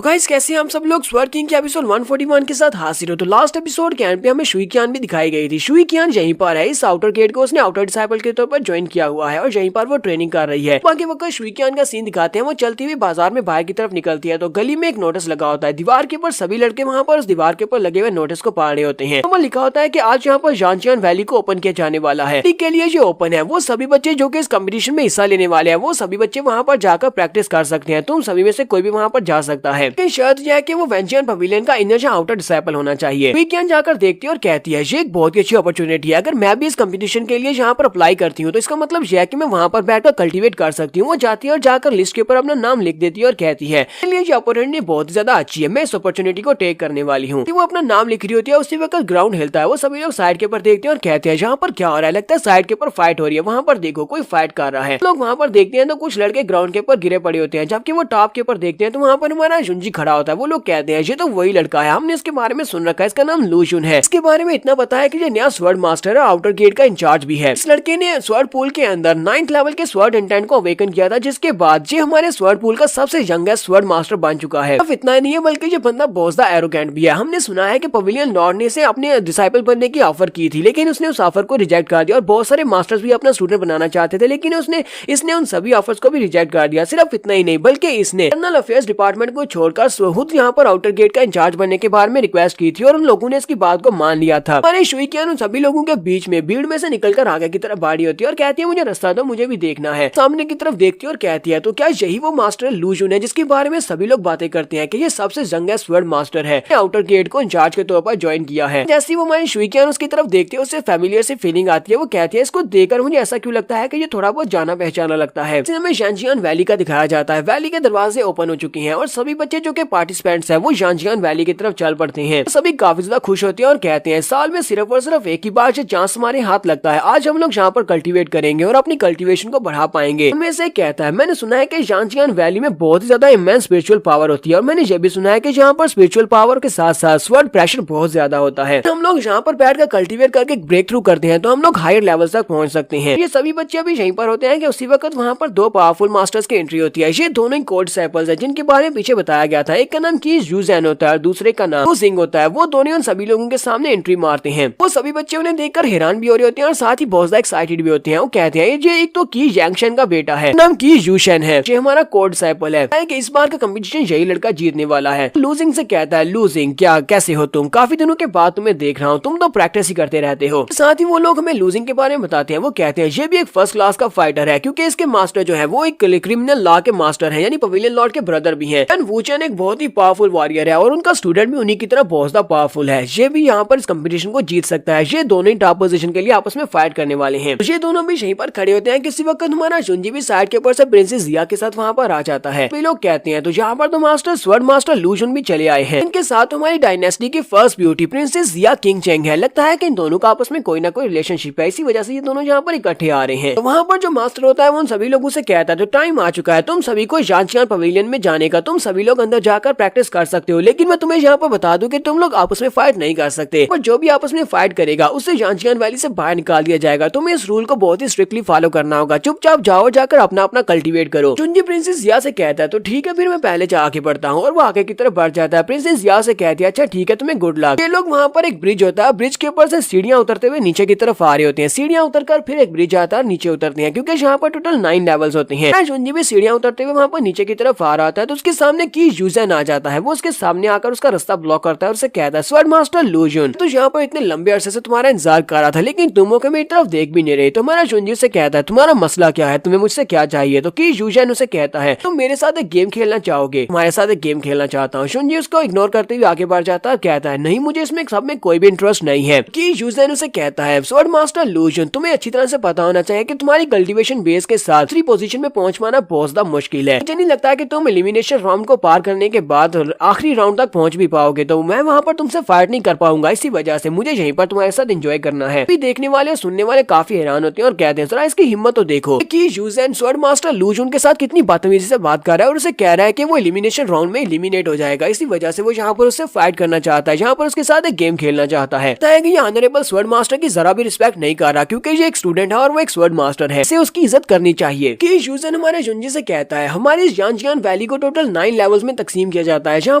तो गाइस कैसे हम सब लोग स्वर्ड किंग के एपिसोड 141 के साथ हाजिर हो। तो लास्ट एपिसोड के एंड पे हमें शुई कियान भी दिखाई गई थी। शुई कियान यहीं पर है, इस आउटर गेट को उसने आउटर डिसाइपल के तौर पर ज्वाइन किया हुआ है और यहीं पर वो ट्रेनिंग कर रही है। बाकी वक्त शुई कियान का सीन दिखाते हैं, वो चलती हुई बाजार में बाहर की तरफ निकलती है तो गली में एक नोटिस लगा होता है दीवार के ऊपर। सभी लड़के वहाँ पर उस दीवार के ऊपर लगे हुए नोटिस को पढ़ रहे होते हैं। वहाँ लिखा होता है कि आज यहाँ पर जानचियान वैली को ओपन किया जाने वाला है। के लिए जो ओपन है वो सभी बच्चे जो कि इस कंपटीशन में हिस्सा लेने वाले हैं वो सभी बच्चे वहाँ पर जाकर प्रैक्टिस कर सकते हैं। तुम सभी में से कोई भी वहाँ पर जा सकता है। शर्त यह है कि वो वेंजियन पवेलियन का इनर या आउटर डिसाइपल होना चाहिए। वीकेंड जाकर देखती है और कहती है ये एक बहुत ही अच्छी अपॉर्चुनिटी है। अगर मैं भी इस कंपटीशन के लिए यहाँ पर अप्लाई करती हूँ तो इसका मतलब यह है कि मैं वहाँ पर बैठकर कल्टीवेट कर सकती हूँ। वो जाती है और जाकर लिस्ट के ऊपर अपना नाम लिख देती है और कहती है ये अपॉर्चुनिटी बहुत ही ज्यादा अच्छी है, मैं इस अपॉर्चुनिटी को टेक करने वाली हूँ। वो अपना नाम लिख रही होती है, उसी वक्त ग्राउंड हिलता है। वो सभी लोग साइड के ऊपर देखते हैं और कहते हैं यहाँ पर क्या हो रहा है, लगता है साइड के ऊपर फाइट हो रही है। वहाँ पर देखो कोई फाइट कर रहा है। लोग वहाँ पर देखते हैं तो कुछ लड़के ग्राउंड के ऊपर गिरे पड़े होते हैं, जबकि वो टॉप के ऊपर देखते हैं तो वहाँ पर हमारा जुंजी खड़ा होता है। वो लोग कहते हैं ये तो वही लड़का है, हमने इसके बारे में सुन रखा है, इसका नाम लूशुन है। इसके बारे में इतना पता है कि ये नया स्वर्ड मास्टर है, आउटर गेट का इंचार्ज भी है। इस लड़के ने स्वर्ड पूल के अंदर 9th लेवल के स्वर्ड इंटेंट को अवेकन किया था, जिसके बाद ये हमारे स्वर्ड पूल का सबसे यंगेस्ट स्वर्ड मास्टर बन चुका है। अब इतना ही नहीं है बल्कि ये बंदा बहुत ज्यादा एरोगेंट भी है। हमने सुना है कि पवेलियन लॉर्ड ने इसे अपने डिसाइपल बनने की ऑफर की थी, लेकिन उसने उस ऑफर को रिजेक्ट कर दिया। और बहुत सारे मास्टर्स भी अपना स्टूडेंट बनाना चाहते थे, लेकिन इसने उन सभी ऑफर्स को भी रिजेक्ट कर दिया। सिर्फ इतना ही नहीं बल्कि इसने इंटरनल अफेयर्स डिपार्टमेंट को छोड़कर खुद यहाँ पर आउटर गेट का इंचार्ज बनने के बारे में रिक्वेस्ट की थी और उन लोगों ने इसकी बात को मान लिया था। हमारे शुई कियान उन सभी लोगों के बीच में भीड़ में से निकलकर आगे की तरफ बाड़ी होती है और कहती है मुझे रास्ता दो, मुझे भी देखना है। सामने की तरफ देखती है और कहती है तो क्या यही वो मास्टर लूशुन है जिसके बारे में सभी लोग बातें करते हैं कि ये सबसे यंगेस्ट स्वर्ड मास्टर है, आउटर गेट को इंचार्ज के तौर पर ज्वाइन किया है। जैसे वो हमारी शुई कियान उसकी तरफ देखती है उससे फैमिलियर से फीलिंग आती है। वो कहती है इसको देखकर मुझे ऐसा क्यों लगता है कि ये थोड़ा बहुत जाना पहचाना लगता है। हमें जानचियान वैली का दिखाया जाता है। वैली के दरवाजे ओपन हो चुके हैं और सभी बच्चे जो कि पार्टिसिपेंट्स हैं वो जानचियान वैली की तरफ चल पड़ते हैं। सभी काफी ज्यादा खुश होते हैं और कहते हैं साल में सिर्फ और सिर्फ एक ही बार ये चांस हमारे हाथ लगता है, आज हम लोग यहाँ पर कल्टीवेट करेंगे और अपनी कल्टीवेशन को बढ़ा पाएंगे। उनमें से कहता है मैंने सुना है कि जानचियान वैली में बहुत ही ज्यादा इमेंस स्पिरिचुअल पावर होती है और मैंने ये भी सुना है कि यहाँ पर स्पिरिचुअल पावर के साथ साथ स्वर्ड प्रेशर बहुत ज्यादा होता है। हम लोग यहाँ पर बैठकर कल्टीवेट करके ब्रेक थ्रू करते हैं तो हम लोग हायर लेवल तक पहुंच सकते हैं। ये सभी बच्चे अभी यहीं पर होते हैं कि उसी वक्त वहाँ पर दो पावरफुल मास्टर्स की एंट्री होती है। ये दोनों ही कोड डिसाइपल्स हैं जिनके बारे में पीछे बताया गया था। एक का नाम की यूजेन होता है और दूसरे का नाम सिंह होता है। वो दोनों उन सभी लोगों के सामने एंट्री मारते हैं। वो सभी बच्चे उन्हें देखकर हैरान भी हो रहे होते हैं और साथ ही बहुत ज्यादा एक्साइटेड भी होते हैं। वो कहते हैं ये एक तो की यांगशन का बेटा है, नाम की यूशन है, ये हमारा कोड डिसाइपल है कि इस बार का कंपटीशन यही लड़का जीतने वाला है। लूजिंग से कहता है लूजिंग क्या कैसे हो तुम, काफी दिनों के बाद तुम्हें देख रहा हूँ, तुम तो प्रैक्टिस ही करते रहते हो। साथ ही वो लोग हमें लूजिंग के बारे में बताते हैं। वो कहते हैं ये भी एक फर्स्ट क्लास का फाइटर है क्योंकि इसके मास्टर जो है वो एक क्रिमिनल लॉ के मास्टर है, यानी पवेलियन लॉर्ड के ब्रदर भी है। वूचन एक बहुत ही पावरफुल वॉरियर है और उनका स्टूडेंट भी उन्हीं की तरह बहुत ज्यादा पावरफुल है। ये भी यहाँ पर इस कंपटीशन को जीत सकता है। ये दोनों ही टॉप पोजीशन के लिए आपस में फाइट करने वाले हैं। ये दोनों भी यहीं पर खड़े होते हैं। किसी वक्त हमारा जुंजी भी साइड के ऊपर से प्रिंसेस जिया के साथ वहाँ पर आ जाता है। वे लोग कहते हैं तो यहाँ पर तो मास्टर स्वर्ड मास्टर लूशुन भी चले आए हैं। इनके साथ हमारी डायनेस्टी की फर्स्ट ब्यूटी प्रिंसेस जिया किंग चेंग है। लगता है कि इन दोनों का आपस में कोई ना कोई रिलेशनशिप है, इसी वजह से ये दोनों यहाँ पर इकट्ठे आ रहे हैं। तो वहाँ पर जो मास्टर होता है वो उन सभी लोगों से कहता है तो टाइम आ चुका है तुम सभी को जानचियान पवेलियन में जाने का, तुम सभी लोग अंदर जाकर प्रैक्टिस कर सकते हो, लेकिन मैं तुम्हें यहाँ पर बता दूं कि तुम लोग आपस में फाइट नहीं कर सकते और जो भी आपस में फाइट करेगा उससे जानचियान वैली से बाहर निकाल दिया जाएगा। तुम्हें इस रूल को बहुत ही स्ट्रिक्टली फॉलो करना होगा। चुपचाप जाओ, जाकर अपना अपना कल्टीवेट करो। जुंजी प्रिंसेस जिया से कहता है तो ठीक है फिर मैं पहले आगे बढ़ता हूँ और वो आगे की तरफ बढ़ जाता है। प्रिंसेस जिया से कहती है अच्छा ठीक है तुम्हें गुड लक। ये लोग वहाँ पर एक ब्रिज होता है, ब्रिज के ऊपर से सीढ़ियाँ उतरते हुए नीचे की तरफ आ रहे होते हैं। सीढ़ियाँ उतरकर फिर एक ब्रिज आता है, नीचे उतरते हैं क्योंकि यहाँ पर टोटल 9 लेवल्स होते हैं। जुंजी भी सीढ़ियाँ उतरते हुए वहाँ पर नीचे की तरफ आ रहा था तो उसके सामने की यूजन आ जाता है। वो उसके सामने आकर उसका रास्ता ब्लॉक करता है और उसे कहता है स्वर्ड मास्टर लूशुन तो यहाँ पर इतने लंबे अरसे से तुम्हारा इंतजार कर रहा था, लेकिन तुम के मेरी तरफ देख भी नहीं रहे। तो हमारा जुंजी से कहता है तुम्हारा मसला क्या है, तुम्हें मुझसे क्या चाहिए। तो की यूजन उसे कहता है तुम मेरे साथ एक गेम खेलना चाहोगे, तुम्हारे साथ एक गेम खेलना चाहता हूँ। जुंजी उसको इग्नोर करते हुए आगे बढ़ जाता है, कहता है नहीं मुझे इसमें सब में कोई भी इंटरेस्ट नहीं है। की यूजन उसे कहता है स्वर्ड मास्टर लूशुन तुम्हें अच्छी तरह से पता होना चाहिए कि तुम्हारी कल्टीवेशन बेस के साथ 3 पोजीशन में पहुंच पाना बहुत ज्यादा मुश्किल है। मुझे नहीं लगता है कि तुम एलिमिनेशन राउंड को पार करने के बाद आखिरी राउंड तक पहुंच भी पाओगे, तो मैं वहाँ पर तुमसे फाइट नहीं कर पाऊंगा। इसी वजह से मुझे यहीं पर तुम्हारे साथ एंजॉय करना है। देखने वाले और सुनने वाले काफी हैरान होते हैं और कहते हैं जरा इसकी हिम्मत तो देखो कि यूजेन स्वर्ड मास्टर लूशुन के साथ कितनी बदतमीजी से बात कर रहा है और उसे कह रहा है कि वो एलिमिनेशन राउंड में एलिमिनेट हो जाएगा। इसी वजह से वो यहाँ पर उससे फाइट करना चाहता है, यहाँ पर उसके साथ एक गेम खेलना चाहता है। ये ऑनरेबल स्वर्ड मास्टर की जरा भी रिस्पेक्ट नहीं कर रहा क्योंकि ये एक स्टूडेंट है और वो एक स्वर्ड मास्टर है, इसे उसकी इज्जत करनी चाहिए। कि यूजेन हमारे जुंजी से कहता है हमारी जानचियान वैली को टोटल 9 लेवल लेवल्स में तकसीम किया जाता है, जहाँ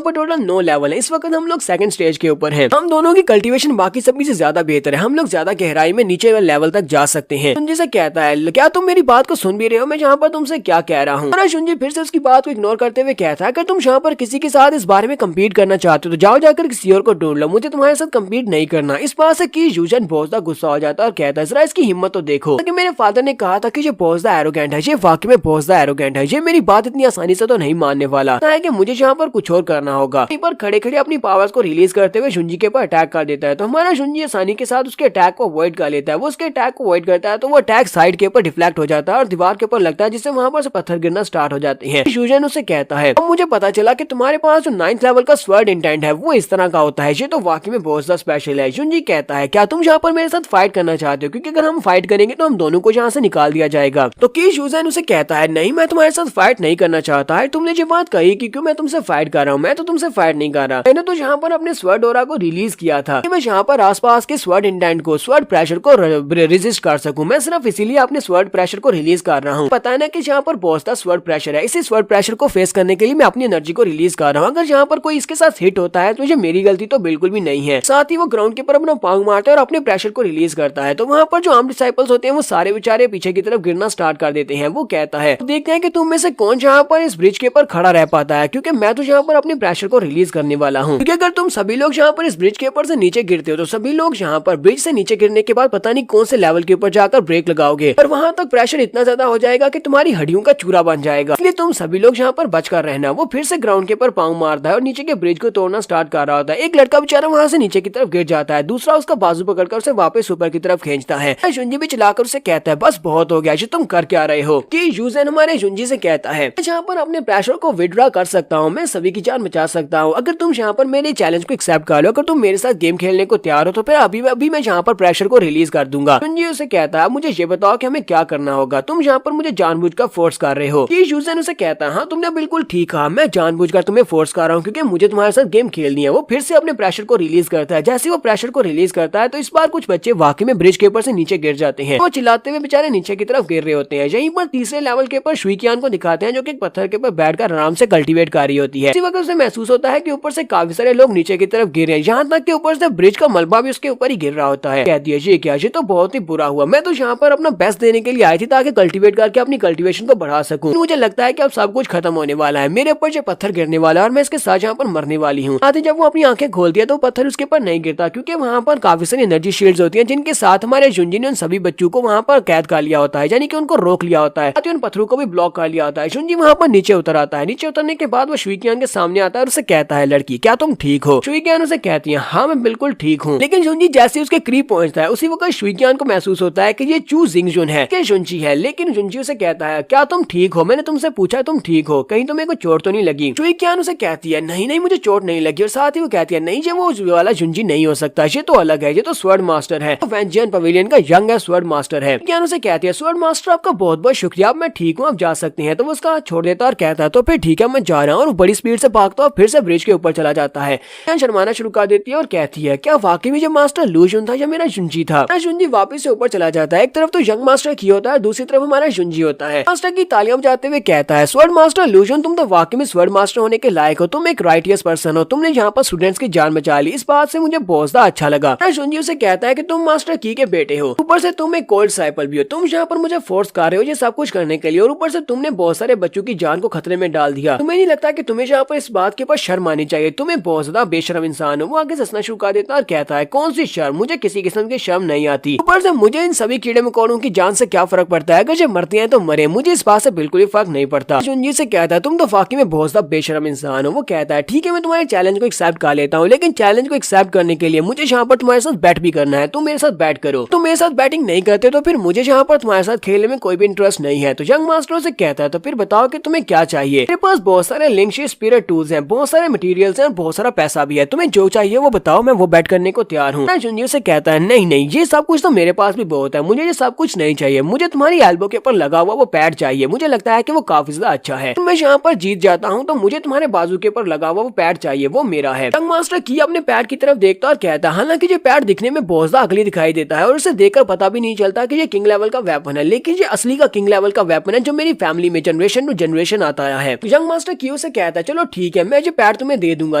पर टोटल 9 लेवल है। इस वक्त हम लोग सेकंड स्टेज के ऊपर हैं। हम दोनों की कल्टीवेशन बाकी सभी से ज्यादा बेहतर है, हम लोग ज्यादा गहराई में नीचे वाले लेवल तक जा सकते हैं। शुंजी से कहता है क्या तुम मेरी बात को सुन भी रहे हो, मैं जहाँ पर तुमसे क्या कह रहा हूँ। शुंजी फिर से उसकी बात को इग्नोर करते हुए कहता है कि तुम जहाँ पर किसी के साथ इस बारे में कम्पीट करना चाहते हो तो जाओ जाकर किसी और को ढूंढ लो, मुझे तुम्हारे साथ कम्पीट नहीं करना। इस बात से की यूजन बहुत ज्यादा गुस्सा हो जाता है और कहता है जरा इसकी हिम्मत तो देखो, कि मेरे फादर ने कहा था कि ये बहुत ज्यादा एरोगेंट है, ये वाकई में बहुत ज्यादा एरोगेंट है, ये मेरी बात इतनी आसानी से तो नहीं मानने वाला है कि मुझे यहाँ पर कुछ और करना होगा। वहीं पर खड़े खड़े अपनी पावर्स को रिलीज करते हुए शुंजी के ऊपर अटैक कर देता है। तो हमारा शुंजी आसानी के साथ उसके अटैक को अवॉइड कर लेता है। वो उसके अटैक को अवॉइड करता है तो वो अटैक साइड के ऊपर डिफ्लेक्ट हो जाता है और दीवार के ऊपर लगता है, जिससे वहाँ पर से पत्थर गिरना स्टार्ट हो जाते हैं। यूजन उसे कहता है अब मुझे पता चला कि तुम्हारे पास जो 9th लेवल का स्वर्ड इंटेंट है वो इस तरह का होता है, ये तो वाकई में बहुत ज्यादा स्पेशल है। शुंजी कहता है क्या तुम यहाँ पर मेरे साथ फाइट करना चाहते हो, क्योंकि अगर हम फाइट करेंगे तो हम दोनों को यहाँ से निकाल दिया जाएगा। तो की यूजन उसे कहता है नहीं, मैं तुम्हारे साथ फाइट नहीं करना चाहता है। तुमने जो बात कही कि क्यों मैं तुमसे फाइट कर रहा हूँ, मैं तो तुमसे फाइट नहीं कर रहा। मैंने तो यहाँ पर अपने स्वर्ड ऑरा को रिलीज किया था कि मैं यहाँ पर आसपास के स्वर्ड इंटेंट को, स्वर्ड प्रेशर को रेजिस्ट कर सकूं। मैं सिर्फ इसीलिए अपने स्वर्ड प्रेशर को रिलीज कर रहा हूँ। पता है ना कि यहाँ पर बहुत सा स्वर्ड प्रेशर है, इसी स्वर्ड प्रेशर को फेस करने के लिए मैं अपनी एनर्जी को रिलीज कर रहा हूँ। अगर यहाँ पर कोई इसके साथ हिट होता है तो ये मेरी गलती तो बिल्कुल भी नहीं है। साथ ही वो ग्राउंड के ऊपर अपना पांव मारता है और अपने प्रेशर को रिलीज करता है। तो वहाँ पर जो आर्म डिसाइपल्स होते हैं वो सारे बेचारे पीछे की तरफ गिरना स्टार्ट कर देते हैं। वो कहता है देखते हैं कि तुम में से कौन यहाँ पर इस ब्रिज के ऊपर खड़ा रह पाता है, क्योंकि मैं तो यहाँ पर अपने प्रेशर को रिलीज करने वाला हूँ। क्योंकि अगर तुम सभी लोग यहाँ पर इस ब्रिज के ऊपर से नीचे गिरते हो तो सभी लोग यहाँ पर ब्रिज से नीचे गिरने के बाद पता नहीं कौन से लेवल के ऊपर जाकर ब्रेक लगाओगे और वहां तक प्रेशर इतना ज्यादा हो जाएगा कि तुम्हारी हड्डियों का चूरा बन जाएगा। इसलिए तुम सभी लोग यहाँ पर बचकर रहना। वो फिर से ग्राउंड के ऊपर पांव मारता है और नीचे के ब्रिज को तोड़ना स्टार्ट कर रहा होता है। एक लड़का बेचारा वहां से नीचे की तरफ गिर जाता है, दूसरा उसका बाजू पकड़कर उसे वापस ऊपर की तरफ खींचता है। शुंजी भी चलाकर उसे कहता है बस बहुत हो गया, ये तुम कर क्या रहे हो। कि यूजन हमारे शुंजी से कहता है यहाँ पर अपने प्रेशर को विड्रॉ कर सकता हूँ, मैं सभी की जान बचा सकता हूँ। अगर तुम यहाँ पर मेरे चैलेंज को एक्सेप्ट कर लो, अगर तुम मेरे साथ गेम खेलने को तैयार हो तो फिर अभी मैं यहाँ पर प्रेशर को रिलीज कर दूंगा। शुंजी उसे कहता है मुझे ये बताओ कि हमें क्या करना होगा, तुम यहाँ पर मुझे जानबूझकर फोर्स कर रहे हो। कि यूजन उसे कहता है हाँ तुमने बिल्कुल ठीक कहा, मैं जानबूझकर तुम्हें फोर्स कर रहा हूँ क्योंकि मुझे तुम्हारे साथ गेम खेलनी है। वो फिर से अपने प्रेशर को रिलीज करता है। जैसे वो प्रेशर को रिलीज करता है तो इस बार कुछ बच्चे वाकई में ब्रिज के ऊपर से नीचे गिर जाते हैं। वो चिल्लाते हुए बेचारे नीचे की तरफ गिर रहे होते हैं। यहीं पर तीसरे लेवल के ऊपर शुइकियान को दिखाते हैं जो कि एक पत्थर के ऊपर बैठकर आराम से कल्टीवेट कर रही होती है। इसी वक्त उसे महसूस होता है कि ऊपर से काफी सारे लोग नीचे की तरफ गिर रहे हैं, यहाँ तक कि ऊपर से ब्रिज का मलबा भी उसके ऊपर ही गिर रहा होता है। कहती है ये क्या, ये तो बहुत ही बुरा हुआ, मैं तो यहाँ पर अपना बेस्ट देने के लिए आई थी ताकि कल्टीवेट करके अपनी कल्टीवेशन को बढ़ा सकूं। मुझे लगता है कि अब सब कुछ खत्म होने वाला है, मेरे ऊपर जो पत्थर गिरने वाला है और मैं इसके साथ यहाँ पर मरने वाली हूँ। आते जब वो अपनी आंखें खोलती है तो पत्थर उसके ऊपर नहीं गिरता, क्योंकि वहाँ पर काफी सारी एनर्जी शील्ड्स होती हैं जिनके साथ हमारे शुंजी ने उन सभी बच्चों को वहाँ पर कैद कर लिया होता है, यानी कि उनको रोक लिया होता है, उन पत्थरों को भी ब्लॉक कर लिया होता है। शुंजी वहाँ पर नीचे उतर आता है। नीचे उतरने के बाद वो शुइकियान के सामने आता है और उसे कहता है लड़की क्या तुम ठीक हो। शुइकियान उसे कहती है हाँ मैं बिल्कुल ठीक हूँ। लेकिन शुंजी जैसे उसके करीब पहुंचता है उसी वक्त शुइकियान को महसूस होता है कि ये चू जिंगजुन है कि शुंजी है। लेकिन शुंजी उसे कहता है क्या तुम ठीक हो, मैंने तुमसे पूछा तुम ठीक हो, कहीं तुम्हें कोई चोट तो नहीं लगी। शुइकियान उसे कहती है नहीं नहीं मुझे चोट नहीं लगी, और साथ ही वो कहती है नहीं ये वो वाला शुंजी नहीं हो सकता, ये तो अलग है, ये तो स्वर्ड मास्टर है, वेंजियन पवेलियन का यंग स्वर्ड मास्टर है। शुइकियान उसे कहती है स्वर्ड मास्टर आपका बहुत बहुत शुक्रिया, अब मैं ठीक हूँ, आप जा सकते हैं। तो वो उसका हाथ छोड़ देता और कहता है तो फिर ठीक है मैं जा रहा हूँ, और बड़ी स्पीड से भागता और फिर से ब्रिज के ऊपर चला जाता है। शर्माना शुरू कर देती है और कहती है क्या वाकई में ये मास्टर लूजुन था या मेरा शुंजी था। शुंजी वापस से ऊपर चला जाता है। एक तरफ तो यंग मास्टर की होता है, दूसरी तरफ हमारा शुंजी होता है। मास्टर की तालियां बजाते हुए कहता है स्वर्ड मास्टर लूजुन तुम तो वाकई में स्वर्ड मास्टर होने के लायक हो, तुम एक राइटियस पर्सन हो, तुमने यहाँ पर स्टूडेंट्स की जान बचा ली, इस बात से मुझे बहुत ज्यादा अच्छा लगा। शुंजी उसे कहता है कि तुम मास्टर की के बेटे हो, ऊपर से तुम एक कोल्ड डिसाइपल भी हो, तुम यहाँ पर मुझे फोर्स कर रहे हो ये सब कुछ करने के लिए, और ऊपर से तुमने बहुत सारे बच्चों की जान को खतरे में डाल दिया। तुम्हें नहीं लगता कि तुम्हें यहाँ पर इस बात के ऊपर शर्म आनी चाहिए, तुम्हें बहुत ज्यादा बेशर्म इंसान हो। वो आगे हंसना शुरू कर देता और कहता है कौन सी शर्म, मुझे किसी किस्म की शर्म नहीं आती, ऊपर से मुझे इन सभी कीड़े मकोड़ों की जान से क्या फर्क पड़ता है, अगर ये मरते हैं तो मरे, मुझे इस बात से बिल्कुल भी फर्क नहीं पड़ता। शुंजी से कहता है तुम तो वाकई में बहुत ज्यादा बेशर्म इंसान हो। वो कहता है ठीक है मैं तुम्हारे चैलेंज को एक्सेप्ट कर लेता हूँ, लेकिन चैलेंज को एक्सेप्ट करने के लिए मुझे यहाँ पर तुम्हारे साथ बैट भी करना है, तुम मेरे साथ बैट करो। तुम मेरे साथ बैटिंग नहीं करते तो फिर मुझे यहाँ पर तुम्हारे साथ खेलने में कोई भी इंटरेस्ट नहीं है। तो यंग मास्टर से कहता है तो फिर बताओ कि तुम्हें क्या चाहिए। मेरे पास बहुत सारे लिंक स्पिरिट टूल्स हैं, बहुत सारे मटेरियल्स हैं और बहुत सारा पैसा भी है, तुम्हें जो चाहिए वो बताओ, मैं वो बैट करने को तैयार हूँ। शुंजी से कहता है नहीं नहीं ये सब कुछ तो मेरे पास भी बहुत है, मुझे ये सब कुछ नहीं चाहिए, मुझे तुम्हारी एल्बो के ऊपर लगा हुआ वो पैड चाहिए, मुझे लगता है कि वो काफी ज्यादा अच्छा है, मैं यहाँ पर जीत जाता हूँ तो मुझे तुम्हारे बाजू के ऊपर लगा हुआ वो पैड चाहिए, वो मेरा है। यंग मास्टर की अपने पैड की तरफ देखता और कहता है हालांकि ये पैड दिखने में बहुत ज्यादा अगली दिखाई देता है और उसे देखकर पता भी नहीं चलता कि ये किंग लेवल का वेपन है, लेकिन ये असली का किंग लेवल का वेपन है जो मेरी फैमिली में जनरेशन टू जनरेशन आता है। यंग मास्टर की कियो से कहता है चलो ठीक है, मैं ये पैड तुम्हें दे दूंगा,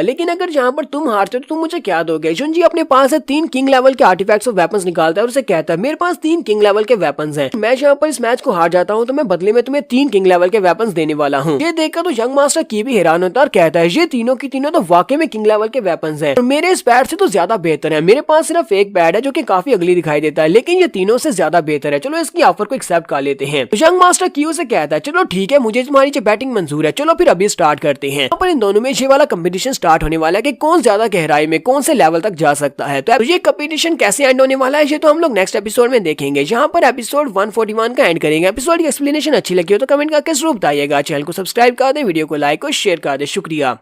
लेकिन अगर जहाँ पर तुम हारते हो तो तुम मुझे क्या दोगे। जुनजी अपने पास से 3 किंग लेवल के आर्टिफैक्ट्स और वेपन्स निकालता है और उसे कहता है मेरे पास 3 किंग लेवल के वेपन्स हैं, मैं यहाँ पर इस मैच को हार जाता हूँ तो मैं बदले में तुम्हें 3 किंग लेवल के वेपन्स देने वाला हूँ। ये देखकर तो यंग मास्टर की भी हैरान होता है और कहता है ये तीनों की तीनों तो वाकई में किंग लेवल के वेपन्स हैं और मेरे इस पैड से तो ज्यादा बेहतर है। मेरे पास सिर्फ एक पैड है जो कि काफी अगली दिखाई देता है, लेकिन ये तीनों से ज्यादा बेहतर है, चलो इसकी ऑफर को एक्सेप्ट कर लेते हैं। यंग मास्टर कियो से कहता है चलो ठीक है, मुझे तुम्हारी जो बैटिंग मंजूर है, चलो फिर अभी स्टार्ट करते हैं। पर इन दोनों में ये वाला कंपटीशन स्टार्ट होने वाला है कि कौन ज्यादा गहराई में कौन से लेवल तक जा सकता है। तो ये कंपटीशन कैसे एंड होने वाला है ये तो हम लोग नेक्स्ट एपिसोड में देखेंगे, जहाँ पर एपिसोड 141 का एंड करेंगे। एपिसोड की एक्सप्लेनेशन अच्छी लगी हो तो कमेंट करके जरूर बताइएगा, चैनल को सब्सक्राइब कर दें, वीडियो को लाइक और शेयर कर दें। शुक्रिया।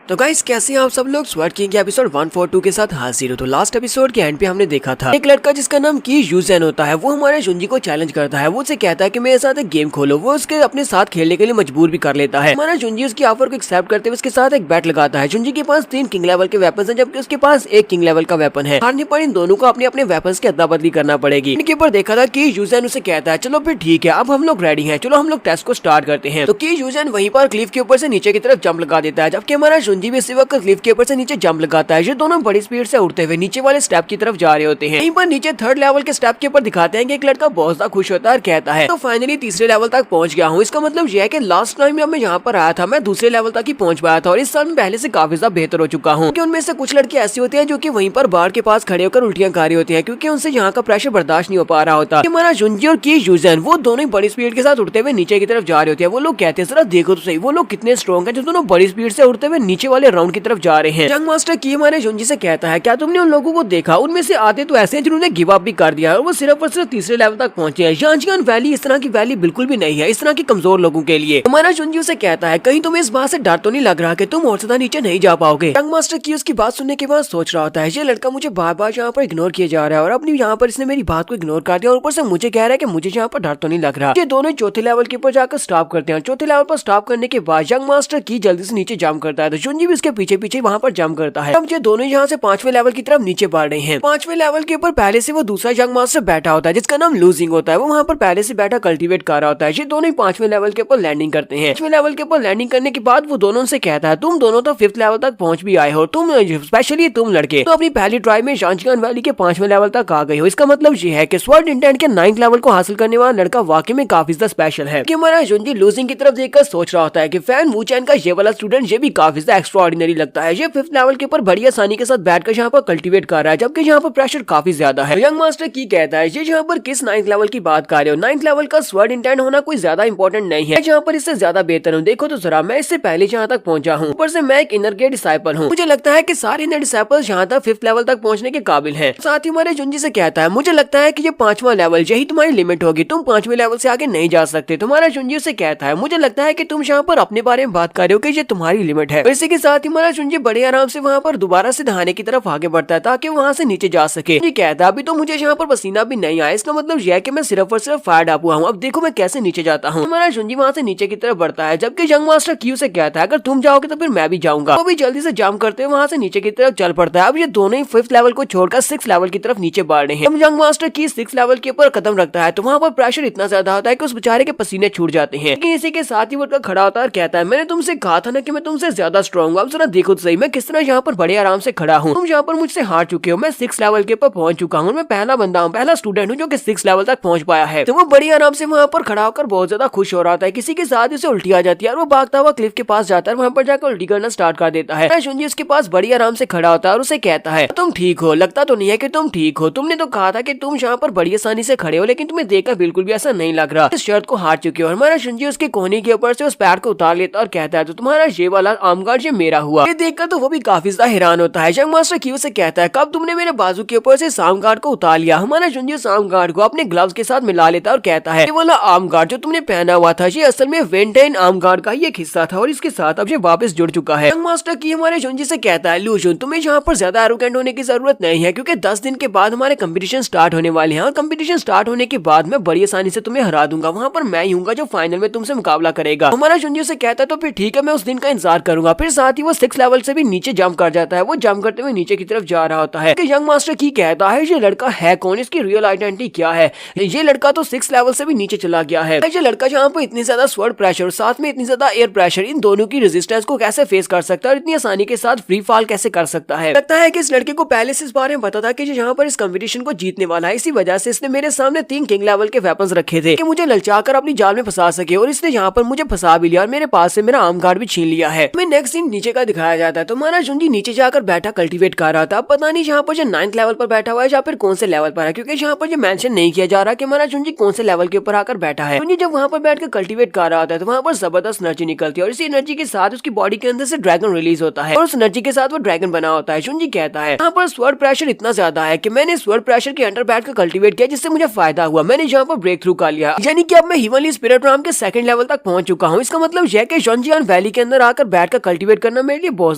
तो गाइस कैसे हैं आप सब लोग, स्वर्ड किंग के एपिसोड 142 के साथ हाजिर हो। तो लास्ट एपिसोड के एंड पे हमने देखा था एक लड़का जिसका नाम की यूजेन होता है, वो हमारे जुंजी को चैलेंज करता है। वो उसे कहता है कि मेरे साथ एक गेम खोलो, वो उसके अपने साथ खेलने के लिए मजबूर भी कर लेता है। हमारा जुंजी उसकी ऑफर को एक्सेप्ट करते हुए उसके साथ एक बैट लगाता है। जुंजी के पास 3 किंग लेवल के वेपन है, जबकि उसके पास 1 किंग लेवल का वेपन है। हारने पर इन दोनों को अपने अपने वेपन की अदला बदली करना पड़ेगी। इनके ऊपर देखा था कि यूजेन उसे कहता है चलो फिर ठीक है, अब हम लोग रेडी है, चलो हम लोग टेस्ट को स्टार्ट करते हैं। तो की यूजेन वहीं पर क्लिफ के ऊपर से नीचे की तरफ जंप लगा देता है, जबकि हमारा जुंजी भी इसी वक्त के ऊपर से नीचे जंप लगाता है। ये दोनों बड़ी स्पीड से उड़ते हुए नीचे वाले स्टेप की तरफ जा रहे होते हैं। यहीं पर नीचे 3rd लेवल के स्टेप के ऊपर दिखाते हैं कि एक लड़का बहुत ज्यादा खुश होता है और कहता है तो फाइनली तीसरे लेवल तक पहुंच गया हूँ। इसका मतलब यह है कि लास्ट टाइम जब मैं यहाँ पर आया था मैं दूसरे लेवल तक ही पहुंच पाया था और इस साल में पहले से काफी ज्यादा बेहतर हो चुका हूँ। उनमें से कुछ लड़के ऐसे होते हैं जो कि वहीं पर बाढ़ के पास खड़े होकर उल्टियां खा रही होती है, क्योंकि उनसे यहाँ का प्रेशर बर्दाश्त नहीं हो पा रहा होता। हमारा जुंजी और की यूजेन वो दोनों बड़ी स्पीड के साथ उड़ते हुए नीचे की तरफ जा रहे होते हैं। वो लोग कहते हैं जरा देखो तो सही वो लोग कितने स्ट्रॉन्ग है जो दोनों बड़ी स्पीड से उड़ते हुए नीचे वाले राउंड की तरफ जा रहे हैं। यंग मास्टर की हमारे जुंजी से कहता है क्या तुमने उन लोगों को देखा, उनमें से आते तो ऐसे हैं जिन्होंने गिव अप भी कर दिया और वो सिर्फ और सिर्फ तीसरे लेवल तक पहुंचे हैं। यांजियान वैली इस तरह की वैली बिल्कुल भी नहीं है इस तरह के कमजोर लोगों के लिए। हमारा जुंजी से कहता है कहीं तुम्हें इस बात से डर तो नहीं लग रहा कि तुम और ज्यादा नीचे नहीं जा पाओगे। यंग मास्टर की उसकी बात सुनने के बाद सोच रहा होता है ये लड़का मुझे बार बार यहाँ पर इग्नोर किया जा रहा है और अपनी यहाँ पर इसने मेरी बात को इग्नोर कर दिया और ऊपर से मुझे कह रहा है कि मुझे यहाँ पर डर तो नहीं लग रहा। ये दोनों चौथे लेवल के ऊपर जाकर स्टॉप करते हैं। चौथे लेवल पर स्टॉप करने के बाद यंग मास्टर की जल्दी से नीचे जंप करता है, तो जुंजी भी उसके पीछे पीछे वहाँ पर जंप करता है। अब ये दोनों यहाँ से 5वें लेवल की तरफ नीचे बढ़ रहे हैं। 5वें लेवल के ऊपर पहले से वो दूसरा यंग मास्टर बैठा होता है जिसका नाम लूजिंग होता है। वो वहाँ पर पहले से बैठा कल्टीवेट कर रहा होता है। ये दोनों 5वें लेवल के ऊपर लैंडिंग करते हैं। 5वें लेवल के ऊपर लैंडिंग करने के बाद वो दोनों से कहता है तुम दोनों तो 5th लेवल तक पहुंच भी आए हो, तुम स्पेशली तुम लड़के तो अपनी पहली ट्राई में यांजियान वैली के 5वें लेवल तक आ गए हो। इसका मतलब ये है कि स्वर्ड इंटेंट के 9th लेवल को हासिल करने वाला लड़का वाकई में काफी ज्यादा स्पेशल है। हमारा जुंजी लूजिंग की तरफ देखकर सोच रहा होता है कि फैन वूचैन का ये वाला स्टूडेंट ये भी काफी ज्यादा एक्स्ट्राऑर्डिनरी लगता है। ये 5th लेवल के ऊपर बड़ी आसानी के साथ बैठकर यहाँ पर कल्टीवेट कर रहा है, जबकि यहाँ पर प्रेशर काफी ज्यादा है। यंग मास्टर की कहता है ये यहाँ पर किस 9th लेवल की बात कर रहे हो, 9th लेवल का स्वर्ड इंटेंट होना कोई ज्यादा इंपॉर्टेंट नहीं है, जहाँ पर इससे ज्यादा बेहतर हूँ। देखो तो जरा मैं इससे पहले यहाँ तक पहुंचा हूँ, ऊपर से मैं एक इनर के डिसाइपल हूँ। मुझे लगता है कि सारे इनर डिसाइपल्स यहाँ तक 5th लेवल तक पहुंचने के काबिल हैं। साथ ही हमारे जुंजी से कहता है मुझे लगता है कि ये 5वां लेवल यही तुम्हारी लिमिट होगी, तुम 5वें लेवल से आगे नहीं जा सकते। तुम्हारा जुंजी से कहता है मुझे लगता है कि तुम यहाँ पर अपने बारे में बात कर रहे हो कि ये तुम्हारी लिमिट है। इसी के साथ ही हमारा जुंजी बड़े आराम से वहाँ पर दोबारा से दहाने की तरफ आगे बढ़ता है ताकि वहाँ से नीचे जा सके। ये कहता है अभी तो मुझे यहाँ पर पसीना भी नहीं आया, इसका मतलब यह है कि मैं सिर्फ और सिर्फ फायर डाप हुआ हूँ, अब देखो मैं कैसे नीचे जाता हूँ। हमारा जुंजी वहाँ से नीचे की तरफ बढ़ता है, जबकि यंग मास्टर क्यू से कहता है अगर तुम जाओगे तो फिर मैं भी जाऊंगा। वो भी जल्दी से जंप करते हुए वहाँ से नीचे की तरफ चल पड़ता है। अब ये दोनों ही 5th लेवल को छोड़कर 6th लेवल की तरफ नीचे बढ़ रहे हैं। अब यंग मास्टर की 6th लेवल के ऊपर कदम रखता है तो वहाँ पर प्रेशर इतना ज्यादा होता है कि उस बेचारे के पसीने छूट जाते हैं। लेकिन इसी के साथ ही वो खड़ा होता है और कहता है मैंने तुमसे कहा था ना कि मैं तुमसे ज्यादा स्ट्रॉन्ग हूँ, अब जरा देखो तो सही मैं किस तरह यहाँ पर बड़े आराम से खड़ा हूँ। तुम यहाँ पर मुझसे हार चुके हो, मैं 6th लेवल के ऊपर पहुंच चुका हूँ, मैं पहला बंदा हूँ, पहला स्टूडेंट हूँ जो कि 6th लेवल तक पहुंच पाया है। तो वो बड़ी आराम से वहाँ पर खड़ा होकर बहुत ज्यादा खुश हो रहा था। किसी के साथ उसे उल्टी आ जाती है और वो भागता हुआ क्लिफ के पास जाता है, वहाँ पर जाकर उल्टी करना स्टार्ट कर देता है। जुंजी उसके पास बड़ी आराम से खड़ा होता है और उसे कहता है तुम ठीक हो, लगता तो नहीं है कि तुम ठीक हो, तुमने तो कहा था कि तुम यहाँ पर बड़ी आसानी से खड़े हो, लेकिन तुम्हें देखकर बिल्कुल भी ऐसा नहीं लग रहा, इस शर्त को हार चुके हो। हमारा जुंजी उसके कोहनी के ऊपर से उस पैर को उतार लेता और कहता है तो तुम्हारा ये वाला आर्म गार्ड ये मेरा हुआ। ये देखकर तो वो भी काफी ज्यादा हैरान होता है। यंग मास्टर क्यू से कहता है कब तुमने मेरे बाजू के ऊपर से आर्म गार्ड को उतार लिया। हमारा जुंजी उस आर्म गार्ड को अपने ग्लव्स के साथ मिला लेता और कहता है ये वाला आर्म गार्ड जो तुमने पहना हुआ था ये असल में वेंटेन आर्म गार्ड का ही एक हिस्सा था और इसके साथ अब ये वापस जुड़ चुका है। यंग मास्टर की हमारे जुंजी से कहता है लूजुन तुम्हें यहाँ पर ज्यादा एरोगेंट होने की जरूरत नहीं है, क्योंकि 10 दिन के बाद हमारे कंपटीशन स्टार्ट होने वाले हैं और कंपटीशन स्टार्ट होने के बाद मैं बड़ी आसानी से तुम्हें हरा दूंगा। वहाँ पर मैं ही हूँ जो फाइनल में तुमसे मुकाबला करेगा। हमारा जुंजी से कहता है तो फिर ठीक है मैं उस दिन का इंतजार करूंगा। फिर साथ ही वो 6 लेवल से भी नीचे जंप कर जाता है। वो जंप करते हुए नीचे की तरफ जा रहा होता है। यंग मास्टर की कहता है ये लड़का है कौन, इसकी रियल आइडेंटिटी क्या है। ये लड़का तो 6 लेवल से भी नीचे चला गया है। ये लड़का जहाँ पर इतनी ज्यादा स्वर्ड प्रेशर और साथ में इतनी ज्यादा एयर प्रेशर, इन दोनों की रेजिस्टेंस को कैसे फेस कर सकता है और इतनी आसानी के साथ फ्री फॉल कैसे कर सकता है। लगता है कि इस लड़के को पहले से इस बारे में पता था कि यहाँ पर इस कंपटीशन को जीतने वाला है। इसी वजह से इसने मेरे सामने 3 किंग लेवल के वेपन्स रखे थे कि मुझे ललचाकर अपनी जाल में फंसा सके, और इसने यहाँ पर मुझे फंसा भी लिया और मेरे पास से मेरा आर्म गार्ड भी छीन लिया है। मैं नेक्स्ट सीन नीचे का दिखाया जाता है तो हमारा जुंजी नीचे जाकर बैठा कल्टीवेट कर रहा था। पता नहीं यहाँ पर जो 9th लेवल पर बैठा हुआ है या फिर कौन से लेवल पर है, क्योंकि यहाँ पर जो मेंशन नहीं किया जा रहा कि हमारा जुंजी कौन से लेवल के ऊपर आकर बैठा है। जुंजी जब वहाँ पर बैठकर कल्टीवेट कर रहा था तो वहाँ पर जबरदस्त एनर्जी निकलती है और इसी एनर्जी के साथ उसकी बॉडी के अंदर से ड्रैगन रिलीज होता है और उस एनर्जी के साथ वो ड्रैगन बना होता है। जुंजी कहता है यहाँ पर स्वर्ड प्रेशर इतना ज्यादा है कि मैंने स्वर्ड प्रेशर के अंडर बैठकर कल्टीवेट किया, जिससे मुझे फायदा हुआ। मैंने यहाँ पर ब्रेक थ्रू कर लिया, यानी कि अब मैं हिवनली स्पिरिट राम के 2nd लेवल तक पहुंच चुका हूँ। इसका मतलब यह कि जॉन्जियान वैली के अंदर आकर बैठकर कल्टीवेट करना मेरे लिए बहुत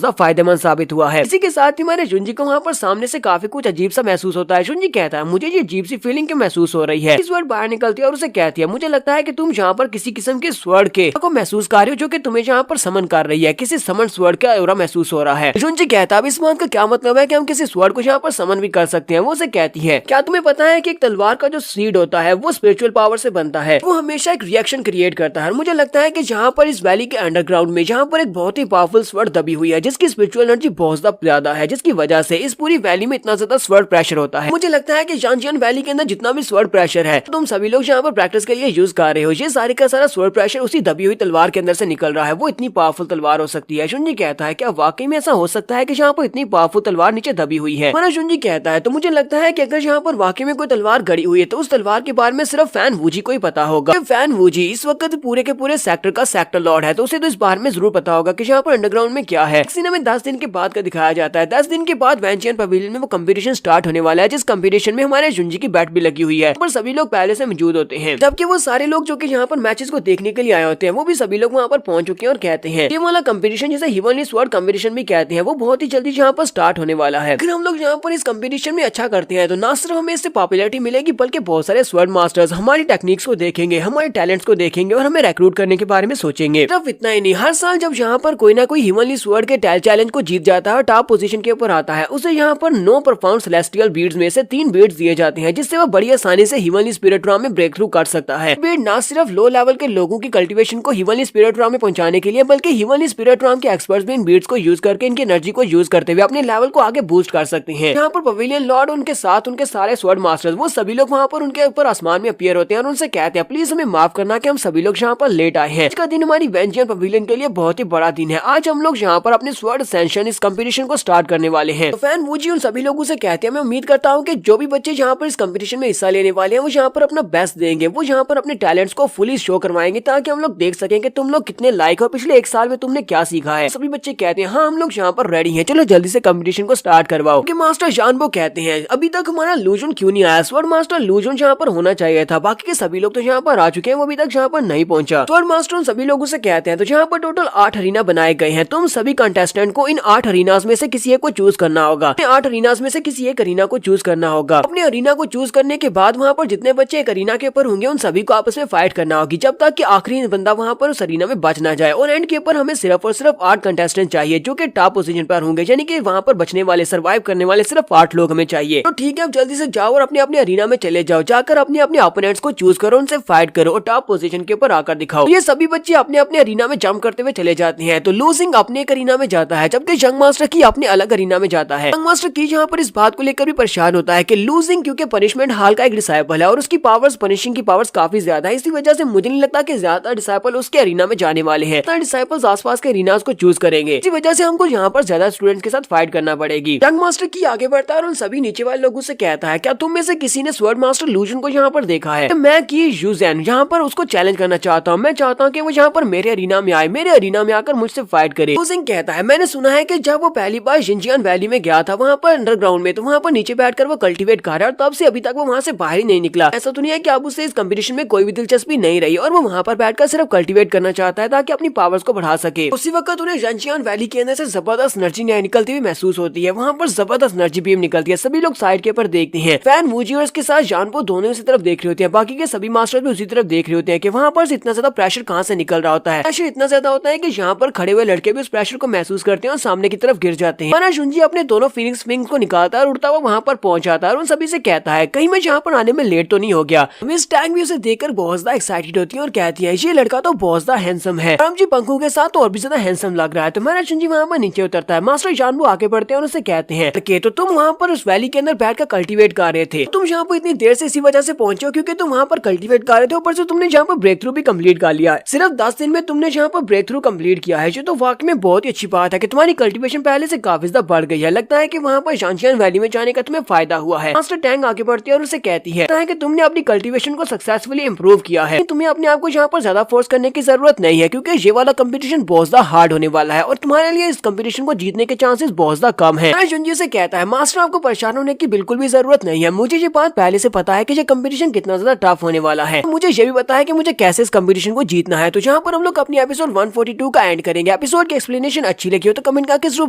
ज्यादा फायदेमंद साबित हुआ है। इसी के साथ ही हमारे जुंजी को वहाँ पर सामने से काफी कुछ अजीब सा महसूस होता है। जुंजी कहता है मुझे ये अजीब सी फीलिंग के महसूस हो रही है। इस वर्ड बाहर निकलती है और उसे कहती है मुझे लगता है कि तुम यहाँ पर किसी किस्म के स्वर्ड के को महसूस कर रहे हो जो कि तुम्हें यहाँ पर समन कर रही है। किसी समन स्वर्ड का एरा महसूस हो रहा है। जुंजी कहता है अब इस बात का क्या मतलब है कि हम किसी स्वर्ड को यहाँ पर समन भी कर सकते हैं। वो उसे कहती है क्या तुम्हें पता है कि एक तलवार का जो सीड होता है वो स्पिरिचुअल पावर से बनता है, वो हमेशा एक रिएक्शन क्रिएट करता है। मुझे लगता है कि जहाँ पर इस वैली के अंडरग्राउंड में जहाँ पर एक बहुत ही पावरफुल स्वर्ड दबी हुई है जिसकी स्पिरिचुअल एनर्जी बहुत ज्यादा है, जिसकी वजह से इस पूरी वैली में इतना ज्यादा स्वर्ड प्रेशर होता है। मुझे लगता है कि जॉन्जियन वैली के अंदर जितना भी स्वर्ड प्रेशर है तुम सभी लोग यहाँ पर प्रैक्टिस के लिए यूज कर रहे हो, ये सारे का सारा स्वर्ड प्रेशर उसी दबी हुई तलवार के अंदर से निकल रहा है। वो इतनी पावरफुल तलवार हो सकती है। जुंजी कहता है क्या वाकई में ऐसा हो सकता है कि यहाँ पर इतनी पावरफुल तलवार नीचे दबी हुई है। हमारा जुंजी कहता है तो मुझे लगता है कि अगर यहाँ पर वाकई में कोई तलवार गड़ी हुई है तो उस तलवार के बारे में सिर्फ फैन वूजी को ही पता होगा। फैन वूजी इस वक्त पूरे के पूरे सेक्टर का सेक्टर लॉर्ड है तो उसे तो इस बारे में जरूर पता होगा कि यहाँ पर अंडरग्राउंड में क्या है। सीन में 10 दिन के बाद का दिखाया जाता है। 10 दिन के बाद वेंचियन पवेलियन में वो कंपटीशन स्टार्ट होने वाला है, जिस कंपटीशन में हमारे जुंजी की बैट भी लगी हुई है पर सभी लोग पहले से मौजूद होते हैं। जबकि वो सारे लोग जो कि यहाँ पर मैचेस को देखने के लिए आए होते हैं वो भी सभी लोग वहाँ पर पहुंच चुके हैं और कहते हैं ये वाला कंपटीशन जिसे हिवनली स्वर्ड कंपटीशन भी कहते हैं वो बहुत ही जल्दी यहाँ पर स्टार्ट होने वाला है। अगर हम लोग यहाँ पर इस कंपटीशन में अच्छा करते हैं तो न सिर्फ हमें इससे पॉपुलैरिटी मिलेगी बल्कि बहुत सारे स्वर्ड मास्टर्स हमारी टेक्निक्स को देखेंगे, हमारे टैलेंट्स को देखेंगे और हमें रिक्रूट करने के बारे में सोचेंगे। सिर्फ इतना ही नहीं, हर साल जब यहाँ पर कोई ना कोई हिवनली स्वर्ड के चैलेंज को जीत जाता है और टॉप पोजीशन के ऊपर आता है उसे यहाँ पर 9 प्रोफाउंड सेलेस्टियल बीड्स में से 3 बीड्स दिए जाते हैं जिससे वह बड़ी आसानी से हिवनली स्पिरिट राम में ब्रेक थ्रू कर सकता है। बीड न सिर्फ लो लेवल के लोगों की कल्टीवेशन को हिवनली स्पिरिट राम में पहुंचाने के लिए बल्कि हिवनली स्पिरिट राम के एक्सपर्ट्स भी इन बीड्स को यूज करके इनकी एनर्जी को यूज करते हुए अपने लेवल को आगे बूस्ट कर सकते हैं। यहाँ पर पवेलियन लॉर्ड उनके साथ उनके सारे स्वर्ड मास्टर्स वो सभी लोग वहाँ पर उनके ऊपर आसमान में अपीयर होते हैं और उनसे कहते हैं प्लीज हमें माफ करना कि हम सभी लोग यहाँ पर लेट आए हैं। इसका दिन हमारी वेंचियन पवेलियन के लिए बहुत ही बड़ा दिन है। आज हम लोग यहाँ पर अपने स्वर्ड असेंशन इस कंपटीशन को स्टार्ट करने वाले हैं। तो फैन वूजी उन सभी लोगों से कहते हैं मैं उम्मीद करता हूँ कि जो भी बच्चे यहाँ पर इस कंपटीशन में हिस्सा लेने वाले हैं वो यहाँ पर अपना बेस्ट देंगे, वो यहाँ पर अपने टैलेंट्स को फुली शो करवाएंगे ताकि हम लोग देख सकें कि तुम लोग कितने लायक हो, पिछले 1 साल में तुमने क्या सीखा है। सभी बच्चे कहते हैं हाँ हम लोग यहाँ पर रेडी हैं, चलो जल्दी से कंपटीशन को स्टार्ट करवाओ। कि मास्टर जानबो कहते हैं अभी तक हमारा लूजन क्यों नहीं आया, स्वर्ड मास्टर लूजन यहाँ पर होना चाहिए था, बाकी के सभी लोग तो यहाँ पर आ चुके हैं, वो अभी तक यहाँ पर नहीं पहुंचा। स्वर्ड मास्टर उन सभी लोगों से कहते हैं तो यहाँ पर टोटल 8 अरीना बनाए गए हैं, तुम सभी कंटेस्टेंट को इन 8 अरीनास में से किसी एक को चूज करना होगा। 8 अरीनास में से किसी एक अरीना को चूज करना होगा। अपने अरीना को चूज करने के बाद वहाँ पर जितने बच्चे एक अरीना के ऊपर होंगे उन सभी को आपस में फाइट करना होगी जब तक कि आखिरी बंदा वहाँ पर उस अरीना में बच ना जाए। और एंड के ऊपर हमें सिर्फ और सिर्फ 8 कंटेस्टेंट चाहिए जो कि टॉप पोजीशन पर होंगे, यानी कि वहाँ पर बचने वाले सर्वाइव करने वाले सिर्फ 8 लोग हमें चाहिए। तो ठीक है अब जल्दी से जाओ और अपने अपने अरीना में चले जाओ, जाकर अपने अपने ओपोनेंट्स को चूज करो, उनसे फाइट करो और टॉप पोजीशन के ऊपर आकर दिखाओ। तो ये सभी बच्चे अपने अपने अरीना में जंप करते हुए चले जाते हैं। तो लूजिंग अपने एक अरीना में जाता है जबकि यंग मास्टर की अपने अलग अरीना में जाता है। यंग मास्टर की यहाँ पर इस बात को लेकर भी परेशान होता है कि लूजिंग क्योंकि पनिशमेंट हाल का एक डिसाइपल है और उसकी पावर्स पनिशिंग की पावर्स काफी ज्यादा है, इसी वजह से मुझे नहीं लगता कि ज्यादा डिसाइपल उसके अरीना में जाने वाले हैं। डिसाइपल्स आसपास के अरीनास को चूज करेंगे, इसी वजह से हमको यहाँ पर ज्यादा स्टूडेंट्स के साथ फाइट करना पड़ेगी। यंग मास्टर की आगे बढ़ता है और उन सभी नीचे वाले लोगों से कहता है क्या तुम में से किसी ने स्वर्ड मास्टर लूजन को यहाँ पर देखा है? तो मैं की यूजेन यहाँ पर उसको चैलेंज करना चाहता हूँ, मैं चाहता हूँ कि वो यहाँ पर मेरे अरीना में आए, मेरे अरीना में आकर मुझसे फाइट करे। लूजिंग कहता है मैंने सुना है कि जब वो पहली बार जिंजियान वैली में गया था वहाँ पर अंडरग्राउंड में, तो वहाँ पर नीचे बैठकर वो कल्टीवेट कर रहा है और तब से अभी तक वो वहाँ से बाहर ही नहीं निकला। ऐसा तो नहीं है कि अब उसे इस कंपटीशन में कोई भी दिलचस्पी नहीं रही और वो वहाँ पर बैठकर सिर्फ कल्टीवेट करना चाहता है ताकि अपनी पावर्स को बढ़ा सके। उसी वक्त उन्हें जिंजियान वैली के अंदर से जबरदस्त एनर्जी निकलती हुई महसूस होती है, वहाँ पर जबरदस्त एनर्जी बीम निकलती है। सभी लोग साइड के ऊपर देखते हैं, फैन वूजी और इसके साथ जानबो दोनों उसी तरफ देख रहे होते हैं, बाकी के सभी मास्टर भी उसी तरफ देख रहे होते हैं कि वहाँ पर इतना ज्यादा प्रेशर कहाँ से निकल रहा होता है। प्रेशर इतना ज्यादा होता है कि यहाँ पर खड़े हुए लड़के के भी उस प्रेशर को महसूस करते हैं और सामने की तरफ गिर जाते हैं। हमारा शुनजी अपने दोनों फीनिक्स विंग्स को निकालता है और उड़ता हुआ वहाँ पर पहुंच जाता है और उन सभी से कहता है कहीं मैं यहाँ पर आने में लेट तो नहीं हो गया। मिस टैंग भी उसे देखकर बहुत ज्यादा एक्साइटेड होती है और कहती है ये लड़का तो बहुत ज्यादा हैंडसम है, रामजी पंखों के साथ तो और भी ज्यादा हैंडसम लग रहा है। तो हमारा शुनजी वहाँ पर नीचे उतरता है। मास्टर जानबू आगे बढ़ते हैं और उसे कहते हैं कि तो तुम वहाँ पर उस वैली के अंदर बैठकर कल्टीवेट कर रहे थे, तुम यहाँ पर इतनी देर से इसी वजह से पहुंचे हो क्योंकि तुम वहाँ पर कल्टीवेट कर रहे थे, ऊपर से तुमने यहाँ पर ब्रेक थ्रू भी कम्प्लीट कर लिया है। सिर्फ 10 दिन में तुमने यहाँ पर ब्रेक थ्रू कम्प्लीट किया है, जो तो वाकई में बहुत ही अच्छी बात है कि तुम्हारी कल्टीवेशन पहले से काफी ज्यादा बढ़ गई है। लगता है कि वहाँ पर शांशियान वैली में जाने का तुम्हें फायदा हुआ है। मास्टर टैंग आगे बढ़ती है और उसे कहती है कि तुमने अपनी कल्टीवेशन को सक्सेसफुली इम्प्रूव किया है, तुम्हें अपने आप को यहाँ पर ज्यादा फोर्स करने की जरूरत नहीं है क्योंकि ये वाला कंपटीशन बहुत ज्यादा हार्ड होने वाला है और तुम्हारे लिए इस कंपटीशन को जीतने के चांसेस बहुत ज्यादा कम है। शुनजी से कहता है मास्टर आपको परेशान होने की बिल्कुल भी जरूरत नहीं है, मुझे ये बात पहले से पता है कि ये कंपटीशन कितना ज्यादा टफ होने वाला है। मुझे ये भी पता है कि मुझे कैसे इस कंपटीशन को जीतना है। तो जहाँ पर हम लोग अपनी एपिसोड 142 का एंड करेंगे। एपिसोड की एक्सप्लेनेशन अच्छी लगी हो तो कमेंट करके जरूर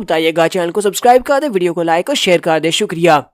बताइएगा। चैनल को सब्सक्राइब कर दे, वीडियो को लाइक और शेयर कर दे। शुक्रिया।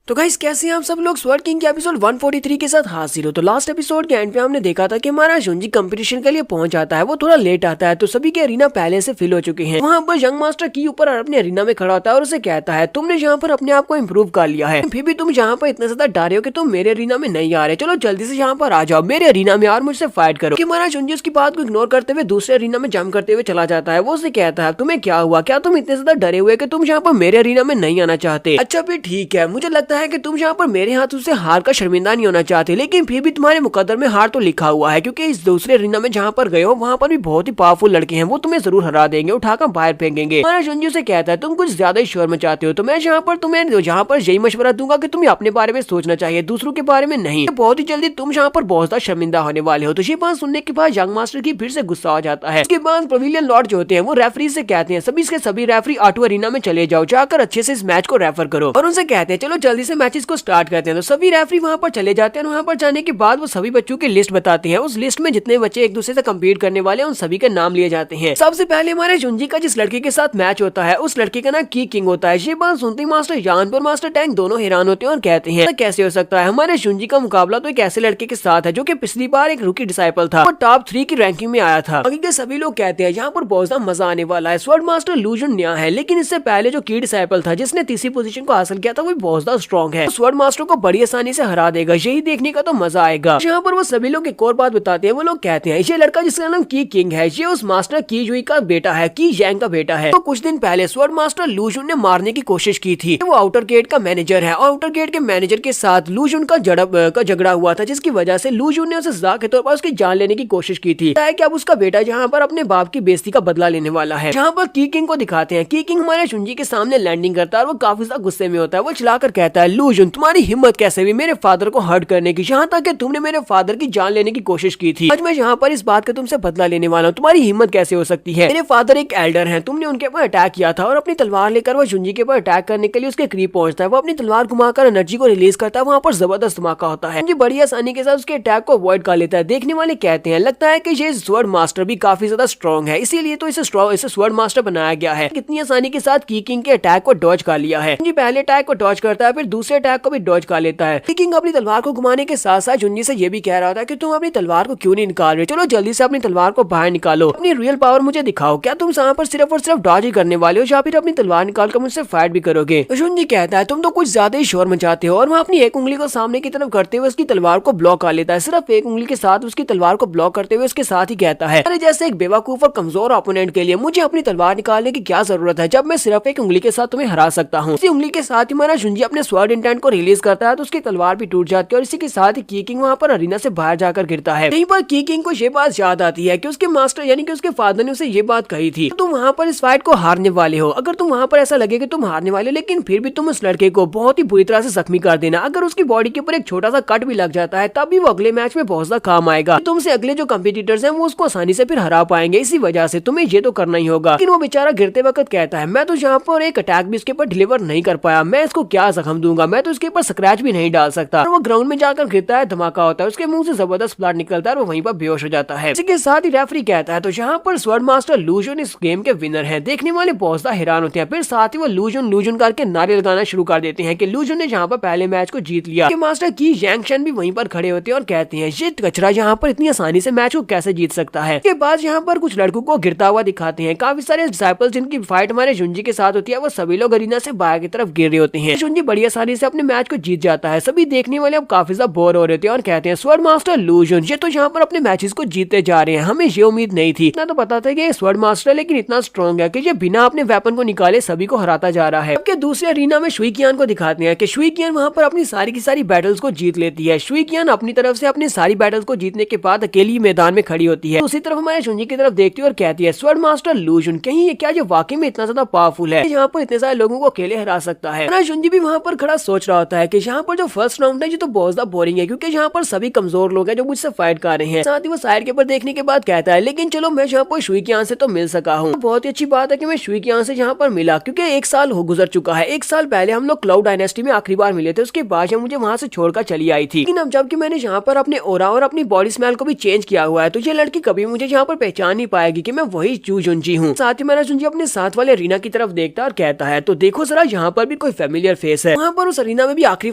तो गाइस कैसे हैं आप सब लोग। स्वर्ड किंग के एपिसोड 143 के साथ हाजिर हो। तो लास्ट एपिसोड के एंड पे हमने देखा था कि हमारा शुनजी कंपटीशन के लिए पहुंच जाता है, वो थोड़ा लेट आता है तो सभी के अरीना पहले से फिल हो चुके हैं। वहाँ पर यंग मास्टर की ऊपर अपने अरीना में खड़ा होता है और उसे कहता है तुमने यहाँ पर अपने आप को इम्प्रूव कर लिया है, फिर भी तुम यहाँ पर इतना ज्यादा डरे हो कि तुम मेरे अरीना में नहीं आ रहे, चलो जल्दी से यहाँ पर आ जाओ मेरे अरीना में और मुझसे फाइट करो। हमारा शुनजी उसकी बात को इग्नोर करते हुए दूसरे अरीना में जंप करते हुए चला जाता है। वो उसे कहता है तुम्हें क्या हुआ, क्या तुम इतने ज्यादा डरे हुए कि तुम यहाँ पर मेरे अरीना में नहीं आना चाहते। अच्छा फिर ठीक है, मुझे लगता है कि तुम यहाँ पर मेरे हाथों से हार का शर्मिंदा नहीं होना चाहते, लेकिन फिर भी तुम्हारे मुकद्दर में हार तो लिखा हुआ है क्योंकि इस दूसरे अरीना में जहाँ पर गए हो वहाँ पर भी बहुत ही पावरफुल लड़के हैं, वो तुम्हें जरूर हरा देंगे, उठाकर बाहर फेंकेंगे। हमारा शुनजी से कहता है तुम कुछ ज्यादा ही शोर मचाते हो, तो मैं यहाँ पर तुम्हें यही मशवरा दूंगा कि तुम्हें अपने बारे में सोचना चाहिए, दूसरों के बारे में नहीं। बहुत ही जल्दी तुम यहाँ पर बहुत ज्यादा शर्मिंदा होने वाले हो। तो ये बात सुनने के बाद यंग मास्टर की फिर से गुस्सा हो जाता है। इसके बाद पवेलियन लॉर्ड जो होते हैं वो रेफरी से कहते हैं सभी के सभी रेफरी ऑटो अरीना में चले जाओ, जाकर अच्छे से इस मैच को रेफर करो और उनसे कहते हैं चलो जल्दी से मैचेस को स्टार्ट करते हैं। तो सभी रेफरी वहाँ पर चले जाते हैं। वहाँ पर जाने के बाद वो सभी बच्चों की लिस्ट बताते हैं। उस लिस्ट में जितने बच्चे एक दूसरे से कम्पीट करने वाले हैं उन सभी के नाम लिए जाते हैं। सबसे पहले हमारे शुनजी का जिस लड़के के साथ मैच होता है उस लड़के का नाम की किंग होता है। ये बात सुनते ही मास्टर यान और मास्टर टैंक दोनों हैरान होते हैं और कहते हैं कैसे हो सकता है, हमारे शुनजी का मुकाबला तो एक ऐसे लड़के के साथ है जो कि पिछली बार एक रूकी डिसाइपल था, वो टॉप 3 की रैंकिंग में आया था। बाकी के सभी लोग कहते हैं यहाँ पर बहुत ज्यादा मजा आने वाला है। स्वर्ड मास्टर लू जुन नया है, लेकिन इससे पहले जो की डिसाइपल था जिसने तीसरी पोजीशन को हासिल किया था वो बहुत ज्यादा स्ट्रॉन्ग है, स्वर्ड मास्टर को बड़ी आसानी से हरा देगा। यही देखने का तो मजा आएगा। यहाँ पर वो सभी लोग एक और बात बताते हैं। वो लोग कहते हैं ये लड़का जिसका नाम की किंग है ये उस मास्टर की जुई का बेटा है, की जैंग का बेटा है। तो कुछ दिन पहले स्वर्ड मास्टर लू जुन ने मारने की कोशिश की थी। वो आउटर गेट का मैनेजर है और आउटर गेट के मैनेजर के साथ लू जुन का झगड़ा हुआ था, जिसकी वजह से लू जुन ने उसे सजा के तौर पर उसकी जान लेने की कोशिश की थी। कि अब उसका बेटा यहाँ पर अपने बाप की बेइज्जती का बदला लेने वाला है। यहाँ पर की किंग को दिखाते हैं। की किंग हमारे शुनजी के सामने लैंडिंग करता है और वो काफी ज्यादा गुस्से में होता है। वो चिल्लाकर कहता है लू जुन तुम्हारी हिम्मत कैसे हुई मेरे फादर को हर्ट करने की, यहाँ तक कि तुमने मेरे फादर की जान लेने की कोशिश की थी। आज मैं यहाँ पर इस बात का तुमसे बदला लेने वाला हूँ, तुम्हारी हिम्मत कैसे हो सकती है। मेरे फादर एक एल्डर हैं, तुमने उनके ऊपर अटैक किया था और अपनी तलवार लेकर वो शुनजी के ऊपर अटैक करने के लिए उसके करीब पहुंचता है। वो अपनी तलवार घुमाकर एनर्जी को रिलीज करता है। वहाँ पर जबरदस्त धमाका होता है। शुनजी बड़ी आसानी के साथ उसके अटैक को अवॉइड कर लेता है। देखने वाले कहते हैं लगता है कि ये स्वर्ड मास्टर भी काफी ज्यादा स्ट्रॉन्ग है, इसीलिए तो इसे स्वर्ड मास्टर बनाया गया है। कितनी आसानी के साथ की किंग के अटैक को डॉज कर लिया है। शुनजी पहले अटैक को डॉज करता है, फिर दूसरे अटैक को भी डॉज कर लेता है। की किंग अपनी तलवार को घुमाने के साथ साथ शुनजी से ये भी कह रहा था कि तुम अपनी तलवार को क्यों नहीं निकाल रहे, चलो जल्दी से अपनी तलवार को बाहर निकालो, अपनी रियल पावर मुझे दिखाओ। क्या तुम यहाँ पर सिर्फ और सिर्फ डॉज ही करने वाले हो या फिर अपनी तलवार निकालकर मुझसे फाइट भी करोगे। तो शुनजी कहता है तुम तो कुछ ज्यादा ही शोर मचाते हो और वह अपनी एक उंगली को सामने की तरफ करते हुए उसकी तलवार को ब्लॉक कर लेता है। सिर्फ एक उंगली के साथ उसकी तलवार को ब्लॉक करते हुए उसके साथ ही कहता है अरे जैसे एक बेवकूफ और कमजोर ओपोनेंट के लिए मुझे अपनी तलवार निकालने की क्या जरूरत है जब मैं सिर्फ एक उंगली के साथ तुम्हें हरा सकता हूँ। इसी उंगली के साथ ही हमारा शुनजी अपने स्वर्ड इंटेंट को रिलीज करता है तो उसकी तलवार भी टूट जाती है और इसी के साथ ही की किंग वहाँ पर अरीना से बाहर जाकर गिरता है। यहीं पर की किंग को ये बात याद आती है कि उसके मास्टर यानी कि उसके फादर ने उसे ये बात कही थी तुम वहाँ पर इस फाइट को हारने वाले हो। अगर तुम वहाँ पर ऐसा लगे कि तुम हारने वाले लेकिन फिर भी तुम उस लड़के को बहुत ही बुरी तरह से जख्मी कर देना। अगर उसकी बॉडी के ऊपर एक छोटा सा कट भी लग जाता है तब भी वो अगले मैच में बहुत ज्यादा काम आएगा। तुमसे अगले जो कम्पिटिटर्स हैं वो उसको आसानी से फिर हरा पाएंगे, इसी वजह से तुम्हें ये तो करना ही होगा। लेकिन वो बेचारा गिरते वक्त कहता है मैं तो यहाँ पर एक अटैक भी इसके ऊपर डिलीवर नहीं कर पाया, मैं इसको क्या जख्म दूंगा, मैं तो इसके ऊपर स्क्रैच भी नहीं डाल सकता। और वो ग्राउंड में जाकर गिरता है, धमाका होता है, उसके मुंह से जबरदस्त ब्लड निकलता है और वो वहीं पर बेहोश हो जाता है। इसके साथ ही रेफरी कहता है तो यहाँ पर स्वॉर्ड मास्टर लू जुन इस गेम के विनर है। देखने वाले बहुत ज्यादा हैरान होते हैं। फिर साथ ही वो लू जुन करके नारे लगाना शुरू कर देते हैं कि लू जुन ने यहाँ पर पहले मैच को जीत लिया। मास्टर की यांगशन भी वहीं पर खड़े होते हैं और कहते हैं ये कचरा यहाँ पर इतनी आसानी से मैच को कैसे जीत सकता है। के बाद यहाँ पर कुछ लड़कों को गिरता हुआ दिखाते हैं। काफी सारे डिसाइपल्स जिनकी फाइट हमारे जुंजी के साथ होती है, वो सभी लोग अरीना से बाहर की तरफ गिर रहे होते हैं। जुंजी बड़ी आसानी से अपने मैच को जीत जाता है। सभी देखने वाले अब काफी ज्यादा बोर हो रहे थे और कहते हैं स्वॉर्ड मास्टर लू जुन ये तो यहाँ पर अपने मैचेस को जीतते जा रहे हैं, हमें ये उम्मीद नहीं थी। इतना तो पता था कि स्वॉर्ड मास्टर लेकिन इतना स्ट्रॉन्ग है कि ये बिना अपने वेपन को निकाले सभी को हराता जा रहा है। जबकि दूसरे अरीना में शुई कियान को दिखाते हैं कि शुई कियान वहाँ पर अपनी सारी की सारी बैटल्स को जीत लेती है। शुई कियान अपनी तरफ से अपनी सारी बैटल्स को जीतने के बाद अकेली मैदान में खड़ी होती है। उसी तरफ हमारे जुंजी की तरफ देखती है और कहती है स्वॉर्ड मास्टर लू जुन कहीं ये क्या ये वाकई में इतना ज्यादा पावरफुल है, यहाँ पर इतने सारे लोगों को अकेले हरा सकता है। हमारा जुंजी भी वहाँ पर खड़ा सोच रहा होता है कि यहाँ पर जो फर्स्ट राउंड है ये तो बहुत ज्यादा बोरिंग है, क्योंकि यहाँ पर सभी कमजोर लोग हैं जो मुझसे फाइट कर रहे हैं। साथ ही वो साइड के ऊपर देखने के बाद कहता है लेकिन चलो मैं यहाँ पर शुई कियान से तो मिल सका हूँ। बहुत ही अच्छी बात है कि मैं शुई कियान से यहाँ पर मिला, क्योंकि 1 साल हो गुजर चुका है। 1 साल पहले हम लोग क्लाउड डायनेस्टी में आखिरी बार मिले थे, उसके बाद मुझे वहाँ से छोड़कर चली आई थी। लेकिन अब जबकि मैंने यहाँ पर अपने ओरा और अपनी बॉडी स्मेल को भी चेंज किया हुआ है, तो ये लड़की कभी मुझे यहाँ पर पहचान नहीं पाएगी कि मैं वही चू जुंजी हूँ। साथ ही मेरा जुंजी अपने साथ वाले अरीना की तरफ देखता है और कहता है तो देखो जरा यहाँ पर भी कोई फेमिलियर फेस है। वहाँ पर उस अरीना में भी आखिरी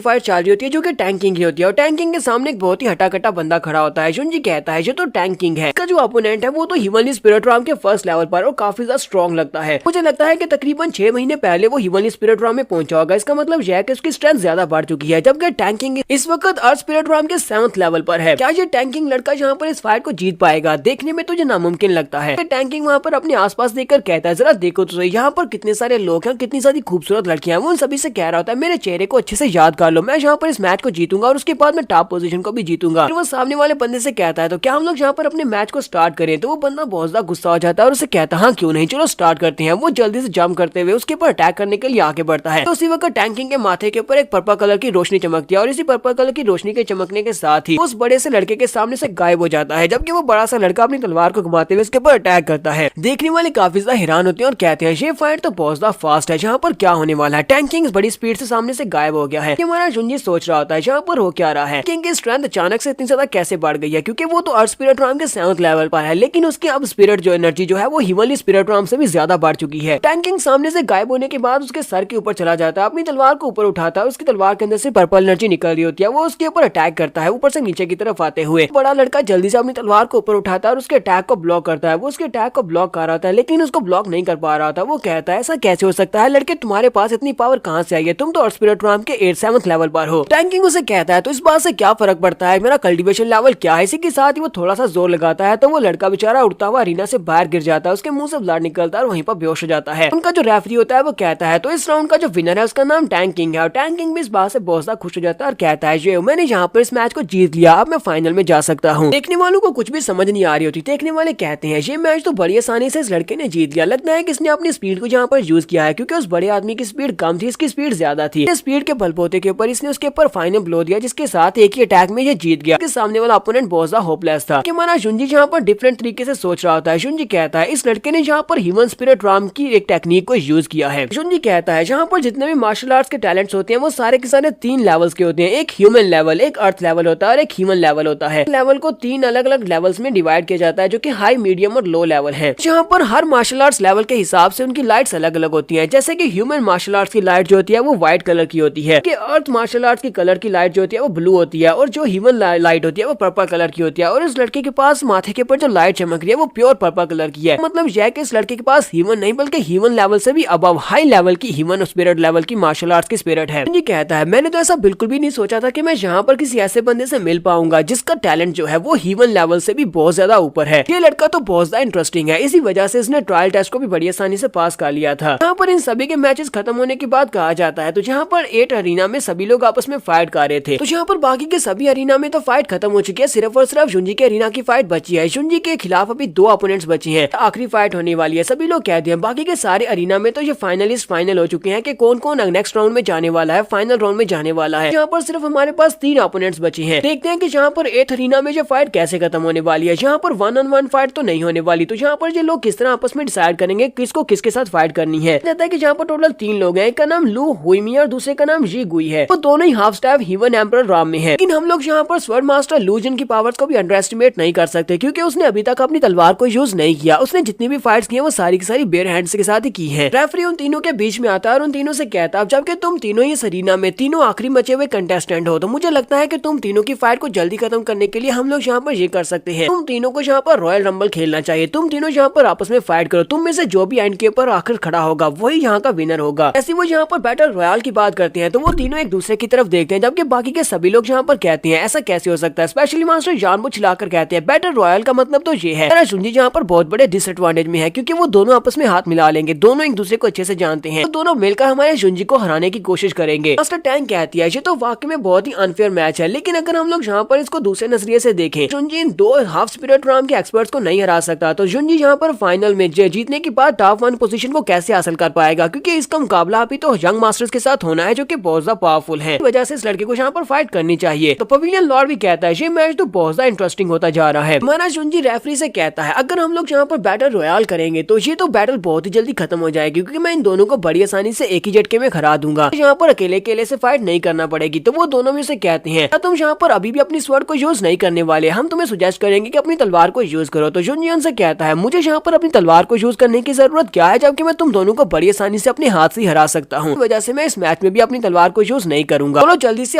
फाइट चल रही होती है जो कि टैंकिंग की होती है, और टैंकिंग के सामने एक बहुत ही हटाकटा बंदा खड़ा होता है। जुंजी कहता है ये तो टैंकिंग है, इसका जो अपोनेंट है वो तो हिमनली स्पिरिट राम के फर्स्ट लेवल पर और काफी ज्यादा स्ट्रॉन्ग लगता है। मुझे लगता है कि तकरीबन 6 महीने पहले वो हिमनली स्पिरिट राम में पहुंचा होगा। इसका मतलब यह है कि उसकी स्ट्रेंथ ज्यादा बढ़ चुकी है, जबकि टैंकिंग इस वक्त अर्थ स्पिरिट राम के 7th लेवल पर है। क्या ये टैंकिंग लड़का यहाँ पर इस फाइट को जीत पाएगा? देखने में तो ये नामुमकिन लगता है। टैंकिंग वहाँ पर अपने आसपास देखकर कहता है जरा देखो तो यहाँ पर कितने सारे लोग हैं, कितनी सारी खूबसूरत लड़कियां हैं। वो उन सभी से कह रहा होता है मेरे चेहरे को अच्छे से याद कर लो, मैं यहाँ पर इस मैच को जीतूंगा और उसके बाद मैं टॉप पोजीशन को भी जीतूंगा। फिर वो सामने वाले बंदे से कहता है तो क्या हम लोग यहाँ पर अपने मैच को स्टार्ट करें? तो वो बंदा बहुत ज्यादा गुस्सा हो जाता है और उसे कहता है हाँ क्यों नहीं, चलो स्टार्ट करते हैं। वो जल्दी से जंप करते हुए उसके ऊपर अटैक करने के लिए आगे बढ़ता है। तो उसी वक्त टैंकिंग के माथे के ऊपर एक पर्पल कलर की रोशनी चमकती है और इसी पर्पल कलर की रोशनी के चमकने के साथ ही उस बड़े से लड़के के सामने से गायब हो जाता है, जबकि वो बड़ा सा लड़का अपनी तलवार को घुमाते हुए उसके ऊपर अटैक करता है। देखने वाले काफी ज्यादा हैरान होते हैं और कहते हैं ये फाइट तो बहुत ज्यादा फास्ट है, यहाँ पर क्या होने वाला है? टैंकिंग बड़ी स्पीड से सामने से गायब हो गया है। हमारा जुंजी सोच रहा होता है यहाँ पर हो क्या रहा है, किंग की स्ट्रेंथ अचानक से इतनी ज्यादा कैसे बढ़ गई है, क्योंकि वो तो अर्थ स्पिरिट राम के 7th लेवल पर है, लेकिन उसकी अब स्पिरिट जो एनर्जी जो है वो हिमनली स्पिरिट राम से भी ज्यादा बढ़ चुकी है। टैंकिंग सामने से गायब होने के बाद उसके सर के ऊपर चला जाता है, अपनी तलवार को ऊपर उठाता है, उसकी तलवार के अंदर से पर्पल एनर्जी निकल रही होती है। वो उसके ऊपर अटैक करता है ऊपर से नीचे की तरफ आते हुए। बड़ा लड़का जल्दी से अपनी तलवार को ऊपर उठाता है और उसके अटैक को ब्लॉक करता है। वो उसके अटैक को ब्लॉक कर रहा था लेकिन उसको ब्लॉक नहीं कर पा रहा था। वो कहता है ऐसा कैसे हो सकता है लड़के, तुम्हारे पास इतनी पावर कहाँ से आई है? तुम तो अर्थ स्पिरिट राम के 7th लेवल पर हो। टैंकिंग उसे कहता है तो इस बात से क्या फर्क पड़ता है, मेरा कल्टीवेशन लेवल क्या है? इसी के साथ ही वो थोड़ा सा जोर लगाता है तो वो लड़का बेचारा उड़ता हुआ अरीना से बाहर गिर जाता है, उसके मुंह से ब्लड निकलता है और वहीं पर बेहोश हो जाता है। उनका जो रेफरी होता है वो कहता है तो इस राउंड का जो विनर है उसका नाम टैंकिंग है, और टैंकिंग भी इस बात से बहुत ज्यादा खुश हो जाता है और कहता है ये मैंने यहाँ पर इस मैच को जीत लिया, अब मैं फाइनल में जा सकता हूँ। देखने वालों को कुछ भी समझ नहीं आ रही होती। देखने वाले कहते हैं ये मैच तो बड़ी आसानी से इस लड़के ने जीत लिया, लगता है कि इसने अपनी स्पीड को यहाँ पर यूज किया है, क्योंकि उस बड़े आदमी की स्पीड कम थी, इसकी स्पीड ज्यादा थी। स्पीड के बलबूते के ऊपर इसने उसके ऊपर फाइनल ब्लो दिया, जिसके साथ एक ही अटैक में ये जीत गया। सामने वाला अपोनेंट बहुत ज्यादा होपलेस था। कि हमारा जुंजी यहाँ पर डिफरेंट तरीके से सोच रहा होता है। जुंजी कहता है इस लड़के ने यहाँ पर ह्यूमन स्पिरिट राम की एक टेक्निक को यूज किया है। जुंजी कहता है यहाँ पर जितने भी मार्शल आर्ट्स के टैलेंट्स होते हैं वो सारे के सारे 3 लेवल्स के होते हैं, एक ह्यूमन लेवल, एक अर्थ लेवल होता है और एक ह्यूमन लेवल होता है। लेवल को 3 अलग अलग लेवल्स में डिवाइड किया जाता है जो कि हाई, मीडियम और लो लेवल है। यहाँ पर हर मार्शल आर्ट्स लेवल के हिसाब से उनकी लाइट्स अलग अलग होती है। जैसे कि ह्यूमन मार्शल आर्ट्स की लाइट जो होती है वो व्हाइट कलर की होती है, कि अर्थ मार्शल आर्ट्स की कलर की लाइट जो होती है वो ब्लू होती है, और जो ह्यूमन लाइट होती है वो पर्पल कलर की होती है। और इस लड़के के पास माथे के ऊपर जो लाइट चमक रही है वो प्योर पर्पल कलर की है। मतलब यह कि इस लड़के के पास ह्यूमन नहीं बल्कि ह्यूमन लेवल से भी अबव हाई लेवल की ह्यूमन स्पिरिट लेवल की मार्शल आर्ट्स की स्पिरिट है। ये कहता है मैंने तो ऐसा बिल्कुल भी नहीं सोचा था कि मैं यहाँ पर किसी ऐसे बंदे से मिल पाऊंगा जिसका टैलेंट जो है वो ह्यूमन लेवल से भी बहुत ज्यादा ऊपर है। ये लड़का तो बहुत ज्यादा इंटरेस्टिंग है, इसी वजह से इसने ट्रायल टेस्ट को भी बड़ी आसानी से पास कर लिया था। यहाँ पर इन सभी के मैचेस खत्म होने के बाद कहा जाता है तो यहाँ पर 8 अरीना में सभी लोग आपस में फाइट कर रहे थे। तो यहाँ पर बाकी के सभी अरीना में तो फाइट खत्म हो चुकी है, सिर्फ और सिर्फ जुंजी के अरीना की फाइट बची है। जुंजी के खिलाफ अभी 2 अपोनेंट्स बचे हैं, आखिरी फाइट होने वाली है। सभी लोग कहते हैं बाकी के सारे अरीना में तो ये फाइनलिस्ट फाइनल हो चुके हैं कि कौन कौन नेक्स्ट राउंड में जाने वाला है, फाइनल राउंड में जाने वाला है। यहाँ पर सिर्फ हमारे पास 3 अपोनेंट्स बचे हैं। देखते हैं कि यहाँ पर 8 अरीना में ये फाइट कैसे खत्म होने वाली है। यहाँ पर 1-on-1 फाइट तो नहीं होने वाली, तो यहाँ पर ये लोग किस तरह आपस में डिसाइड करेंगे किसको किसके साथ फाइट करनी है। कहता है कि यहाँ पर टोटल 3 लोग हैं, एक का नाम लू हुईमी और दूसरे का नाम जी गुई है। वो दोनों ही half step human emperor realm में है। लेकिन हम लोग यहाँ पर स्वर्ड मास्टर लू जिन की पावर्स को भी अंडर एस्टिमेट नहीं कर सकते, क्योंकि उसने अभी तक अपनी तलवार को यूज नहीं किया। उसने जितनी भी फाइट्स की है वो सारी की सारी बेयर हैंड्स के साथ ही की है। रेफरी उन तीनों के बीच में आता है और उन तीनों से कहता है जबकि तुम तीनों ही सरीना में तीनों आखिरी बचे हुए कंटेस्टेंट हो, तो मुझे लगता है कि तुम तीनों की फाइट को जल्दी खत्म करने के लिए हम लोग यहाँ पर ये कर सकते हैं, तुम तीनों को यहाँ पर रॉयल रंबल खेलना चाहिए। तुम तीनों यहाँ पर आपस में फाइट करो, तुम में से जो भी एंड के ऊपर आखिर खड़ा होगा वही यहाँ का विनर होगा। ऐसे वो यहाँ पर बैटल रॉयल की बात करते हैं तो वो तीनों एक दूसरे की तरफ देखते हैं, जबकि बाकी के सभी लोग यहाँ पर कहते हैं ऐसा कैसे हो सकता है। स्पेशली मास्टर जानबूझ चिल्लाकर कहते हैं बैटल रॉयल का मतलब तो ये है। मेरा जुंजी यहाँ पर बहुत बड़े डिसएडवांटेज में है, क्योंकि वो दोनों आपस में हाथ मिला लेंगे, दोनों एक दूसरे को अच्छे से जानते हैं, तो दोनों मिलकर हमारे जुंजी को हराने की कोशिश करेंगे। मास्टर टैंक कहती है ये तो वाकई में बहुत ही अनफेयर मैच है, लेकिन अगर हम लोग यहाँ पर इसको दूसरे नजरिए से देखें, जुंजी इन दो हाफ स्पिरिट राम के एक्सपर्ट्स को नहीं हरा सकता, तो जुंजी यहाँ पर फाइनल में जीतने के बाद टॉप 1 पोजीशन को कैसे हासिल कर पाएगा, क्योंकि इसका मुकाबला अभी तो यंग मास्टर्स के साथ होना है जो कि बहुत ज्यादा पावरफुल है। इस वजह से इस लड़के को यहाँ पर फाइट करनी चाहिए। तो पवेलियन लॉर्ड भी कहता है ये मैच तो बहुत ज्यादा इंटरेस्टिंग होता जा रहा है। हमारा जुंजी रेफरी से कहता है अगर हम लोग यहाँ पर बैटल रॉयल करेंगे तो ये तो बैटल बहुत ही जल्दी खत्म हो जाएगी, क्योंकि मैं इन दोनों को बड़ी आसानी से एक ही झटके में हरा दूंगा। यहाँ पर अकेले अकेले से फाइट नहीं करना पड़ेगी। तो वो दोनों में से कहते हैं तुम यहाँ पर अभी भी अपनी स्वॉर्ड को यूज नहीं करने वाले, हम तुम्हें सुजेस्ट करेंगे कि अपनी तलवार को यूज करो। तो जुंजी उनसे कहता है मुझे यहाँ पर अपनी तलवार को यूज करने की जरूरत क्या है, जबकि मैं तुम दोनों को बड़ी आसानी से अपने हाथ से हरा सकता हूँ। वजह से मैं इस मैच में भी अपनी तलवार को यूज नहीं करूंगा। चलो जल्दी से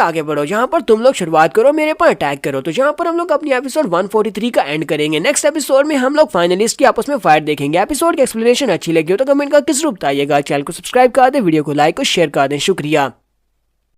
आगे बढ़ो, यहाँ पर तुम लोग शुरुआत करो, मेरे पर अटैक करो। तो यहाँ पर हम लोग अपनी एपिसोड 143 का एंड करेंगे। नेक्स्ट एपिसोड में हम लोग फाइनलिस्ट की आपस में फाइट देखेंगे। एपिसोड की एक्सप्लेनेशन अच्छी लगी हो तो कमेंट करके जरूर बताइएगा। चैनल को सब्सक्राइब कर दे, वीडियो को लाइक और शेयर कर दें। शुक्रिया।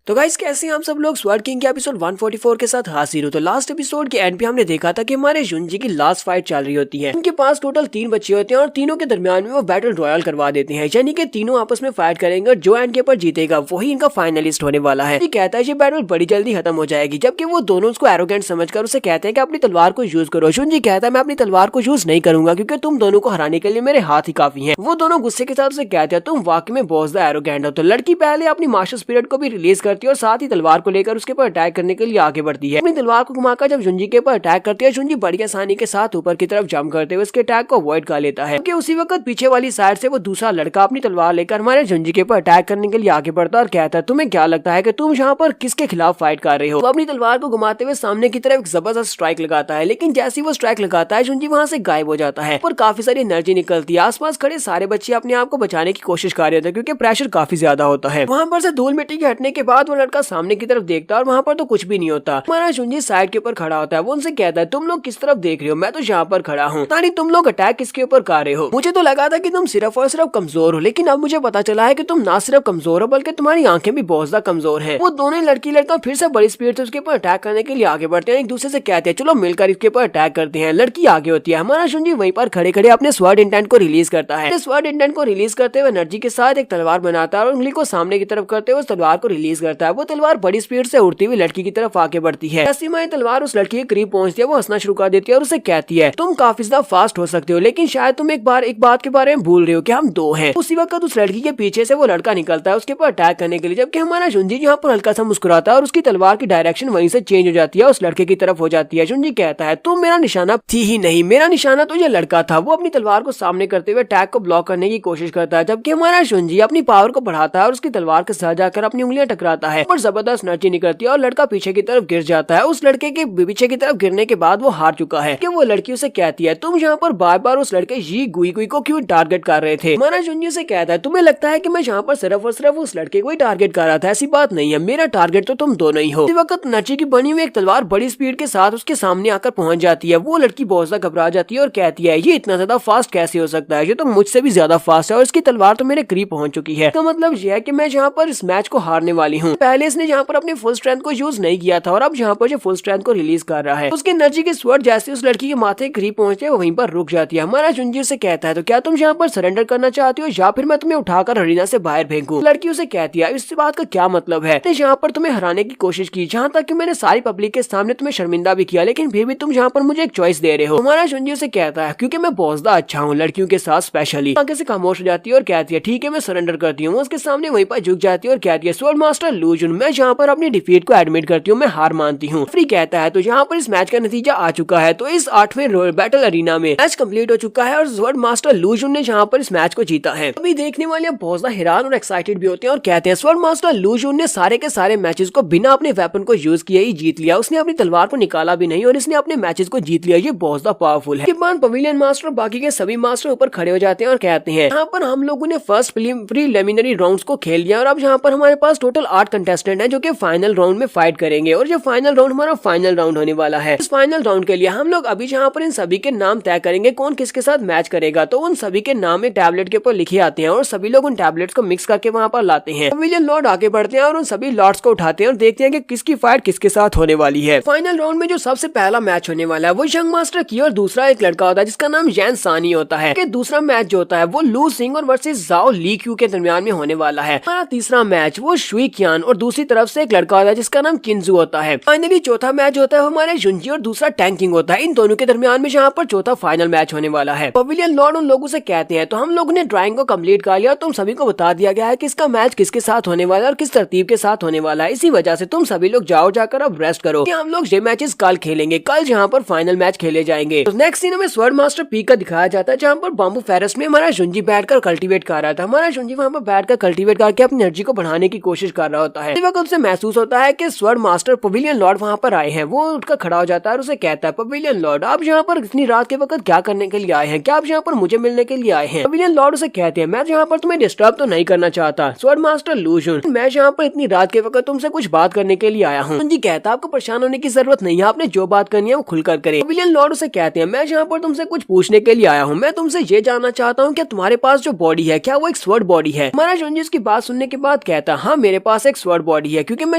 तो गाइस कैसे हम सब लोग स्वर्ड किंग के एपिसोड 144 के साथ हाजिर हो। तो लास्ट एपिसोड के एंड पे हमने देखा था कि हमारे जुंजी की लास्ट फाइट चल रही होती है। उनके पास टोटल 3 बच्चे होते हैं और तीनों के दरमियान में वो बैटल रॉयल करवा देते हैं, यानी कि तीनों आपस में फाइट करेंगे और जो एंड के ऊपर जीतेगा वही इनका फाइनलिस्ट होने वाला है। ये कहता है ये बैटल बड़ी जल्दी खत्म हो जाएगी, जबकि वो दोनों उसको एरोगेंट समझकर उसे कहते हैं कि अपनी तलवार को यूज करो। जुंजी कहता है मैं अपनी तलवार को यूज नहीं करूंगा, क्योंकि तुम दोनों को हराने के लिए मेरे हाथ ही काफी है। वो दोनों गुस्से के साथ उसे कहते हैं तुम वाकई में बहुत ज्यादा एरोगेंट हो। तो लड़की पहले अपनी मास्टर स्पिरिट को भी रिलीज करती है और साथ ही तलवार को लेकर उसके ऊपर अटैक करने के लिए आगे बढ़ती है। अपनी तलवार को घुमाकर जब जुंजी के ऊपर अटैक करती है, जुंजी बड़ी आसानी के साथ ऊपर की तरफ जंप करते हुए उसके अटैक को अवॉइड कर लेता है, क्योंकि उसी वक्त पीछे वाली साइड से वो दूसरा लड़का अपनी तलवार लेकर हमारे जुंजी के ऊपर अटैक करने के लिए आगे बढ़ता है और कहता है तुम्हें क्या लगता है कि तुम यहाँ पर किसके खिलाफ फाइट कर रहे हो। वो अपनी तलवार को घुमाते हुए सामने की तरफ एक जबरदस्त स्ट्राइक लगाता है, लेकिन जैसे ही वो स्ट्राइक लगाता है जुंजी वहाँ से गायब हो जाता है और काफी सारी एनर्जी निकलती है। आसपास खड़े सारे बच्चे अपने आप को बचाने की कोशिश कर रहे थे, क्योंकि प्रेशर काफी ज्यादा होता है। वहाँ पर से धूल मिट्टी के हटने के बाद वो लड़का सामने की तरफ देखता है और वहाँ पर तो कुछ भी नहीं होता। हमारा जुंजी साइड के ऊपर खड़ा होता है। वो उनसे कहता है तुम लोग किस तरफ देख रहे हो, मैं तो यहाँ पर खड़ा हूँ। तानी तुम लोग अटैक किसके ऊपर कर रहे हो। मुझे तो लगा था कि तुम सिर्फ और सिर्फ कमजोर हो, लेकिन अब मुझे पता चला है कि तुम ना सिर्फ कमजोर हो बल्कि तुम्हारी आंखें भी बहुत ज्यादा कमजोर हैं। वो दोनों लड़की लड़का फिर से बड़ी स्पीड से उसके ऊपर अटैक करने के लिए आगे बढ़ते हैं। एक दूसरे से कहते हैं चलो मिलकर इसके ऊपर अटैक करते हैं। लड़की आगे होती है। हमारा जुंजी वहीं पर खड़े खड़े अपने स्वर्ड इंटेंट को रिलीज करता है। स्वर्ड इंटेंट को रिलीज करते हुए एनर्जी के साथ एक तलवार बनाता है और उंगली को सामने की तरफ करते हुए उस तलवार को रिलीज करता है। वो तलवार बड़ी स्पीड से उड़ती हुई लड़की की तरफ आगे बढ़ती है। जैसे ही तलवार उस लड़की के करीब पहुंचती है वो हंसना शुरू कर देती है और उसे कहती है तुम काफी ज्यादा फास्ट हो सकते हो, लेकिन शायद तुम एक बात के बारे में भूल रहे हो कि हम 2 हैं। उसी वक्त उस लड़की के पीछे से वो लड़का निकलता है उसके ऊपर अटैक करने के लिए, जबकि हमारा जुंजी यहाँ पर हल्का सा मुस्कुराता है और उसकी तलवार की डायरेक्शन वहीं से चेंज हो जाती है, उस लड़के की तरफ हो जाती है। जुंजी कहता है तुम मेरा निशाना थी ही नहीं, मेरा निशाना तो ये लड़का था। वो अपनी तलवार को सामने करते हुए अटैक को ब्लॉक करने की कोशिश करता है, जबकि हमारा जुंजी अपनी पावर को बढ़ाता है और उसकी तलवार के साथ जाकर अपनी उंगलियां टकराता है और जबरदस्त एनर्जी निकलती है और लड़का पीछे की तरफ गिर जाता है। उस लड़के के पीछे की तरफ गिरने के बाद वो हार चुका है कि वो लड़की उसे कहती है तुम यहाँ पर बार बार उस लड़के जी गुई गुई को क्यों टारगेट कर रहे थे। हमारा जुंजी से कहता है तुम्हें लगता है कि मैं यहाँ पर सिर्फ और सिर्फ उस लड़के को ही टारगेट कर रहा था, ऐसी बात नहीं है, मेरा टारगेट तो तुम दोनों ही हो। इसी वक्त नची की बनी हुई एक तलवार बड़ी स्पीड के साथ उसके सामने आकर पहुंच जाती है। वो लड़की बहुत ज्यादा घबरा जाती है और कहती है ये इतना ज्यादा फास्ट कैसे हो सकता है, ये तो मुझसे भी ज्यादा फास्ट है और इसकी तलवार तो मेरे करीब पहुंच चुकी है। इसका मतलब यह है कि मैं यहाँ पर इस मैच को हारने वाली हूँ। पहले इसने यहाँ पर अपनी फुल स्ट्रेंथ को यूज नहीं किया था और अब यहाँ पर फुल स्ट्रेंथ को रिलीज कर रहा है। उसके एनर्जी के स्वर्ड जैसे उस लड़की के माथे के करीब पहुंचते वो वहीं पर रुक जाती है। हमारा जुंजी उसे कहता है तो क्या तुम यहाँ पर सरेंडर करना चाहती हो या फिर मैं तुम्हें उठाकर अरीना से बाहर फेंकूं। लड़की उसे कहती है इस बात का क्या मतलब है, यहाँ पर तुम्हें हराने की कोशिश की, जहाँ तक कि मैंने सारी पब्लिक के सामने तुम्हें शर्मिंदा भी किया, लेकिन फिर भी तुम यहाँ पर मुझे एक चॉइस दे रहे हो। हमारा जुंजी उसे कहता है क्योंकि मैं बहुत ज्यादा अच्छा हूँ लड़कियों के साथ स्पेशली। आगे से खामोश हो जाती है और कहती है ठीक है मैं सरेंडर करती हूँ। उसके सामने वहीं पर झुक जाती है और कहती है स्वॉर्ड मास्टर लूजन, मैं यहाँ पर अपनी डिफीट को एडमिट करती हूँ, मैं हार मानती हूँ। फ्री कहता है तो यहाँ पर इस मैच का नतीजा आ चुका है। तो इस 8वें बैटल अरीना में मैच कंप्लीट हो चुका है और स्वॉर्ड मास्टर लूजन ने यहाँ पर इस मैच को जीता है। अभी देखने वाले बहुत ज्यादा हैरान और एक्साइटेड भी होते हैं और कहते हैं स्वॉर्ड मास्टर लूजन ने सारे के सारे मैचेस को बिना अपने वेपन को यूज किए ही जीत लिया। उसने अपनी तलवार को निकाला भी नहीं और इसने अपने मैचेस को जीत लिया। ये बहुत ज्यादा पावरफुल है। बाद पवेलियन मास्टर बाकी के सभी मास्टर ऊपर खड़े हो जाते हैं और कहते हैं यहाँ पर हम लोगों ने फर्स्ट प्रीलिमिनरी राउंड्स को खेल लिया और अब यहाँ पर हमारे पास टोटल 8 कंटेस्टेंट हैं जो कि फाइनल राउंड में फाइट करेंगे और जो फाइनल राउंड हमारा फाइनल राउंड होने वाला है। इस फाइनल राउंड के लिए हम लोग अभी यहाँ पर इन सभी के नाम तय करेंगे कौन किसके साथ मैच करेगा। तो उन सभी के नाम एक टैबलेट के ऊपर लिखे आते हैं और सभी लोग उन टैबलेट्स को मिक्स करके वहाँ पर लाते हैं। पवेलियन लॉर्ड आगे बढ़ते हैं और उन सभी लॉर्ड्स को उठाते हैं और देखते हैं कि किसकी फाइट किसके साथ होने वाली है। फाइनल राउंड में जो सबसे पहला मैच होने वाला है वो यंग मास्टर की और दूसरा एक लड़का होता है जिसका नाम जैन सानी होता है। दूसरा मैच जो होता है वो लू सिंह और वर्सेस जाओ ली क्यू के दरमियान में होने वाला है। हमारा तीसरा मैच वो शुई कियान और दूसरी तरफ से एक लड़का होता है जिसका नाम किंजू होता है। फाइनली चौथा मैच होता है हमारे जुंजी और दूसरा टैंकिंग होता है। इन दोनों के दरमियान में यहाँ पर चौथा फाइनल मैच होने वाला है। पवेलियन लॉर्ड उन लोगों से कहते हैं तो हम लोगों ने ड्राइंग को कम्प्लीट कर लिया। तुम सभी को बता दिया गया है कि इसका मैच किसके साथ होने वाला है और किस तरतीब के साथ होने वाला है। इसी वजह से तुम सभी लोग जाओ जाकर अब रेस्ट करो कि हम लोग ये मैचेस कल खेलेंगे। कल जहाँ पर फाइनल मैच खेले जाएंगे। तो नेक्स्ट सीन में स्वॉर्ड मास्टर पीक का दिखाया जाता है जहाँ पर बाम्बू फॉरेस्ट में हमारा जुंजी बैठकर कल्टीवेट कर रहा था। हमारा जुंजी वहाँ पर बैठकर कल्टीवेट करके अपनी एनर्जी को बढ़ाने की कोशिश कर रहा होता है। इस वक्त उसे महसूस होता है कि स्वॉर्ड मास्टर पवेलियन लॉर्ड वहाँ पर आए हैं। वो उठकर खड़ा हो जाता है और उसे कहता है पवेलियन लॉर्ड आप यहाँ पर इतनी रात के वक्त क्या करने के लिए आए हैं? क्या आप यहाँ पर मुझे मिलने के लिए आए हैं? पवेलियन लॉर्ड उसे कहते हैं मैं यहाँ पर तुम्हें डिस्टर्ब तो नहीं करना चाहता स्वॉर्ड मास्टर लूजन, मैं यहाँ पर इतनी रात के वक्त तुमसे कुछ बात करने के लिए आया हूँ। जुंजी कहता है आपको परेशान होने की जरूरत नहीं है, आपने जो बात करनी है वो खुलकर करे। पवेलियन लॉर्ड उसे कहते हैं मैं यहाँ पर तुमसे कुछ पूछने के लिए आया हूँ। मैं तुमसे ये जानना चाहता हूँ कि तुम्हारे पास जो बॉडी है क्या वो एक स्वॉर्ड बॉडी है? हमारा जुंजी इसकी बात सुनने के बाद कहता हाँ मेरे पास एक स्वॉर्ड बॉडी है क्योंकि मैं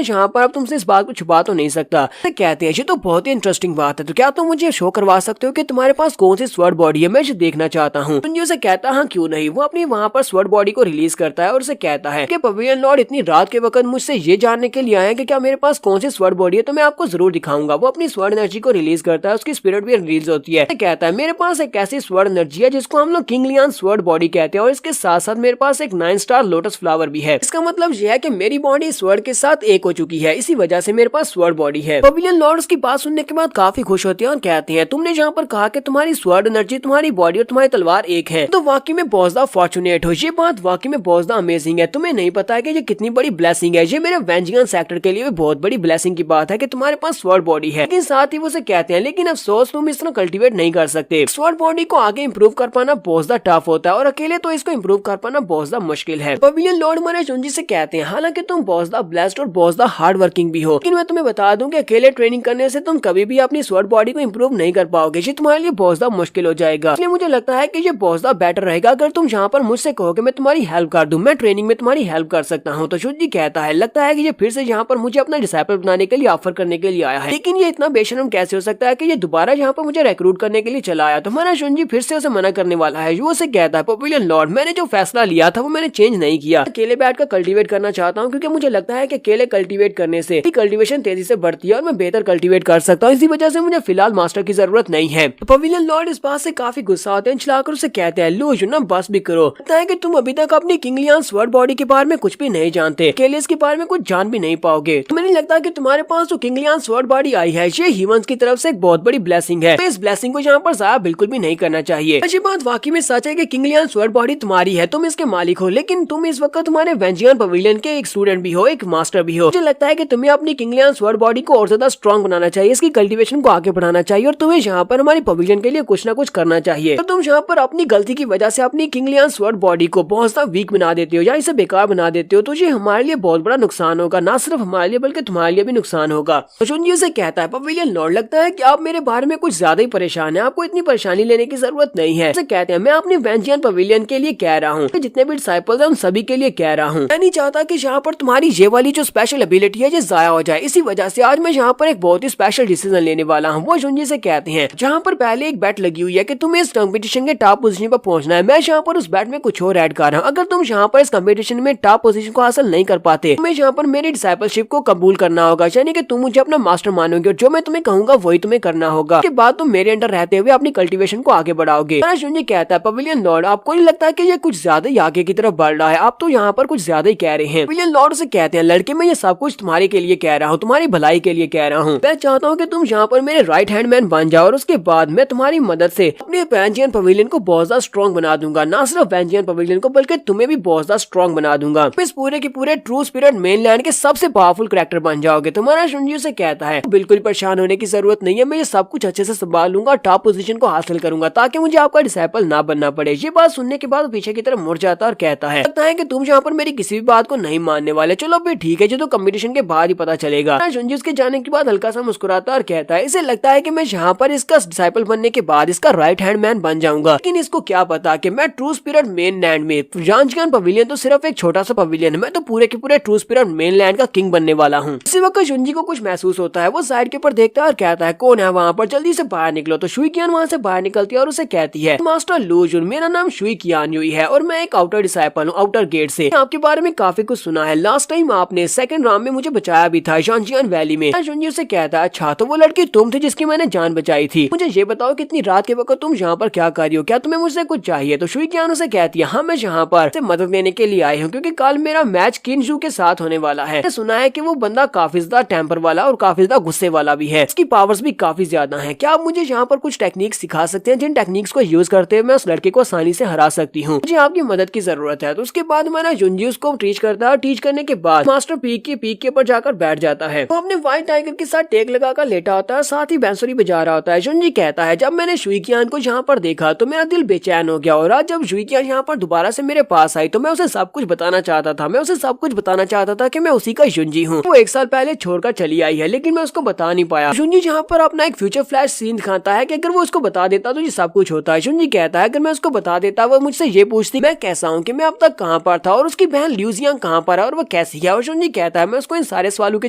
यहाँ पर अब तुमसे इस बात को छुपा तो नहीं सकता। कहते हैं ये तो बहुत ही इंटरेस्टिंग बात है, तो क्या तुम मुझे शो करवा सकते हो कि तुम्हारे पास कौन सी स्वॉर्ड बॉडी है? मैं इसे देखना चाहता हूँ। जुंजी उसे कहता हाँ क्यों नहीं। वो अपनी वहाँ पर स्वॉर्ड बॉडी को रिलीज करता है और उसे कहता है कि पवेलियन लॉर्ड इतनी रात के वक्त मुझसे ये जानने के लिए आए हैं कि क्या मेरे पास कौन सी स्वॉर्ड बॉडी है, तो मैं आपको जरूर दिखाऊंगा। वो अपनी स्वॉर्ड एनर्जी को रिलीज करता है, उसकी स्पिरिट भी रिलीज होती है। कहता है मेरे पास एक ऐसी स्वॉर्ड एनर्जी है जिसको हम लोग किंग लियान स्वॉर्ड बॉडी कहते हैं और इसके साथ साथ मेरे पास एक 9 स्टार लोटस फ्लावर भी है। इसका मतलब यह है कि मेरी बॉडी स्वॉर्ड के साथ एक हो चुकी है, इसी वजह से मेरे पास स्वॉर्ड बॉडी है। पवेलियन लॉर्ड की बात सुनने के बाद काफी खुश होते हैं और कहते हैं तुमने जहाँ पर कहा कि तुम्हारी स्वॉर्ड एनर्जी, तुम्हारी बॉडी और तुम्हारी तलवार एक है, तो वाकई में बहुत ज्यादा फॉर्चुनेट हो। ये बात वाकई में बहुत ज्यादा अमेजिंग है। तुम्हें नहीं पता है कि ये कितनी बड़ी ब्लेसिंग है। ये मेरे वेंजियन सेक्टर के लिए भी बहुत बड़ी ब्लेसिंग की बात है कि तुम्हारे पास स्वॉर्ड बॉडी है। लेकिन साथ ही वो से कहते हैं लेकिन अफसोस तुम इस तरह कल्टीवेट नहीं कर सकते। स्वॉर्ड बॉडी को आगे इंप्रूव कर पाना बहुत ज्यादा टफ होता है और अकेले तो इसको इंप्रूव कर पाना बहुत ज्यादा मुश्किल है। पवेलियन लॉर्ड हमारे जुंजी से कहते हैं हालांकि तुम बहुत ज्यादा ब्लेस्ड और बहुत ज्यादा हार्ड वर्किंग भी हो, लेकिन मैं तुम्हें बता दूं कि अकेले ट्रेनिंग करने से तुम कभी भी अपनी स्वॉर्ड बॉडी को इंप्रूव नहीं कर पाओगे। ये तुम्हारे लिए बहुत ज्यादा मुश्किल हो जाएगा। इसलिए मुझे लगता है कि ये बहुत ज्यादा बेटर रहेगा अगर तुम यहाँ पर मुझसे कहो कि मैं तुम्हारी हेल्प कर दूं, मैं ट्रेनिंग में तुम्हारी हेल्प कर सकता हूँ। तो जुंजी कहता है लगता है कि ये फिर से यहाँ पर मुझे अपना डिसाइपल बनाने के लिए ऑफर करने के लिए आया है, लेकिन ये इतना बेशरम कैसे हो सकता है कि ये दोबारा यहाँ पर मुझे रिक्रूट करने के लिए चला आया। तो हमारा जुंजी फिर से उसे मना करने वाला है। वो उसे कहता है पवेलियन लॉर्ड मैंने जो फैसला लिया था वो मैंने चेंज नहीं किया। अकेले बैठकर कल्टीवेट करना चाहता हूँ क्योंकि मुझे लगता है कि अकेले कल्टीवेट करने से कल्टीवेशन तेजी से बढ़ती है और मैं बेहतर कल्टीवेट कर सकता हूँ। इसी वजह से मुझे फिलहाल मास्टर की जरूरत नहीं है। तो पवेलियन लॉर्ड इस बात से काफी गुस्सा होते हैं, चिल्लाकर उसे कहते हैं लो ना बस भी करो। लगता है कि तुम अभी तक अपनी किंग लियान स्वॉर्ड बॉडी के बारे में कुछ भी नहीं जानते, अकेले इसके बारे में कुछ जान भी नहीं पाओगे। तुम्हें नहीं लगता कि तुम्हारे पास जो किंग लियान स्वॉर्ड बॉडी आई है ये ह्यूमंस की तरफ से एक बहुत बड़ी ब्लेसिंग है। तो इस ब्लेसिंग को यहाँ पर जाया बिल्कुल भी नहीं करना चाहिए। अच्छी बात वाकई में सच है कि किंग लियान स्वॉर्ड बॉडी तुम्हारी है, तुम इसके मालिक हो, लेकिन तुम इस वक्त तुम्हारे वेंजियन पवेलियन के एक स्टूडेंट भी हो, एक मास्टर भी हो। मुझे लगता है कि तुम्हें अपनी किंग लियान स्वॉर्ड बॉडी को और ज्यादा स्ट्रॉन्ग बनाना चाहिए, इसकी कल्टीवेशन को आगे बढ़ाना चाहिए और तुम्हें यहाँ पर हमारी पवेलियन के लिए कुछ ना कुछ करना चाहिए। तो तुम यहाँ पर अपनी गलती की वजह से अपनी किंग लियान स्वॉर्ड बॉडी को बहुत ज्यादा वीक बना देते हो या इसे बेकार बना देते हो, तो ये हमारे लिए बहुत बड़ा नुकसान होगा। ना सिर्फ हमारे लिए बल्कि तुम्हारे लिए भी नुकसान होगा। तो जुंजी से कहता है पवेलियन लॉर्ड लगता है कि आप मेरे बारे में कुछ ज्यादा ही परेशान है, आपको इतनी परेशानी लेने की जरूरत नहीं है। कहते हैं मैं अपने वेंजियन पवेलियन के लिए कह रहा हूँ, जितने भी डिसाइपल्स हैं उन सभी के लिए कह रहा हूँ। मैं नहीं चाहता कि यहाँ पर तुम्हारी ये वाली जो स्पेशल एबिलिटी है ये जाया हो जाए। इसी वजह से आज मैं यहाँ पर एक बहुत ही स्पेशल डिसीजन लेने वाला हूँ। वो जुंजी से कहते हैं जहाँ पर पहले एक बैट लगी हुई है कि तुम्हें इस कंपटीशन के टॉप पोजीशन पर पहुंचना है, मैं यहाँ पर उस बैट में कुछ और ऐड कर रहा हूँ। अगर तुम यहाँ पर इस कंपटीशन में टॉप पोजीशन को हासिल नहीं कर पाते, तुम्हें यहाँ पर मेरी डिसाइपलशिप को कबूल करना होगा, यानी कि तुम मुझे अपना मास्टर मानोगे और जो मैं तुम्हें कहूंगा वही तुम्हें करना होगा। उसके बाद तुम मेरे अंडर रहते हुए अपनी कल्टीवेशन को आगे बढ़ाओगे। जुंजी कहता है पवेलियन लॉर्ड आपको नहीं लगता कि ये कुछ ज्यादा ही आगे की तरफ बढ़ रहा है? आप तो यहाँ पर कुछ ज्यादा ही कह रहे हैं। पवेलियन लॉर्ड से से कहते हैं लड़के मैं ये सब कुछ तुम्हारे के लिए कह रहा हूँ, तुम्हारी भलाई के लिए कह रहा हूँ। मैं चाहता हूँ कि तुम यहाँ पर मेरे राइट हैंड मैन बन जाओ और उसके बाद मैं तुम्हारी मदद से अपने वेंजियन पवेलियन को बहुत ज्यादा स्ट्रॉन्ग बना दूंगा। ना सिर्फ वेंजियन पवेलियन को बल्कि तुम्हें भी बहुत ज्यादा स्ट्रॉन्ग बना दूंगा। इस पूरे के पूरे ट्रू स्पिरिट मेनलैंड के सबसे पावरफुल कैरेक्टर बन जाओगे। तुम्हारा शुंजी से कहता है बिल्कुल परेशान होने की जरूरत नहीं है, मैं ये सब कुछ अच्छे से संभाल लूंगा, टॉप पोजीशन को हासिल करूंगा ताकि मुझे आपका डिसाइपल ना बनना पड़े। ये बात सुनने के बाद पीछे की तरफ मुड़ जाता और कहता है लगता है कि तुम यहाँ पर मेरी किसी भी बात को नहीं मानने वाले। चलो फिर ठीक है, जो तो कंपटीशन के बाद ही पता चलेगा। शुंजी उसके जाने के बाद हल्का सा मुस्कुराता और कहता है इसे लगता है कि मैं यहाँ पर इसका डिसाइपल बनने के बाद इसका राइट हैंड मैन बन जाऊंगा, लेकिन इसको क्या पता कि मैं ट्रू स्पिरिट मेनलैंड में जांचगन पवेलियन तो सिर्फ एक छोटा सा पवेलियन है, मैं तो पूरे के पूरे ट्रू स्पिरिट मेनलैंड का किंग बनने वाला हूँ। इसी वक्त शुंजी को कुछ महसूस होता है, वो साइड के ऊपर देखता है और कहता है कौन है वहाँ पर, जल्दी से बाहर निकलो। तो शुई कियान वहाँ से बाहर निकलती है और उसे कहती है मास्टर लू जुन, मेरा नाम शुई कियान युई है और मैं एक आउटर डिसाइपल हूँ आउटर गेट से। आपके बारे में काफी कुछ सुना है, लास्ट टाइम आपने सेकंड राउंड में मुझे बचाया भी था शांजियान वैली में। शुंजी से कहता है अच्छा तो वो लड़की तुम थे जिसकी मैंने जान बचाई थी, मुझे ये बताओ कितनी रात के वक्त तुम यहाँ पर क्या कर रही हो, क्या तुम्हें मुझसे कुछ चाहिए? तो शुई कियान उसे कहती है हाँ मैं यहाँ पर से मदद लेने के लिए आई हूँ क्योंकि कल मेरा मैच किनजू के साथ होने वाला है। मैंने सुना है कि वो बंदा काफी ज्यादा टेम्पर वाला और काफी ज्यादा गुस्से वाला भी है, उसकी पावर्स भी काफी ज्यादा है। क्या आप मुझे यहाँ पर कुछ टेक्निक सिखा सकते हैं जिन टेक्निक्स को यूज करते हुए मैं उस लड़के को आसानी से हरा सकती हूँ? मुझे आपकी मदद की जरूरत है। तो उसके बाद हमारा जुंजी उसको टीच करता है, टीच करने के बाद मास्टर पीक के ऊपर जाकर बैठ जाता है। वो अपने व्हाइट टाइगर के साथ टेक लगाकर लेटा होता है, साथ ही बांसुरी बजा रहा होता है। जुंजी कहता है जब मैंने शुई कियान को यहाँ पर देखा तो मेरा दिल बेचैन हो गया और आज जब शुई कियान यहाँ पर दोबारा से मेरे पास आई तो मैं उसे सब कुछ बताना चाहता था। मैं उसे सब कुछ बताना चाहता था कि मैं उसी का जुंजी हूँ। वो 1 साल पहले छोड़कर चली आई है लेकिन मैं उसको बता नहीं पाया। जुंजी यहाँ पर अपना एक फ्यूचर फ्लैश सीन दिखाता है कि अगर वो उसको बता देता तो ये सब कुछ होता है। जुंजी कहता है अगर मैं उसको बता देता वो मुझसे ये पूछती मैं कैसा हूँ, कि मैं अब तक कहाँ पर था और उसकी बहन ल्यूजियांग कहाँ पर है और वो कैसी है। और जुंजी कहता है मैं उसको इन सारे सवालों के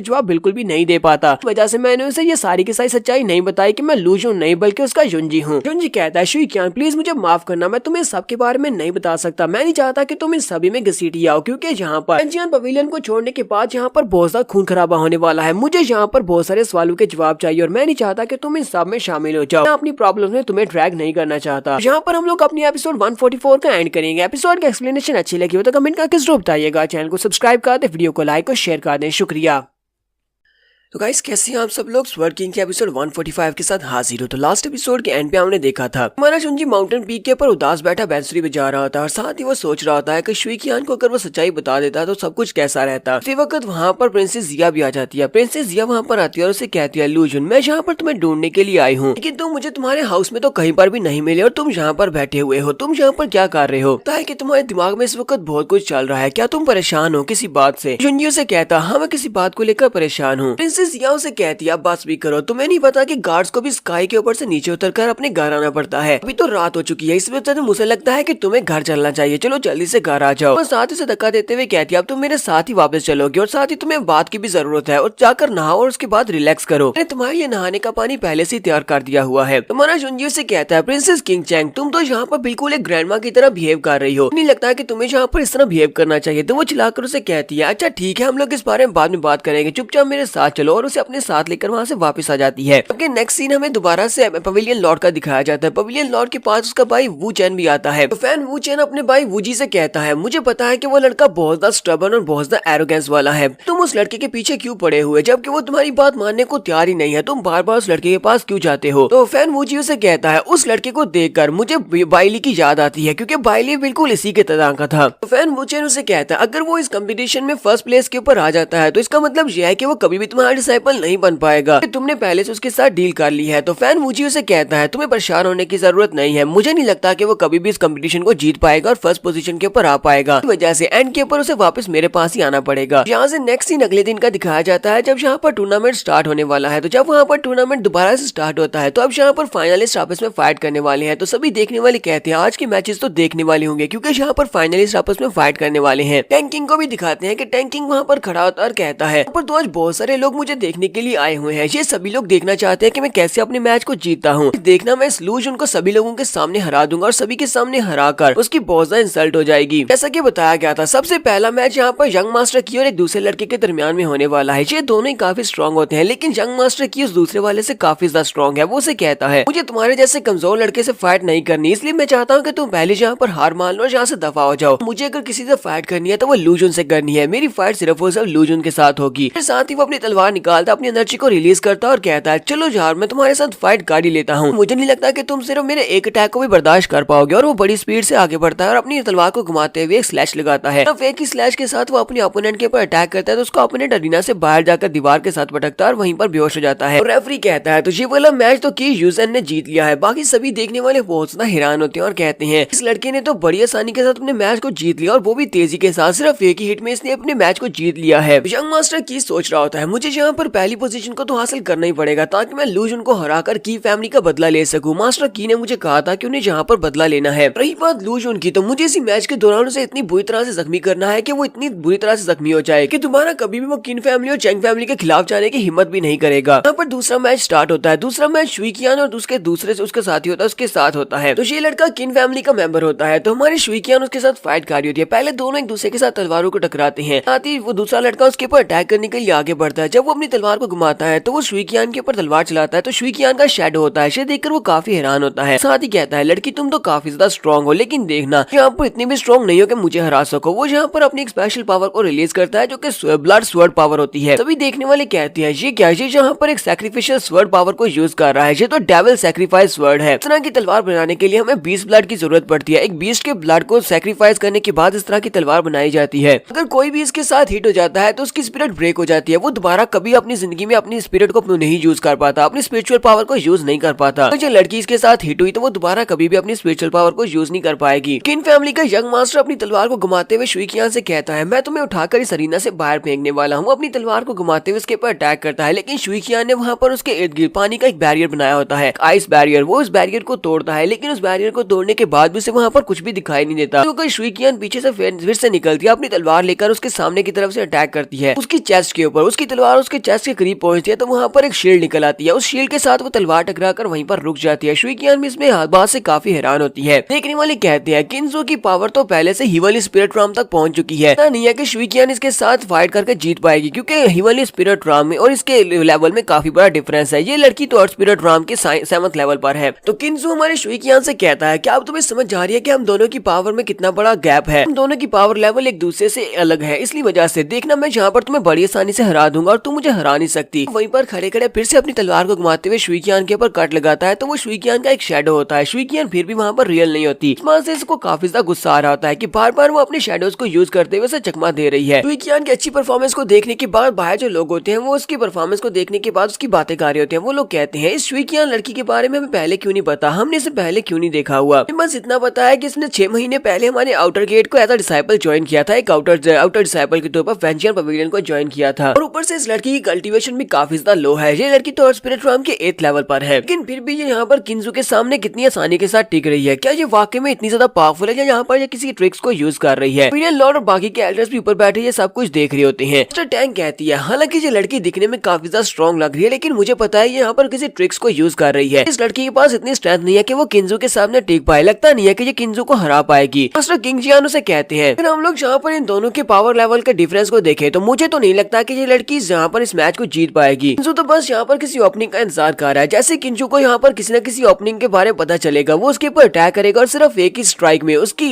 जवाब बिल्कुल भी नहीं दे पाता, वजह से मैंने उसे ये सारी की सारी सच्चाई नहीं बताई कि मैं लूजू नहीं बल्कि उसका जुंजी हूँ। जुंजी कहता है शुई कियान प्लीज मुझे माफ करना, मैं तुम्हें सबके बारे में नहीं बता सकता। मैं नहीं चाहता कि तुम इन सभी में घसीटी आओ क्योंकि यहाँ पर वेंजियन पवेलियन को छोड़ने के बाद यहाँ पर बहुत ज्यादा खून खराबा होने वाला है। मुझे यहाँ पर बहुत सारे सवालों के जवाब चाहिए और मैं नहीं चाहता कि तुम इन सब में शामिल हो जाओ। मैं अपनी प्रॉब्लम में तुम्हें ड्रैग नहीं करना चाहता। यहाँ पर हम लोग अपनी एपिसोड 144 का एंड करेंगे। एपिसोड का एक्सप्लेनेशन अच्छी लगी हो तो कमेंट करके जरूर बताइएगा। चैनल को सब्सक्राइब कर दे, वीडियो को लाइक और शेयर कर दें। शुक्रिया। तो गाइस कैसे हैं आप सब लोग? स्वर्ड किंग के एपिसोड 145 के साथ हाजिर हो। तो लास्ट एपिसोड के एंड पे हमने देखा था हमारा शुंजी माउंटेन पीक के ऊपर उदास बैठा बांसुरी बजा रहा होता है और साथ ही वो सोच रहा होता है कि शुई कियान को अगर वो सच्चाई बता देता तो सब कुछ कैसा रहता। इसी वक्त वहाँ पर प्रिंसेस जिया भी आ जाती है। प्रिंसेस जिया वहाँ पर आती है और उसे कहती है लूजुन मैं यहाँ पर तुम्हें ढूंढने के लिए आई हूँ लेकिन तुम मुझे तुम्हारे हाउस में तो कहीं पर भी नहीं मिले और तुम यहाँ पर बैठे हुए हो। तुम यहाँ पर क्या कर रहे हो? तो है कि तुम्हारे दिमाग में इस वक्त बहुत कुछ चल रहा है, क्या तुम परेशान हो किसी बात से? शुंजी उसे कहता हाँ मैं किसी बात को लेकर परेशान हूँ। प्रिंसेस जिया उसे कहती आप बस भी करो, तुम्हें नहीं पता कि गार्ड्स को भी स्काई के ऊपर से नीचे उतरकर अपने घर आना पड़ता है। अभी तो रात हो चुकी है, इस वजह से मुझे लगता है कि तुम्हें घर चलना चाहिए। चलो जल्दी से घर आ जाओ। और साथ ही से धक्का देते हुए कहती है अब तुम मेरे साथ ही वापस चलोगे और साथ ही तुम्हें बात की भी जरूरत है और जाकर नहाओ और उसके बाद रिलैक्स करो। मैंने तुम्हारे लिए नहाने का पानी पहले से तैयार कर दिया हुआ है। तुम्हारा शुंजी से कहता है प्रिंसेस किंग चैंग तुम तो यहाँ पर बिल्कुल एक ग्रैंडमा की तरह बिहेव कर रही हो, नहीं लगता कि तुम्हें यहाँ पर इस तरह बिहेव करना चाहिए। तो वो चिल्लाकर उसे कहती है अच्छा ठीक है हम लोग इस बारे में बाद में बात करेंगे, चुपचाप मेरे साथ चलो। और उसे अपने साथ लेकर वहाँ से वापस आ जाती है। नेक्स्ट सीन हमें दोबारा से पवेलियन लॉर्ड का दिखाया जाता है। पवेलियन लॉर्ड के पास उसका भाई वू चैन भी आता है। तो फैन वू चैन अपने भाई वूजी से कहता है मुझे पता है कि वो लड़का बहुत ज्यादा स्टबर्न और बहुत ज्यादा एरोगेंस वाला है, तुम उस लड़के के पीछे क्यों पड़े हुए जबकि वो तुम्हारी बात मानने को तैयार ही नहीं है, तुम बार बार उस लड़के के पास क्यों जाते हो? तो फैन वूजी उसे कहता है उस लड़के को देखकर मुझे बाइली की याद आती है क्योंकि बाइली बिल्कुल इसी के तरह का था। तो फैन वू चैन उसे कहता है अगर वो इस कंपटीशन में फर्स्ट प्लेस के ऊपर आ जाता है तो इसका मतलब यह है कि वो कभी भी तुम्हारा डिसाइपल नहीं बन पाएगा, तुमने पहले से उसके साथ डील कर ली है। तो फैन वूजी उसे कहता है तुम्हें परेशान होने की जरूरत नहीं है, मुझे नहीं लगता कि वो कभी भी इस कंपटीशन को जीत पाएगा और फर्स्ट पोजीशन के ऊपर आ पाएगा, इस वजह से एंड के ऊपर उसे वापस मेरे पास ही आना पड़ेगा। यहाँ से नेक्स्ट सीन अगले दिन का दिखाया जाता है जब यहाँ पर टूर्नामेंट स्टार्ट होने वाला है। तो जब वहाँ पर टूर्नामेंट दोबारा से स्टार्ट होता है तो अब यहाँ पर फाइनलिस्ट आपस में फाइट करने वाले हैं। तो सभी देखने वाले कहते हैं आज के मैचेस तो देखने वाले होंगे क्योंकि यहाँ पर फाइनलिस्ट आपस में फाइट करने वाले हैं। टैंकिंग को भी दिखाते हैं कि टैंकिंग वहाँ पर खड़ा होता और कहता है पर तो आज बहुत सारे लोग मुझे मुझे देखने के लिए आए हुए हैं। ये सभी लोग देखना चाहते हैं कि मैं कैसे अपने मैच को जीतता हूँ। देखना मैं इस लूजन को सभी लोगों के सामने हरा दूंगा और सभी के सामने हराकर उसकी बहुत ज्यादा इंसल्ट हो जाएगी। जैसा कि बताया गया था, सबसे पहला मैच यहाँ पर यंग मास्टर की और एक दूसरे लड़के के दरमियान में होने वाला है। ये दोनों ही काफी स्ट्रॉन्ग होते हैं, लेकिन यंग मास्टर की उस दूसरे वाले से काफी ज्यादा स्ट्रॉन्ग है। वो उसे कहता है मुझे तुम्हारे जैसे कमजोर लड़के से फाइट नहीं करनी, इसलिए मैं चाहता हूँ कि तुम पहले यहाँ पर हार मान लो और यहाँ से दफा हो जाओ। मुझे अगर किसी से फाइट करनी है तो वो लूजन से करनी है। मेरी फाइट सिर्फ और सिर्फ लूजन के साथ होगी। साथ ही वो अपनी तलवार निकालता, अपनी एनर्जी को रिलीज करता और कहता है चलो यार मैं तुम्हारे साथ फाइट कर ही लेता हूँ। मुझे नहीं लगता कि तुम सिर्फ मेरे एक अटैक को भी बर्दाश्त कर पाओगे। और वो बड़ी स्पीड से आगे बढ़ता है और अपनी तलवार को घुमाते हुए एक स्लैश लगाता है। अब एक ही स्लैश के साथ वो अपने ओपोनेंट के ऊपर अटैक करता है तो उसका ओपोनेंट अरीना से बाहर जाकर दीवार के साथ पटकता है और वहीं पर बेहोश हो जाता है। रेफरी कहता है तो ये वाला मैच तो की यूजन ने जीत लिया है। बाकी सभी देखने वाले बहुत ज्यादा हैरान होते हैं और कहते हैं इस लड़के ने तो बड़ी आसानी के साथ अपने मैच को जीत लिया और वो भी तेजी के साथ। सिर्फ एक ही हिट में इसने अपने मैच को जीत लिया है। यंग मास्टर की सोच रहा होता है मुझे यहाँ पर पहली पोजीशन को तो हासिल करना ही पड़ेगा ताकि मैं लूजन को हराकर की फैमिली का बदला ले सकूं। मास्टर की ने मुझे कहा था कि उन्हें यहाँ पर बदला लेना है। रही बात लूजन की, तो मुझे इसी मैच के दौरान उसे इतनी बुरी तरह से जख्मी करना है कि वो इतनी बुरी तरह से जख्मी हो जाए कि दोबारा कभी भी वो किन फैमिली और चैंग फैमिली के खिलाफ जाने की हिम्मत भी नहीं करेगा। यहाँ पर दूसरा मैच स्टार्ट होता है। दूसरा मैच शुई कियान और उसके दूसरे से उसका साथी होता है उसके साथ होता है। तो ये लड़का किन फैमिली का मेंबर होता है। तो हमारी शुई कियान उसके साथ फाइट कर रही होती है। पहले दोनों एक दूसरे के साथ तलवारों को टकराते हैं। साथ ही वो दूसरा लड़का उसके ऊपर अटैक करने के लिए आगे बढ़ता है। जब वो अपनी तलवार को घुमाता है तो वो शुई कियान के ऊपर तलवार चलाता है तो शुई कियान का शैडो होता है। इसे देखकर वो काफी हैरान होता है। साथ ही कहता है लड़की तुम तो काफी ज्यादा स्ट्रॉन्ग हो, लेकिन देखना यहाँ पर इतनी भी स्ट्रॉन्ग नहीं हो कि मुझे हरा सको। वो यहाँ पर अपनी एक स्पेशल पावर को रिलीज करता है जो कि ब्लड स्वर्ड पावर होती है। सभी देखने वाले कहते हैं ये क्या, ये यहाँ पर एक सैक्रिफिशियल स्वर्ड पावर को यूज कर रहा है। ये तो डेविल सैक्रिफाइस स्वर्ड है। इस तरह की तलवार बनाने के लिए हमें 20 ब्लड की जरूरत पड़ती है। एक बीस्ट के ब्लड को सैक्रिफाइस करने के बाद इस तरह की तलवार बनाई जाती है। अगर कोई भी इसके साथ हिट हो जाता है तो उसकी स्पिरिट ब्रेक हो जाती है। वो दोबारा कभी अपनी जिंदगी में अपनी स्पिरिट को नहीं यूज कर पाता, अपनी स्पिरिचुअल पावर को यूज नहीं कर पाता। तो जो लड़की इसके साथ हिट हुई तो वो दोबारा कभी भी अपनी स्पिरिचुअल पावर को यूज नहीं कर पाएगी। किन फैमिली का यंग मास्टर अपनी तलवार को घुमाते हुए शुई कियान से कहता है मैं तुम्हें उठाकर इस अरीना से बाहर फेंकने वाला हूँ। अपनी तलवार को घुमाते हुए उसके ऊपर अटैक करता है, लेकिन शुई कियान ने वहाँ पर उसके इर्द गिर्द पानी का एक बैरियर बनाया होता है, आइस बैरियर। वो उस बैरियर को तोड़ता है, लेकिन उस बैरियर को तोड़ने के बाद भी उसे वहाँ पर कुछ भी दिखाई नहीं देता। तो शुई कियान पीछे से फिर से निकलती है, अपनी तलवार लेकर उसके सामने की तरफ से अटैक करती है उसकी चेस्ट के ऊपर। उसकी तलवार उसके चेस्ट के करीब पहुंचती है तो वहाँ पर एक शील्ड निकल आती है। उस शील्ड के साथ वो तलवार टकराकर वहीं पर रुक जाती है। शुई कियान भी इसमें बात से काफी हैरान होती है। देखने वाले कहते हैं किन्जो की पावर तो पहले से हिवली स्पिरिट राम तक पहुंच चुकी है। ऐसा नहीं है कि शुई कियान इसके साथ फाइट करके जीत पाएगी, क्योंकि हिवली स्पिरिट राम में और इसके लेवल में काफी बड़ा डिफरेंस है। ये लड़की तो अर्थ स्पिरिट राम के 7th लेवल पर है। तो किन्जो हमारे शुई कियान से कहता है कि अब तुम्हें समझ जा रही है कि हम दोनों की पावर में कितना बड़ा गैप है। हम दोनों की पावर लेवल एक दूसरे से अलग है, इसलिए वजह से देखना मैं यहाँ पर तुम्हें बड़ी आसानी से हरा दूंगा और तुम मुझे हरा नहीं सकती। वहीं पर खड़े खड़े फिर से अपनी तलवार को घुमाते हुए शुई कियान के ऊपर कट लगाता है तो वो शुई कियान का एक शैडो होता है। शुई कियान फिर भी वहाँ पर रियल नहीं होती। इस बात से इसको काफी ज्यादा गुस्सा आ रहा होता है कि बार बार वो अपने शैडोज को यूज करते हुए उसे चकमा दे रही है। शुई कियान की अच्छी परफॉर्मेंस को देखने के बाद बाहर जो लोग होते हैं वो उसकी परफॉर्मेंस को देखने के बाद उसकी बातें कर रहे होते हैं। वो लोग कहते हैं इस शुई कियान लड़की के बारे में हमें पहले क्यों नहीं पता, हमने इसे पहले क्यों नहीं देखा हुआ। बस इतना पता है कि इसने 6 महीने पहले हमारे आउटर गेट को एज अ डिसाइपल ज्वाइन किया था, एक आउटर डिसाइपल के तौर पर वेंचियन पवेलियन को ज्वाइन किया था। और ऊपर से इस लड़की की कल्टीवेशन भी काफी ज्यादा लो है। ये लड़की तो स्पिरिट राम के 8th लेवल पर है, लेकिन फिर भी ये यहाँ पर किन्जो के सामने कितनी आसानी के साथ टिक रही है। क्या ये वाकई में इतनी ज्यादा पावरफुल है या यहाँ पर ये किसी ट्रिक्स को यूज कर रही है। विलियन लॉर्ड और बाकी के एल्डर्स भी ऊपर बैठे ये सब कुछ देख रहे होते हैं। मिस्टर टैंक कहती है हालांकि ये लड़की दिखने में काफी ज्यादा स्ट्रॉन्ग लग रही है, लेकिन मुझे पता है ये यहाँ पर किसी ट्रिक्स को यूज कर रही है। इस लड़की के पास इतनी स्ट्रेंथ नहीं है कि वो किन्जो के सामने टिक पाए। लगता नहीं है कि ये किन्जो को हरा पाएगी। मास्टर किंग जियान उसे कहते हैं फिर हम लोग यहाँ पर इन दोनों के पावर लेवल के डिफरेंस को देखें तो मुझे तो नहीं लगता कि ये लड़की यहाँ पर इस मैच को जीत पाएगी। किन्जो तो बस यहाँ पर किसी ओपनिंग का इंतजार कर रहा है। जैसे किन्जो को यहाँ पर किसी न किसी ओपनिंग के बारे में पता चलेगा वो उसके ऊपर अटैक करेगा और सिर्फ एक ही स्ट्राइक में उसकी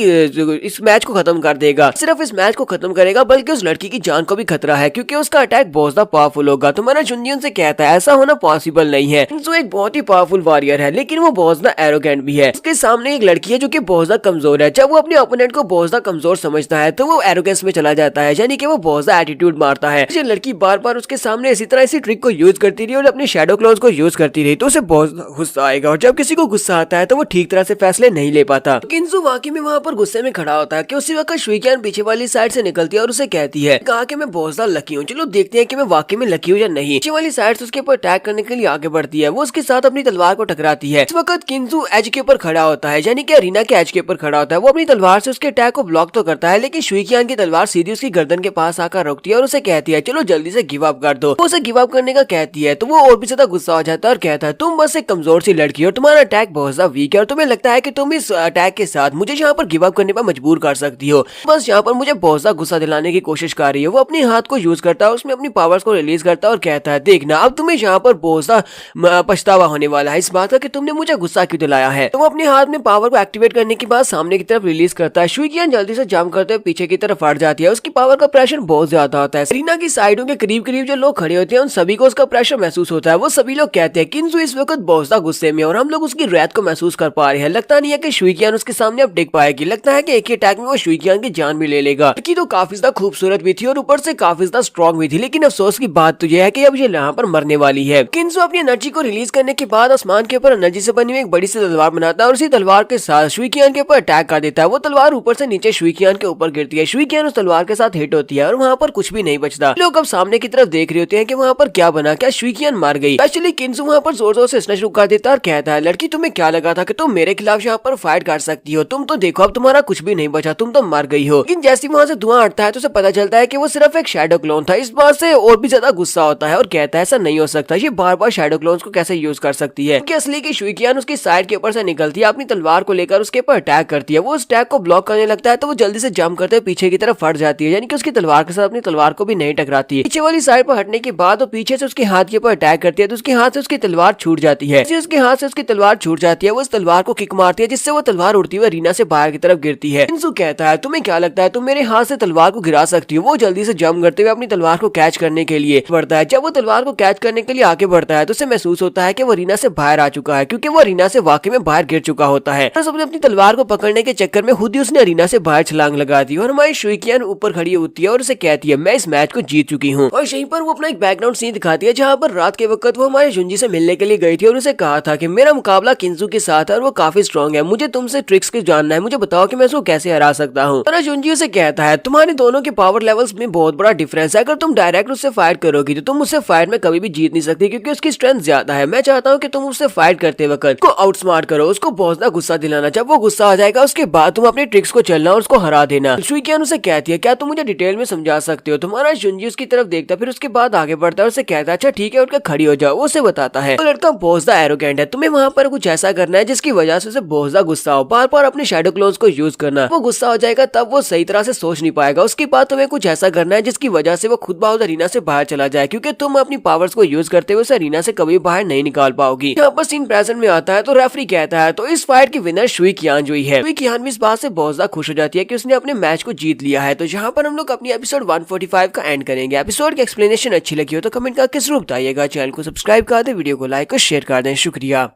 इस मैच को खत्म कर देगा। सिर्फ इस मैच को खत्म करेगा बल्कि उस लड़की की जान को भी खतरा है, क्योंकि उसका अटैक बहुत ज्यादा पावरफुल होगा। तो हमारा जुनजियन से कहता है ऐसा होना पॉसिबल नहीं है। किन्जो एक बहुत ही पावरफुल वॉरियर है, लेकिन वो बहुत ज्यादा एरोगेंट भी है। उसके सामने एक लड़की है जो कि बहुत ज्यादा कमजोर है। जब वो अपने ओपोनेंट को बहुत ज्यादा कमजोर समझता है तो वो एरोगेंस में चला जाता है, यानी कि वो बहुत ज्यादा एटीट्यूड मारता है। ये लड़की बार बार उसके सामने इसी तरह इसी ट्रिक को यूज करती रही और अपने शैडो क्लॉज को यूज करती रही तो उसे बहुत गुस्सा आएगा, और जब किसी को गुस्सा आता है तो वो ठीक तरह से फैसले नहीं ले पाता। किन्जो वाकई में वहाँ पर गुस्से में खड़ा होता है कि उसी वक्त शुई कियान पीछे वाली साइड से निकलती है और उसे कहती है कहा कि मैं बहुत ज्यादा लकी हूँ, चलो देखते हैं कि मैं वाकई में लकी हूँ या नहीं। पीछे वाली साइड से उसके ऊपर अटैक करने के लिए आगे बढ़ती है। वो उसके साथ अपनी तलवार को टकराती है। इस वक्त किन्जो एज के ऊपर खड़ा होता है, यानी कि अरीना के एज के ऊपर खड़ा होता है। वो अपनी तलवार से उसके अटैक को ब्लॉक तो करता है, लेकिन शुई कियान की तलवार सीधी उसकी गर्दन के पास आकर रुकती है और उसे कहती है चलो जल्दी से गिव अप कर दो। वो उसे गिव अप करने का कहती है तो वो और भी ज्यादा गुस्सा हो जाता है और कहता है तुम बस एक कमजोर सी लड़की हो, तुम्हारा अटैक बहुत ज्यादा वीक है और तुम्हें लगता है कि तुम इस अटैक के साथ मुझे यहाँ पर गिव अप करने पर मजबूर कर सकती हो, बस यहाँ पर मुझे बहुत ज्यादा गुस्सा दिलाने की कोशिश कर रही है। वो अपने हाथ को यूज करता है, उसमें अपनी पावर्स को रिलीज करता है और कहता है देखना अब तुम्हें यहाँ पर बहुत ज्यादा पछतावा होने वाला है इस बात का कि तुमने मुझे गुस्सा क्यों दिलाया है। तो वो अपने हाथ में पावर को एक्टिवेट करने के बाद सामने की तरफ रिलीज करता है। शुइकियान जल्दी से जंप करते हुए पीछे की तरफ हट जाती है, उसकी पावर का प्रेशर बहुत ज्यादा होता है। रीना की साइडों के करीब करीब जो लोग खड़े होते हैं उन सभी को उसका प्रेशर महसूस होता है। वो सभी लोग कहते हैं किंजू इस वक्त बहुत ज्यादा गुस्से में और हम लोग उसकी रैत को महसूस कर पा रहे हैं। लगता नहीं है कि शुइकियान उसके सामने अब टिक पाएगी, लगता है कि एक ही अटैक में वो शुइकियान की जान भी ले लेगा। लड़की तो काफी ज्यादा खूबसूरत भी थी और ऊपर से काफी ज्यादा स्ट्रॉन्ग भी थी, लेकिन अफसोस की बात तो यह है कि अब ये यहाँ पर मरने वाली है। किंजू अपनी एनर्जी को रिलीज करने के बाद आसमान के ऊपर एनर्जी से बनी हुई एक बड़ी सी तलवार बनाता है और उसी तलवार के साथ शुइकियान के ऊपर अटैक कर देता है। वो तलवार ऊपर से नीचे शुइकियान के ऊपर गिरती है, शुइकियान उस तलवार के साथ हिट होती है और वहाँ पर कुछ भी नहीं बचता। लोग अब सामने की तरफ देख रहे होते हैं कि वहाँ पर क्या बना, क्या शुइकियान मार गई। एक्चुअली किंजू वहाँ पर जोर जोर से हंसना शुरू कर देता है और कहता है लड़की तुम्हें क्या लगा था कि तुम मेरे खिलाफ यहाँ पर फाइट कर सकती हो, तुम तो देखो अब तुम्हारा कुछ भी नहीं बचा, तुम तो मर गई हो। लेकिन जैसे वहाँ से धुआं हटता है तो उसे पता चलता है कि वो सिर्फ एक शैडो क्लोन था। इस बात से और भी ज्यादा गुस्सा होता है और कहता है ऐसा नहीं हो सकता, ये बार बार शैडो क्लोन्स को कैसे यूज कर सकती है। क्योंकि असली की शुइकियान उसकी साइड के ऊपर से निकलती है, अपनी तलवार को लेकर उसके ऊपर अटैक करती है। वो उस अटैक को ब्लॉक करने लगता है तो वो जल्दी से जंप करते पीछे की तरफ हट जाती है, यानी कि उसकी तलवार के साथ अपनी तलवार को भी नहीं टकराती है। पीछे वाली साइड पर हटने के बाद वो पीछे से उसके हाथ के ऊपर अटैक करती है तो उसके हाथ से उसकी तलवार छूट जाती है। उसके हाथ से उसकी तलवार छूट जाती है, वो उस तलवार को किक मारती है जिससे वो तलवार उड़ती हुई रीना से बाहर की तरफ गिरती है। किंजू कहता है तुम्हें क्या लगता है तुम मेरे हाथ से तलवार को गिरा सकती हो। वो जल्दी से जंप करते हुए अपनी तलवार को कैच करने के लिए बढ़ता है। जब वो तलवार को कैच करने के लिए आगे बढ़ता है तो उसे महसूस होता है कि वो रीना से बाहर आ चुका है, क्योंकि वो रीना से वाकई में बाहर गिर चुका होता है। तो सबने अपनी तलवार को पकड़ने के चक्कर में खुद ही उसने रीना से बाहर छलांग लगा दी और हमारी शुइकियान ऊपर खड़ी होती है और उसे कहती है मैं इस मैच को जीत चुकी हूँ। और यहीं पर वो अपना एक बैकग्राउंड सीन दिखाती है जहाँ पर रात के वक्त वो हमारे जुंजी से मिलने के लिए गई थी और उसे कहा था कि मेरा मुकाबला किंजू के साथ है और वो काफी स्ट्रॉन्ग है, मुझे तुमसे ट्रिक्स की जानना है, मुझे बताओ कि मैं उसको कैसे हरा सकता हूँ। और जुंजी उसे कहता है तुम्हारे दोनों के पावर लेवल्स में बहुत बड़ा डिफरेंस है, अगर तुम डायरेक्ट उससे फाइट करोगी तो तुम उससे फाइट में कभी भी जीत नहीं सकती क्योंकि उसकी स्ट्रेंथ ज्यादा है। मैं चाहता हूँ कि तुम उससे फाइट करते वक्त उसको आउटस्मार्ट करो, उसको बहुत ज्यादा गुस्सा दिलाना, जब वो गुस्सा आ जाएगा उसके बाद तुम अपने ट्रिक्स को चलना और उसको हरा देना। शुइकियान उसे कहती है क्या तुम मुझे डिटेल में समझा सकते हो। तुम्हारा जुंजी उसकी तरफ देखता फिर उसके बाद आगे बढ़ता है, उसे कहता है अच्छा ठीक है उठकर खड़ी हो जाओ। वो उसे बताता है तो लड़का बहुत ज्यादा एरोगेंट है, तुम्हें वहाँ पर कुछ ऐसा करना है जिसकी वजह से उसे बहुत ज्यादा गुस्सा हो, बार बार अपने शैडो क्लोन्स को यूज करना। वो गुस्सा हो जाएगा तब वो सही तरह से सोच नहीं पाएगा। उसके बाद तुम्हें कुछ ऐसा करना है जिसकी वजह से वो खुद ब खुद रीना से बाहर चला जाए, क्योंकि तुम अपनी पावर्स को यूज करते हुए उसे रीना से कभी बाहर नहीं निकाल पाओगी। यहाँ पर सीन प्रेजेंट में आता है तो रेफरी कहता है तो इस फाइट की विनर शुइकियान जो है। शुइकियान भी इस बात से बहुत ज्यादा खुश हो जाती है कि उसने अपने मैच को जीत लिया है। तो यहाँ पर हम लोग अपनी एपिसोड 145 का एंड करेंगे। एपिसोड की एक्सप्लेनेशन अच्छी लगी हो तो कमेंट करके जरूर बताइएगा। चैनल को सब्सक्राइब कर दे, वीडियो को लाइक और शेयर कर दें। शुक्रिया।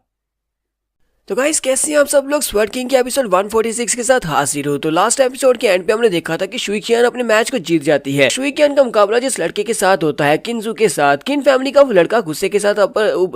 तो गाइस कैसे हैं आप सब लोग। स्वर्ड किंग के एपिसोड 146 के साथ हाजिर हो। तो लास्ट एपिसोड के एंड पे हमने देखा था कि शुइकियान अपने मैच को जीत जाती है। शुइकियान का मुकाबला जिस लड़के के साथ होता है किंजू के साथ। किन फैमिली का वो लड़का गुस्से के साथ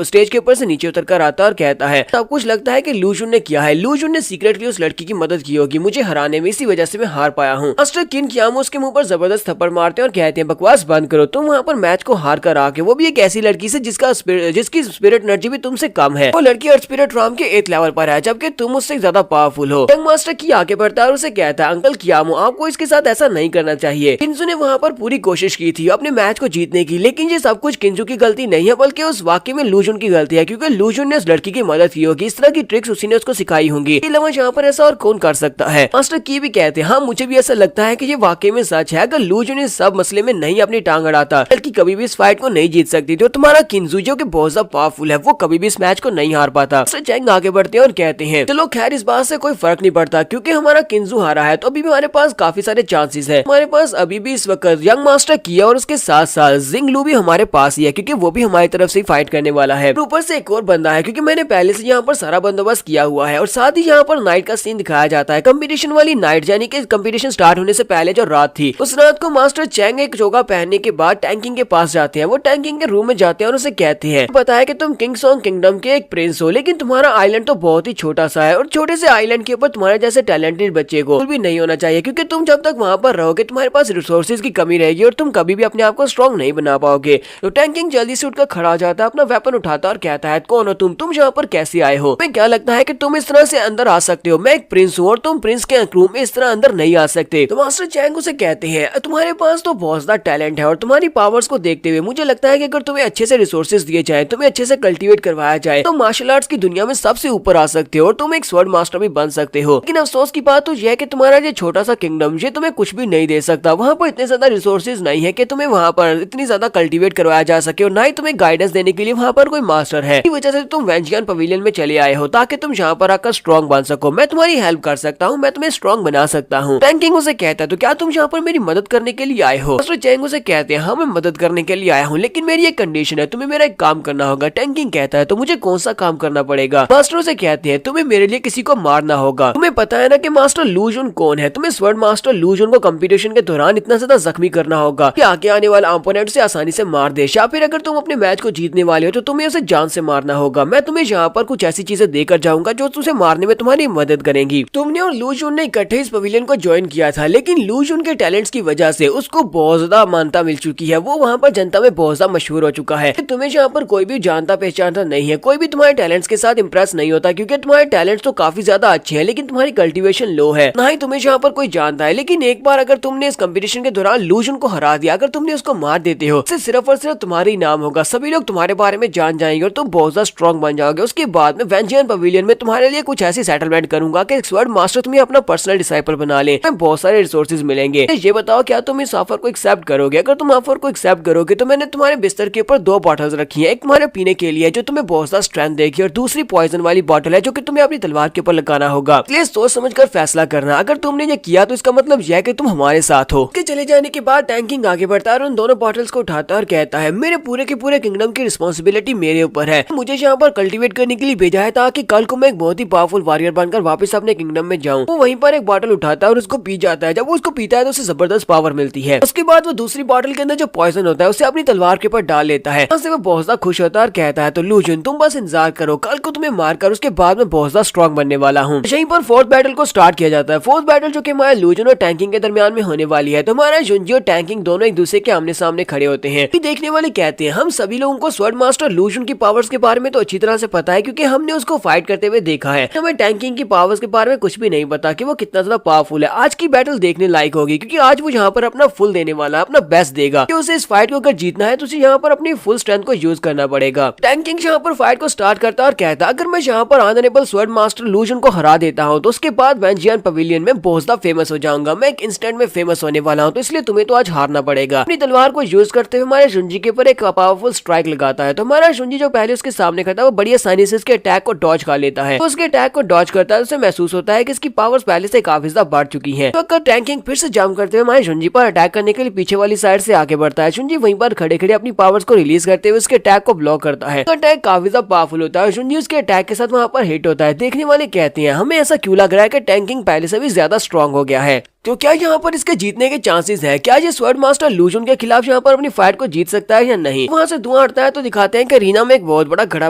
स्टेज के ऊपर से नीचे उतर कर आता है और कहता है सब कुछ लगता है कि लूजुन ने किया है, लूजुन ने सीक्रेटली उस लड़की की मदद की होगी मुझे हराने में, इसी वजह से मैं हार पाया हूँ। मास्टर किन कियामो उसके मुंह पर जबरदस्त थप्पड़ मारते हैं और कहते हैं बकवास बंद करो, तुम वहाँ पर मैच को हार कर आके, वो भी एक ऐसी लड़की से जिसकी स्पिरिट एनर्जी भी तुमसे कम है। वो लड़की अर्थ स्पिरिट राम के 8th लेवल पर है जबकि तुम उससे ज्यादा पावरफुल हो। यंग मास्टर की आगे बढ़ता है और उसे कहता है अंकल कियामो आपको इसके साथ ऐसा नहीं करना चाहिए। किंजू ने वहाँ पर पूरी कोशिश की थी अपने मैच को जीतने की, लेकिन ये सब कुछ किंजू की गलती नहीं है बल्कि उस वाकई में लूजुन की गलती है, क्योंकि लूजुन ने उस लड़की की मदद की होगी। इस तरह की ट्रिक्स उसी ने उसको सिखाई होंगी। यहाँ पर ऐसा और कौन कर सकता है। मास्टर की भी कहते हैं हाँ मुझे भी ऐसा लगता है कि ये वाकई में सच है। अगर लूजुन इस सब मसले में नहीं अपनी टांग अड़ाता लड़की कभी भी इस फाइट को नहीं जीत सकती। तो तुम्हारा किंजू जो कि बहुत ज्यादा पावरफुल है वो कभी भी इस मैच को नहीं हार पाता। चैंग आगे बढ़ते हैं और कहते हैं चलो खैर इस बात से कोई फर्क नहीं पड़ता क्योंकि हमारा किंजू हारा है तो अभी भी हमारे पास काफी सारे चांसेस है। हमारे पास अभी भी इस वक्त यंग मास्टर किया और उसके साथ साथ जिंगलू भी हमारे पास ही है क्योंकि वो भी हमारी तरफ से फाइट करने वाला है। ऊपर से एक और बंदा है क्योंकि मैंने पहले से यहाँ पर सारा बंदोबस्त किया हुआ है। और साथ ही यहाँ पर नाइट का सीन दिखाया जाता है, कंपटीशन वाली नाइट, यानी कि कंपटीशन स्टार्ट होने से पहले जो रात थी उस रात को मास्टर चैंग एक चोगा पहनने के बाद टैंकिंग के पास जाते हैं। वो टैंकिंग के रूम में जाते हैं और उसे कहते हैं पता है कि तुम किंग सॉन्ग किंगडम के एक प्रिंस हो लेकिन तुम्हारा आइलैंड तो बहुत ही छोटा सा है और छोटे से आइलैंड के ऊपर तुम्हारे जैसे टैलेंटेड बच्चे को भी नहीं होना चाहिए, क्योंकि तुम जब तक वहाँ पर रहोगे तुम्हारे पास रिसोर्सेज की कमी रहेगी और तुम कभी भी अपने आप को स्ट्रॉन्ग नहीं बना पाओगे। तो टैंकिंग जल्दी से उठकर खड़ा हो जाता है, अपना वेपन उठाता है और कहता है कौन हो तुम यहाँ पर कैसे आए हो? मैं क्या लगता है कि तुम इस तरह से अंदर आ सकते हो? मैं एक प्रिंस हूँ और तुम प्रिंस के रूम में इस तरह अंदर नहीं आ सकते। तो मास्टर चैंग उसे कहते हैं तुम्हारे पास तो बहुत ज्यादा टैलेंट है और तुम्हारी पावर्स को देखते हुए मुझे लगता है कि अगर तुम्हें अच्छे से रिसोर्सेज दिए जाए, तुम्हें अच्छे से कल्टीवेट करवाया जाए तो मार्शल आर्ट्स की दुनिया में सबसे ऊपर आ सकते हो और तुम एक स्वॉर्ड मास्टर भी बन सकते हो। लेकिन अफसोस की बात तो यह है कि तुम्हारा ये छोटा सा किंगडम ये तुम्हें कुछ भी नहीं दे सकता। वहाँ पर इतने ज्यादा रिसोर्सेज नहीं है कि तुम्हें वहाँ पर इतनी ज्यादा कल्टीवेट करवाया जा सके और ना ही तुम्हें गाइडेंस देने के लिए वहाँ पर कोई मास्टर है। इस वजह से तुम वेंजियन पवेलियन में चले आए हो ताकि तुम यहाँ पर आकर स्ट्रॉन्ग बन सको। मैं तुम्हारी हेल्प कर सकता हूँ, मैं तुम्हें स्ट्रॉन्ग बना सकता हूँ। टैंकिंग उसे कहता है तो क्या तुम यहाँ पर मेरी मदद करने के लिए आए हो? मास्टर चैंग उसे कहते हैं हाँ मैं मदद करने के लिए आया हूँ, लेकिन मेरी एक कंडीशन है, तुम्हें मेरा एक काम करना होगा। टैंकिंग कहता है तो मुझे कौन सा काम करना पड़ेगा? मास्टर उसे कहते हैं तुम्हें मेरे लिए किसी को मारना होगा। तुम्हें पता है ना कि मास्टर लू जुन कौन है? तुम्हें स्वॉर्ड मास्टर लू जुन को कंपटीशन के दौरान इतना ज्यादा जख्मी करना होगा कि आगे आने वाला ओपोनेंट से आसानी से मार दे, या फिर अगर तुम अपने मैच को जीतने वाले हो तो तुम्हें उसे जान से मारना होगा। मैं तुम्हें यहाँ पर कुछ ऐसी चीजें देकर जाऊंगा जो तुझे मारने में तुम्हारी मदद करेंगी। तुमने और लू जुन ने इकट्ठे इस पवेलियन को ज्वाइन किया था, लेकिन लू जुन के टैलेंट्स की वजह से उसको बहुत ज्यादा मान्यता मिल चुकी है। वो वहाँ पर जनता में बहुत ज्यादा मशहूर हो चुका है। तुम्हें यहाँ पर कोई भी जानता पहचानता नहीं है, कोई भी तुम्हारे टैलेंट्स के साथ इंप्रेस नहीं होता, क्योंकि तुम्हारे टैलेंट्स तो काफी ज्यादा अच्छे हैं लेकिन तुम्हारी कल्टीवेशन लो है। ना ही तुम्हें यहाँ पर कोई जानता है। लेकिन एक बार अगर तुमने इस कंपटीशन के दौरान लू जुन को हरा दिया, अगर तुमने उसको मार देते हो, सिर्फ और सिर्फ तुम्हारा ही नाम होगा, सभी लोग तुम्हारे बारे में जान जाएंगे और तुम बहुत ज्यादा स्ट्रॉन्ग बन जाओगे। उसके बाद में वेंजियन पवेलियन में तुम्हारे लिए कुछ ऐसी सेटलमेंट करूंगा कि स्वॉर्ड मास्टर तुम्हें अपना पर्सनल डिसाइपल बना ले, बहुत सारे रिसोर्सेज मिलेंगे। ये बताओ क्या तुम इस ऑफर को एक्सेप्ट करोगे? अगर तुम ऑफर को एक्सेप्ट करोगे तो मैंने तुम्हारे बिस्तर के ऊपर 2 बॉटल्स रखी है, एक तुम्हारे पीने के लिए जो तुम्हें बहुत ज्यादा स्ट्रेंथ देगी और दूसरी पॉइजन वाली बॉटल है जो कि तुम्हें अपनी तलवार के ऊपर लगाना होगा। इसलिए सोच समझकर फैसला करना। अगर तुमने ये किया तो इसका मतलब यह है कि तुम हमारे साथ हो। के चले जाने के बाद टैंकिंग आगे बढ़ता है और उन दोनों बॉटल्स को उठाता है और कहता है मेरे पूरे के पूरे किंगडम की रिस्पॉन्सिबिलिटी मेरे ऊपर है। मुझे यहाँ पर कल्टीवेट करने के लिए भेजा है ताकि कल को मैं एक बहुत ही पावरफुल वॉरियर बनकर वापस अपने किंगडम में जाऊँ। वो वहीं पर एक बॉटल उठाता है और उसको पी जाता है। जब वो उसको पीता है तो उसे जबरदस्त पावर मिलती है। उसके बाद वो दूसरी बॉटल के अंदर जो पॉइजन होता है उसे अपनी तलवार के ऊपर डाल लेता है। उससे वो बहुत ज्यादा खुश होता है और कहता है तो लू जुन तुम बस इंतजार करो, कल को तुम्हें मारकर उसके बाद में बहुत ज्यादा स्ट्रॉन्ग बनने वाला हूँ। यहीं पर फोर्थ बैटल को स्टार्ट किया जाता है। फोर्थ बैटल जो कि हमारे लू जुन और टैंकिंग के दरमियान में होने वाली है। तो हमारा जुनजी और टैंकिंग दोनों एक दूसरे के आमने सामने खड़े होते हैं। देखने वाले कहते हैं हम सभी लोगों को स्वॉर्ड मास्टर लू जुन की पावर्स के बारे में तो अच्छी तरह से पता है, क्योंकि हमने उसको फाइट करते हुए देखा है। हमें टैंकिंग की पावर्स के बारे में कुछ भी नहीं पता कि वो कितना ज्यादा पावरफुल है। आज की बैटल देखने लायक होगी, क्योंकि आज वो यहाँ पर अपना फुल देने वाला है, अपना बेस्ट देगा। कि उसे इस फाइट को अगर जीतना है तो उसे यहाँ पर अपनी फुल स्ट्रेंथ को यूज करना पड़ेगा। टैंकिंग यहाँ पर फाइट को स्टार्ट करता है और कहता है अगर मैं यहाँ पर ऑनरेबल स्वॉर्ड मास्टर लू जुन को हरा देता हूँ तो उसके बाद वेंजियन पवेलियन में बहुत ज्यादा फेमस हो जाऊंगा। मैं एक इंस्टेंट में फेमस होने वाला हूँ, तो इसलिए तुम्हें तो आज हारना पड़ेगा। अपनी तलवार को यूज करते हुए हमारे जुनजी के ऊपर एक पावरफुल स्ट्राइक लगाता है। तो हमारा जुनजी जो पहले उसके सामने खड़ा है वो बड़ी आसानी से उसके अटैक को डॉज कर लेता है। तो उसके अटैक को डॉज करता है, उसे महसूस होता है कि इसकी पावर्स पहले से काफी ज्यादा बढ़ चुकी हैं। तो अगर टैंकिंग फिर से जंप करते हुए हमारे जुनजी पर अटैक करने के लिए पीछे वाली साइड से आगे बढ़ता है। जुनजी वहीं पर खड़े खड़े अपनी पावर्स को रिलीज करते हुए उसके अटैक को ब्लॉक करता है। तो अटैक काफी ज्यादा पावरफुल होता है। जुनजी उसके अटैक के साथ वहाँ पर हिट होता है। देखने वाले कहते हैं हमें ऐसा क्यों लग रहा है कि टैंकिंग पहले से भी ज्यादा स्ट्रॉन्ग हो गया है। तो क्या यहाँ पर इसके जीतने के चांसेस हैं? क्या ये स्वॉर्ड मास्टर लू जुन के खिलाफ यहाँ पर अपनी फाइट को जीत सकता है या नहीं? वहाँ से धुआं उठता है तो दिखाते हैं कि रीना में एक बहुत बड़ा घड़ा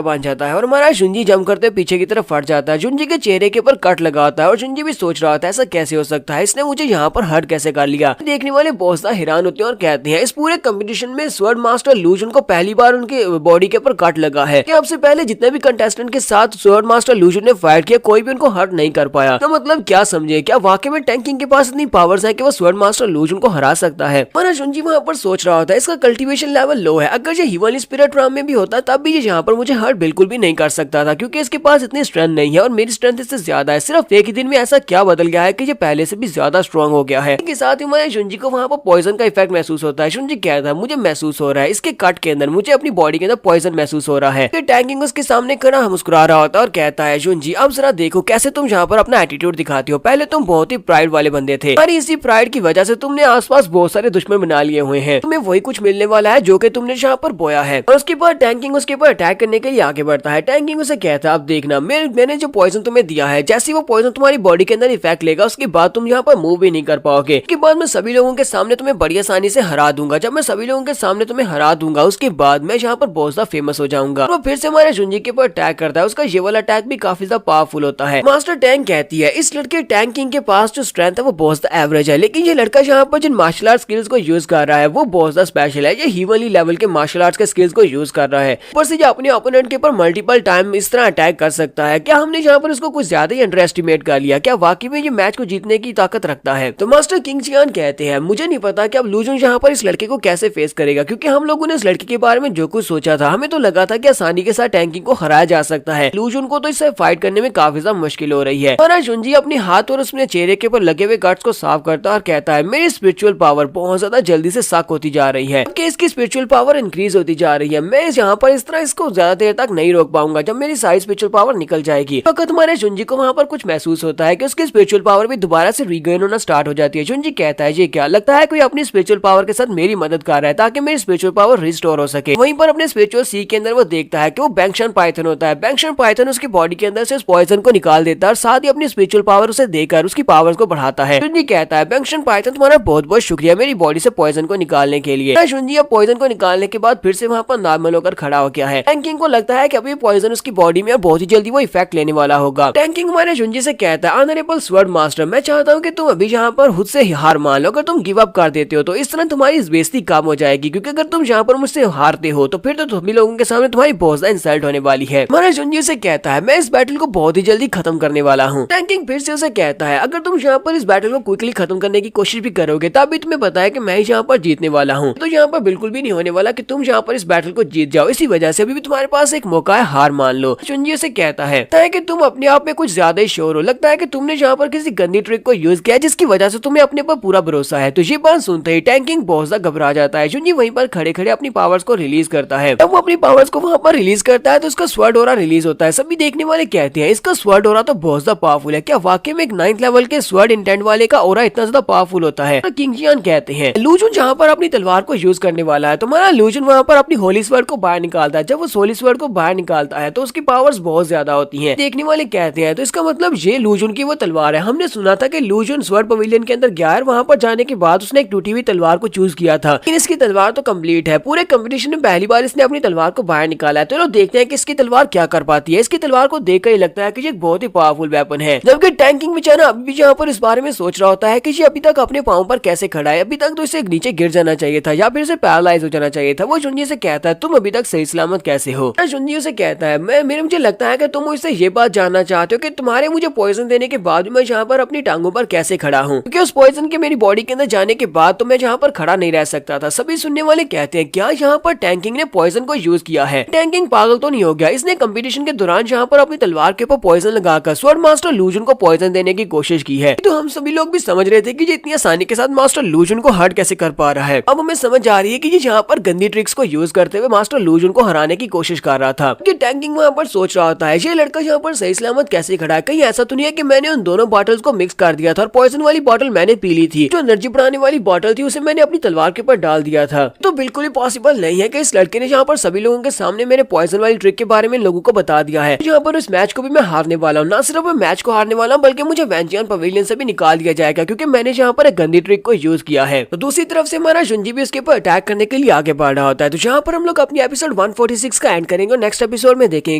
बन जाता है और हमारा जुनजी जंप करते पीछे की तरफ फट जाता है। जुनजी के चेहरे के ऊपर कट लगा होता है और जुनजी भी सोच रहा होता है ऐसा कैसे हो सकता है, इसने मुझे यहाँ पर हर्ट कैसे कर लिया। देखने वाले बहुत ज्यादा हैरान होते हैं और कहते हैं इस पूरे कॉम्पिटिशन में स्वॉर्ड मास्टर लू जुन को पहली बार उनके बॉडी के ऊपर कट लगा है। आपसे पहले जितने भी कंटेस्टेंट के साथ स्वॉर्ड मास्टर लू जुन ने फाइट किया कोई भी उनको हर्ट नहीं कर पाया। तो मतलब क्या समझे, क्या वाकई में टैंकिंग के पास इतनी पावर्स है कि वो स्वॉर्ड मास्टर लू जुन को हरा सकता है? हमारा जुनजी वहाँ पर सोच रहा होता है इसका कल्टीवेशन लेवल लो है। अगर ये हीवनली स्पिरिट राम में भी होता तब भी ये यहाँ पर मुझे हर्ट बिल्कुल भी नहीं कर सकता था, क्योंकि इसके पास इतनी स्ट्रेंथ नहीं है और मेरी स्ट्रेंथ इससे ज्यादा है। सिर्फ एक ही दिन में ऐसा क्या बदल गया है कि ये पहले से भी ज्यादा स्ट्रॉन्ग हो गया है। इसके साथ ही हमारे जुनजी को वहाँ पर पॉइजन का इफेक्ट महसूस होता है। जुनजी कहता है मुझे महसूस हो रहा है इसके कट के अंदर, मुझे अपनी बॉडी के अंदर पॉइजन महसूस हो रहा है। फिर टैंकिंग उसके सामने खड़ा मुस्कुरा रहा होता है और कहता है जुनजी अब जरा देखो कैसे तुम यहाँ पर अपना एटीट्यूड दिखाती हो। पहले तुम बहुत ही प्राइड वाले बंदे थे, और इसी प्राइड की वजह से तुमने आसपास बहुत सारे दुश्मन बना लिए हुए हैं। तुम्हें वही कुछ मिलने वाला है जो कि तुमने यहाँ पर बोया है। और उसके बाद टैंकिंग उसके ऊपर अटैक करने के लिए आगे बढ़ता है। टैंकिंग उसे कहता है अब देखना मैंने जो पॉइजन तुम्हें दिया है, जैसे वो पॉइजन तुम्हारी बॉडी के अंदर इफेक्ट लेगा उसके बाद तुम यहाँ पर मूव भी नहीं कर पाओगे। उसके बाद मैं सभी लोगों के सामने तुम्हें बड़ी आसानी से हरा दूंगा। जब मैं सभी लोगों के सामने तुम्हें हरा दूंगा उसके बाद मैं यहाँ पर बहुत ज्यादा फेमस हो जाऊंगा। वो फिर से हमारे जुनजी के ऊपर अटैक करता है। उसका ये वाला वाला अटैक भी काफी ज्यादा पावरफुल होता है। मास्टर टैंग कहती है इस लड़के टैंग किंग के पास जो स्ट्रेंथ है वो बहुत ज्यादा एवरेज है, लेकिन ये लड़का यहाँ पर जिन मार्शल आर्ट स्किल्स को यूज कर रहा है वो बहुत ज्यादा स्पेशल है। ये हीवनली लेवल के मार्शल आर्ट्स के स्किल्स को यूज कर रहा है, ऊपर से ये अपने ओपोनेंट के ऊपर मल्टीपल टाइम इस तरह अटैक कर सकता है। क्या हमने यहाँ पर इसको कुछ ज्यादा ही अंडर एस्टिमेट कर लिया? क्या वाकई में ये मैच को जीतने की ताकत रखता है? तो मास्टर किंग चियान कहते हैं मुझे नहीं पता कि अब लू जुन यहाँ पर इस लड़के को कैसे फेस करेगा, क्योंकि हम लोगों ने इस लड़के के बारे में जो कुछ सोचा था हमें तो लगा था कि आसानी के साथ टैंग किंग को हराया जा सकता है। लू जुन को तो इससे फाइट करने में काफी ज्यादा मुश्किल हो रही है। हमारा जुनजी अपने हाथ और उसमें चेहरे के ऊपर लगे हुए कट्स को साफ करता है और कहता है मेरी स्पिरिचुअल पावर बहुत ज्यादा जल्दी से सक होती जा रही है, इसकी स्पिरिचुअल पावर इंक्रीज होती जा रही है। मैं यहाँ पर इस तरह इसको ज्यादा देर तक नहीं रोक पाऊंगा, जब मेरी सारी स्पिरिचुअल पावर निकल जाएगी। तो तुम्हारे जुनजी को वहाँ पर कुछ महसूस होता है कि उसकी स्पिरिचुअल पावर भी दोबारा से रीगेन होना स्टार्ट हो जाती है। जुनजी कहता है ये क्या लगता है कोई अपनी स्पिरिचुअल पावर के साथ मेरी मदद कर रहा है ताकि मेरी स्पिरिचुअल पावर रिस्टोर हो सके। वहीं पर अपने स्पिरिचुअल सी के अंदर वो देखता है कि वो बैंक्शन पाइथन होता है। बैंक्शन पाइथन उसकी बॉडी के अंदर से उस पॉइजन को निकाल देता है और साथ ही अपनी स्पिरिचुअल पावर उसे देकर उसकी पावर्स को बढ़ाता है। जुनजी कहता है बैंक्शन पाइथन तुम्हारा बहुत बहुत शुक्रिया मेरी बॉडी से पॉइजन को निकालने के लिए। जुनजी अब पॉइजन को निकालने के बाद फिर से वहाँ पर नॉर्मल होकर खड़ा हो गया है। टैंग किंग को लगता है कि अभी पॉइजन उसकी बॉडी में बहुत ही जल्दी वो इफेक्ट लेने वाला होगा। टैंग किंग हमारे जुनजी से कहता है ऑनरेबल स्वर्ड मास्टर मैं चाहता हूँ कि तुम अभी यहाँ पर खुद से हार मान लो। अगर तुम गिव अप कर देते हो तो इस तरह तुम्हारी बेइज्जती कम हो जाएगी, क्योंकि अगर तुम यहाँ पर मुझसे हारते हो तो फिर तो सभी लोगों के सामने तुम्हारी बहुत ज्यादा इंसल्ट होने वाली है। हमारा जुनजी से कहता है मैं इस बैटल को बहुत ही जल्दी खत्म करने वाला हूँ। टैंग किंग फिर से उसे कहता है अगर तुम यहाँ पर इस बैटल को क्विकली खत्म करने की कोशिश भी करोगे तब भी तुम्हें पता है कि मैं यहाँ पर जीतने वाला हूँ, तो यहाँ पर बिल्कुल भी नहीं होने वाला कि तुम यहाँ पर इस बैटल को जीत जाओ। इसी वजह से अभी भी तुम्हारे पास एक मौका है, हार मान लो। जुनजी उसे कहता है कि तुम अपने आप में कुछ ज्यादा ही श्योर हो, लगता है कि तुमने यहाँ पर किसी गंदी ट्रिक को यूज किया जिसकी वजह से तुम्हें अपने पर पूरा भरोसा है। तो ये बात सुनते ही टैंग किंग बहुत ज्यादा घबरा जाता है। जुनजी वहीं पर खड़े खड़े अपनी पावर्स को रिलीज करता है। जब वो अपनी पावर्स को वहाँ पर रिलीज करता है तो उसका स्वर्ड ऑरा रिलीज होता है। सभी देखने वाले कहते हैं इसका स्वर्ड ऑरा तो बहुत ज्यादा पावरफुल है। क्या वाकई में एक 9th लेवल के स्वर्ड इंटेंट वाले का ऑरा इतना ज्यादा पावरफुल होता है? तो किंग जियान कहते हैं लू जुन जहाँ पर अपनी तलवार को यूज करने वाला है तो हमारा लू जुन वहाँ पर अपनी होली स्वर्ड को बाहर निकालता है। जब वो होली स्वर्ड को बाहर निकालता है तो उसकी पावर्स बहुत ज्यादा होती हैं। देखने वाले कहते हैं तो इसका मतलब ये लू जुन की वो तलवार है। हमने सुना था कि लू जुन स्वर्ड पवेलियन के अंदर गया है, वहाँ पर जाने के बाद उसने एक टूटी हुई तलवार को चूज किया था, लेकिन इसकी तलवार तो कंप्लीट है। पूरे कंपटीशन में पहली बार इसने अपनी तलवार को बाहर निकाला है। तो लोग देखते हैं कि इसकी तलवार क्या कर पाती है। इसकी तलवार को देखकर ही लगता है कि ये एक बहुत ही पावरफुल वेपन है। जबकि टैंग किंग बेचारा अभी भी यहाँ पर इस बारे में सोच रहा होता है कि ये अभी तक अपने पाँव पर कैसे खड़ा है। अभी तक तो इसे नीचे गिर जाना चाहिए था या फिर इसे पैरालाइज हो जाना चाहिए था। वो जुनजी से कहता है तुम अभी तक सही सलामत कैसे हो? जुनजी से कहता है मुझे लगता है कि तुम मुझसे ये बात जानना चाहते हो कि तुम्हारे मुझे पॉइजन देने के बाद मैं यहाँ पर अपनी टांगों पर कैसे खड़ा हूँ, क्योंकि उस पॉइजन के मेरी बॉडी के अंदर जाने के बाद तो मैं यहाँ पर खड़ा नहीं रह सकता था। सभी सुनने वाले कहते हैं क्या यहाँ पर टैंग किंग ने पॉइजन को यूज किया है? टैंग किंग पागल तो नहीं हो गया? इसने कंपटीशन के दौरान यहाँ पर अपनी तलवार के ऊपर पॉइजन लगाकर स्वॉर्ड मास्टर लू जुन को पॉइजन देने की कोशिश की है। तो हम सभी लोग भी समझ रहे थे कि ये इतनी आसानी के साथ मास्टर लू जुन को हर्ट कैसे कर पा रहा है। अब हमें समझ आ रही है कि ये यहाँ पर गंदी ट्रिक्स को यूज करते हुए मास्टर लू जुन को हराने की कोशिश कर रहा था। टैंग किंग वहाँ पर सोच रहा होता है ये लड़का यहाँ पर सही सलामत कैसे खड़ा है? कहीं ऐसा तो नहीं है कि मैंने उन दोनों बॉटल्स को मिक्स कर दिया था और पॉइजन वाली बॉटल मैंने पी ली थी, जो एनर्जी बढ़ाने वाली बॉटल थी उसे मैंने अपनी तलवार के ऊपर डाल दिया था। तो बिल्कुल ही पॉसिबल नहीं है कि इस लड़के ने यहाँ पर सभी लोगों के सामने मेरे पॉइजन वाली ट्रिक के बारे में लोगों को बता दिया है। यहाँ पर इस मैच को भी मैं हारने वाला हूँ। ना सिर्फ मैं मैच को हारने वाला हूँ बल्कि मुझे वैंचियन पवेलियन से भी निकाल दिया जाएगा, क्योंकि मैंने यहाँ पर एक गंदी ट्रिक को यूज किया है। तो दूसरी तरफ से हमारा जुनजी भी उसके ऊपर अटैक करने के लिए आगे बढ़ रहा होता है। तो यहाँ पर हम लोग अपनी एपिसोड 146 का एंड करेंगे और नेक्स्ट एपिसोड में देखेंगे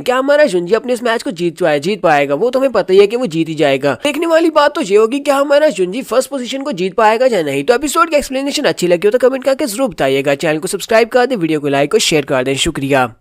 क्या हमारा जुनजी अपने इस मैच को जीत पाएगा। वो तो हमें पता ही है कि वो जीत ही जाएगा। देखने वाली बात तो ये होगी क्या हमारा जुनजी फर्स्ट पोजीशन को जीत पाएगा या नहीं। तो एपिसोड की एक्सप्लेनेशन अच्छी लगी हो तो कमेंट करके जरूर बताइएगा। चैनल को सब्सक्राइब कर दे, वीडियो को लाइक और शेयर कर दें। शुक्रिया।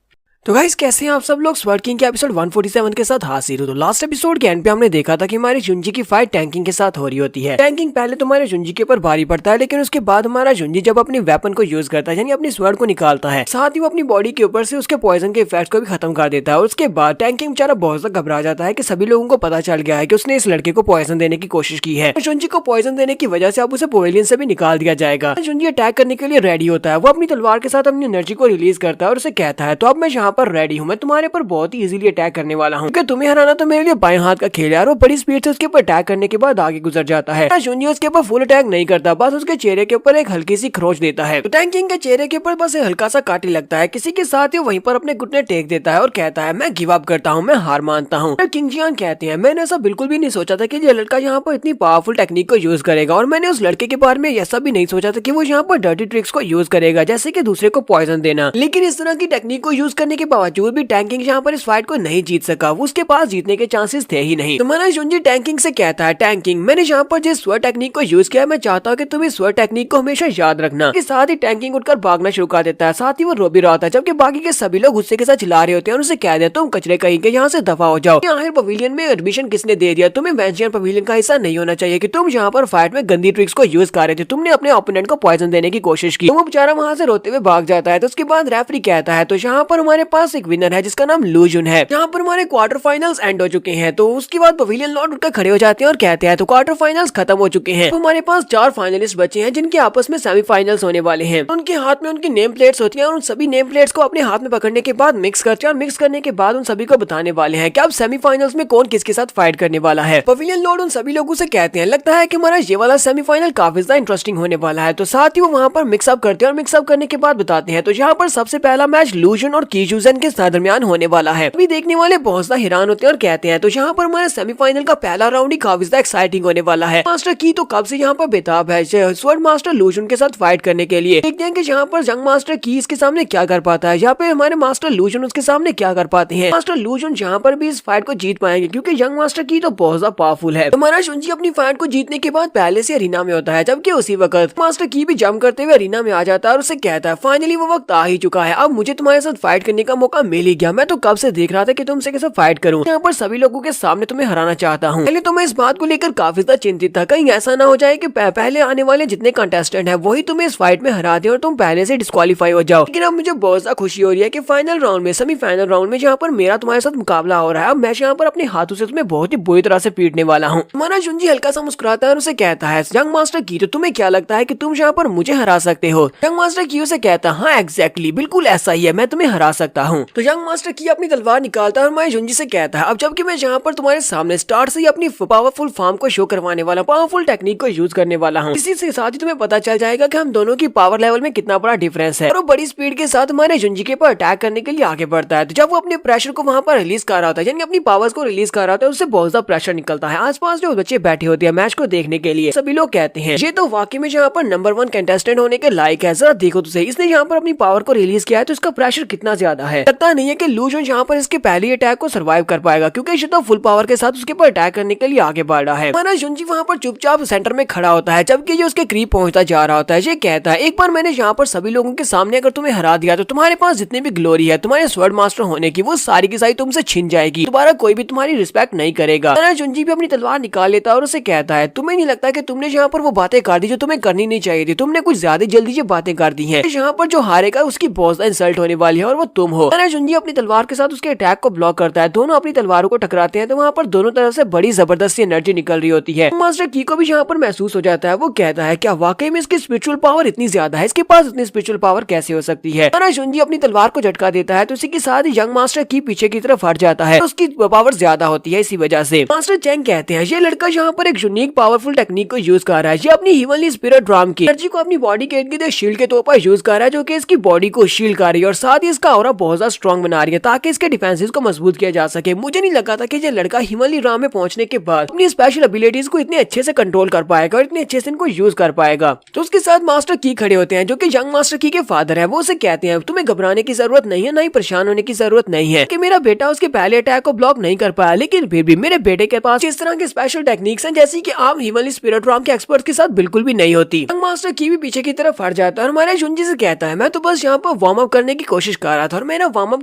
तो गाइस कैसे हैं आप सब लोग? स्वर्ड किंग के एपिसोड 147 के साथ हाजिर हो। तो लास्ट एपिसोड के एंड पे हमने देखा था कि हमारे जुनजी की फाइट टैंग किंग के साथ हो रही होती है। टैंग किंग पहले तो हमारे जुनजी के ऊपर भारी पड़ता है, लेकिन उसके बाद हमारा जुनजी जब अपनी वेपन को यूज करता है यानी अपनी स्वर्ड को निकालता है, साथ ही वो अपनी बॉडी के ऊपर से उसके पॉइजन के इफेक्ट को भी खत्म कर देता है। और उसके बाद टैंग किंग बेचारा बहुत ज्यादा घबरा जाता है कि सभी लोगों को पता चल गया है कि उसने इस लड़के को पॉइजन देने की कोशिश की है। जुनजी को पॉइजन देने की वजह से अब उसे पवेलियन से भी निकाल दिया जाएगा। जुनजी अटैक करने के लिए रेडी होता है। वो अपनी तलवार के साथ अपनी एनर्जी को रिलीज करता है और उसे कहता है तो अब मैं यहाँ पर रेडी हूँ, मैं तुम्हारे पर बहुत ही इजीली अटैक करने वाला हूँ, क्योंकि तुम्हें हराना तो मेरे लिए बाएं हाथ का खेल है। और वो बड़ी स्पीड से उसके ऊपर अटैक करने के बाद आगे गुजर जाता है। जुनजी उसके ऊपर फुल अटैक नहीं करता, बस उसके चेहरे के ऊपर एक हल्की सी खरोच देता है। तो टैंग किंग के चेहरे के ऊपर बस एक हल्का सा काटे लगता है। किसी के साथ ही वहीं पर अपने घुटने टेक देता है और कहता है मैं गिव अप करता हूँ, मैं हार मानता हूँ। किंग जियान कहते हैं मैंने ऐसा बिल्कुल भी नहीं सोचा था कि ये लड़का यहाँ पर इतनी पावरफुल टेक्निक को यूज करेगा, और मैंने उस लड़के के बारे में ऐसा भी नहीं सोचा था कि वो यहाँ पर डर्टी ट्रिक्स को यूज करेगा, जैसे कि दूसरे को पॉइजन देना। लेकिन इस तरह की टेक्निक को यूज करने के बावजूद भी टैंकिंग यहाँ पर इस फाइट को नहीं जीत सका, उसके पास जीतने के चांसेस थे ही नहीं। तो महाराज जुंजी टैंकिंग से कहता है, टैंकिंग मैंने यहाँ पर जिस स्वर टेक्निक को यूज किया, मैं चाहता हूँ कि तुम इस स्वर टेक्निक को हमेशा याद रखना। के साथ ही टैंकिंग उठकर भागना शुरू कर देता है, साथ ही वो रो भी रहा था, जबकि बाकी के सभी लोग गुस्से के साथ चिल्ला रहे होते हैं और उसे कह देते तुम कचरे कहीं के यहाँ से दफा हो जाओ। आखिर पवेलियन में एडमिशन किसने दे दिया? तुम्हें वेंशियन पवेलियन का हिस्सा नहीं होना चाहिए कि तुम यहाँ पर फाइट में गंदी ट्रिक्स को यूज कर रहे थे, तुमने अपने ओपोनेंट को पॉइजन देने की कोशिश की। तो वो बेचारा वहाँ से रोते हुए भाग जाता है। तो उसके बाद रेफरी कहता है, तो यहाँ पर हमारे पास एक विनर है जिसका नाम लूजुन है। यहाँ पर हमारे क्वार्टर फाइनल्स एंड हो चुके हैं। तो उसके बाद पवेलियन लॉर्ड उठकर खड़े हो जाते हैं और कहते हैं तो क्वार्टर फाइनल्स खत्म हो चुके हैं, तो हमारे पास 4 फाइनलिस्ट बचे हैं जिनके आपस में सेमीफाइनल्स होने वाले हैं। उनके हाथ में उनकी नेम प्लेट्स होती हैं और उन सभी नेम प्लेट्स को अपने हाथ में पकड़ने के बाद मिक्स करते हैं और मिक्स करने के बाद उन सभी को बताने वाले हैं कि अब सेमीफाइनल्स में कौन किसके साथ फाइट करने वाला है। पवेलियन लॉर्ड उन सभी लोगों से कहते हैं, लगता है कि हमारा ये वाला सेमीफाइनल काफी ज्यादा इंटरेस्टिंग होने वाला है। तो साथ ही वो वहाँ पर मिक्सअप करते हैं और मिक्सअप करने के बाद बताते हैं तो यहाँ पर सबसे पहला मैच लूजन और कीजूजन के दरमियान होने वाला है। अभी देखने वाले बहुत ज्यादा हैरान होते हैं और कहते हैं तो यहाँ पर हमारे सेमीफाइनल का पहला राउंड ही काफी ज्यादा एक्साइटिंग होने वाला है। मास्टर की तो कब से यहाँ पर बेताब है स्वर्ड मास्टर लूजन के साथ फाइट करने के लिए। देखते हैं कि यहाँ पर जंग मास्टर की इसके सामने क्या कर पाता है, यहाँ पे हमारे मास्टर लूजन उसके सामने क्या कर पाते हैं। मास्टर लूजन यहाँ पर भी इस फाइट को जीत पाएंगे क्योंकि यंग मास्टर की तो बहुत ज्यादा पावरफुल है। हमारा शुंजी अपनी फाइट को जीतने के बाद पहले से अरीना में होता है, जबकि उसी वक्त मास्टर की भी जंप करते हुए अरीना में आ जाता है और उसे कहता है फाइनली वो वक्त आ ही चुका है, अब मुझे तुम्हारे साथ फाइट करने का मौका मिल ही गया। मैं तो कब से देख रहा था कि तुमसे कैसे फाइट करूं, यहाँ पर सभी लोगों के सामने तुम्हें हराना चाहता हूँ। पहले तो मैं इस बात को लेकर काफी ज्यादा चिंतित था, कहीं ऐसा ना हो जाए कि पहले आने वाले जितने कंटेस्टेंट हैं वही तुम्हें इस फाइट में हरा दे और तुम पहले से डिस्क्वालीफाई हो जाओ। लेकिन अब मुझे बहुत ज्यादा खुशी हो रही है कि फाइनल राउंड में सेमीफाइनल राउंड में जहाँ पर मेरा तुम्हारे साथ मुकाबला हो रहा है, अब मैं यहाँ पर अपने हाथों से तुम्हें बहुत ही बुरी तरह से पीटने वाला हूँ। हमारा जुंजी हल्का सा मुस्कुराता है और उसे कहता है यंग मास्टर की तो तुम्हें क्या लगता है कि तुम यहाँ पर मुझे हरा सकते हो? यंग मास्टर की उसे कहता है हाँ एग्जैक्टली बिल्कुल ऐसा ही है, मैं तुम्हें हरा सकता हूँ। तो यंग मास्टर की अपनी तलवार निकालता है और हमारे जुंजी से कहता है अब जबकि मैं यहाँ पर तुम्हारे सामने स्टार्ट से ही अपनी पावरफुल फॉर्म को शो करवाने वाला, पावरफुल टेक्निक को यूज करने वाला हूँ। इसी से साथ ही तुम्हें पता चल जाएगा कि हम दोनों की पावर लेवल में कितना बड़ा डिफरेंस है। और वो बड़ी स्पीड के साथ हमारे जुंजी के ऊपर अटैक करने के लिए आगे बढ़ता है। तो जब वो अपने प्रेशर को वहाँ पर रिलीज कर रहा होता है, यानी अपनी पावर्स को रिलीज कर रहा होता है, उससे बहुत ज्यादा प्रेशर निकलता है। आसपास जो बच्चे बैठे होते हैं मैच को देखने के लिए, सभी लोग कहते हैं ये तो वाकई में यहाँ पर नंबर 1 कंटेस्टेंट होने के लायक है। जरा देखो तो सही, इसने यहाँ पर अपनी पावर को रिलीज किया है तो इसका प्रेशर कितना ज्यादा है। लगता नहीं है कि लूजन यहाँ पर इसके पहले अटैक को सर्वाइव कर पाएगा क्योंकि ये तो फुल पावर के साथ उसके ऊपर अटैक करने के लिए आगे बढ़ रहा है। हमारा जुंजी वहाँ पर चुपचाप सेंटर में खड़ा होता है जबकि ये उसके करीब पहुंचता जा रहा होता है। ये कहता है एक बार मैंने यहाँ पर सभी लोगों के सामने अगर तुम्हें हरा दिया तो तुम्हारे पास जितनी भी ग्लोरी है तुम्हारे स्वर्ड मास्टर होने की, वो सारी की सारी तुमसे छिन जाएगी, दोबारा कोई भी तुम्हारी रिस्पेक्ट नहीं करेगा। हमारा जुंजी भी अपनी तलवार निकाल लेता है और उसे कहता है तुम्हें नहीं लगता कि तुमने यहाँ पर वो बातें कर दी जो तुम्हें करनी नहीं चाहिए थी, तुमने कुछ ज्यादा जल्दी ये बातें कर दी है। यहाँ पर जो हारेगा उसकी बहुत ज्यादा इंसल्ट होने वाली है और वो तुम हो। हमारा जुंजी अपनी तलवार के साथ उसके अटैक को ब्लॉक करता है, दोनों अपनी तलवारों को टकराते हैं तो वहाँ पर दोनों तरफ से बड़ी जबरदस्त एनर्जी निकल रही होती है। मास्टर की को भी यहाँ पर महसूस हो जाता है, वो कहता है क्या वाकई में इसकी स्पिरिचुअल पावर इतनी ज्यादा है, इसके पास इतनी स्पिरिचुअल पावर कैसे हो सकती है। हमारा जुंजी अपनी तलवार को झटका देता है तो उसी के साथ ही यंग मास्टर की पीछे की तरफ हट जाता है, तो उसकी पावर ज्यादा होती है। इसी वजह से मास्टर चैंग कहते हैं ये लड़का यहाँ पर एक यूनिक पावरफुल टेक्निक को यूज कर रहा है, ये अपनी हिवनली स्पिरिट ड्राम की एनर्जी को अपनी बॉडी के इर्द गिर्द शील्ड के तौर पर यूज कर रहा है जो कि इसकी बॉडी को शील्ड कर रही है और साथ ही इसका ऑरा बहुत ज्यादा स्ट्रॉन्ग बना रही है ताकि इसके डिफेंसेस को मजबूत किया जा सके। मुझे नहीं लगा था कि ये लड़का हिवनली ड्राम में पहुंचने के बाद अपनी स्पेशल एबिलिटीज को इतने अच्छे से कंट्रोल कर पाएगा और इतने अच्छे से इनको यूज कर पाएगा। तो उसके साथ मास्टर की खड़े होते हैं जो कि यंग मास्टर की के फादर है। वो उसे कहते हैं तुम्हें घबराने की जरूरत नहीं है, ना ही परेशान होने की जरूरत नहीं है कि मेरा बेटा उसके पहले अटैक को ब्लॉक नहीं कर पाया, लेकिन फिर भी मेरे बेटे के पास इस तरह की स्पेशल टेक्निक्स हैं जैसी कि आम हिवनली स्पिरिट ड्राम के एक्सपर्ट के साथ बिल्कुल भी नहीं होती। यंग मास्टर की भी पीछे की तरफ हट जाता है और हमारे जुंजी से कहता है मैं तो बस यहाँ पर वार्म अप करने की कोशिश कर रहा था और मेरा वार्म अप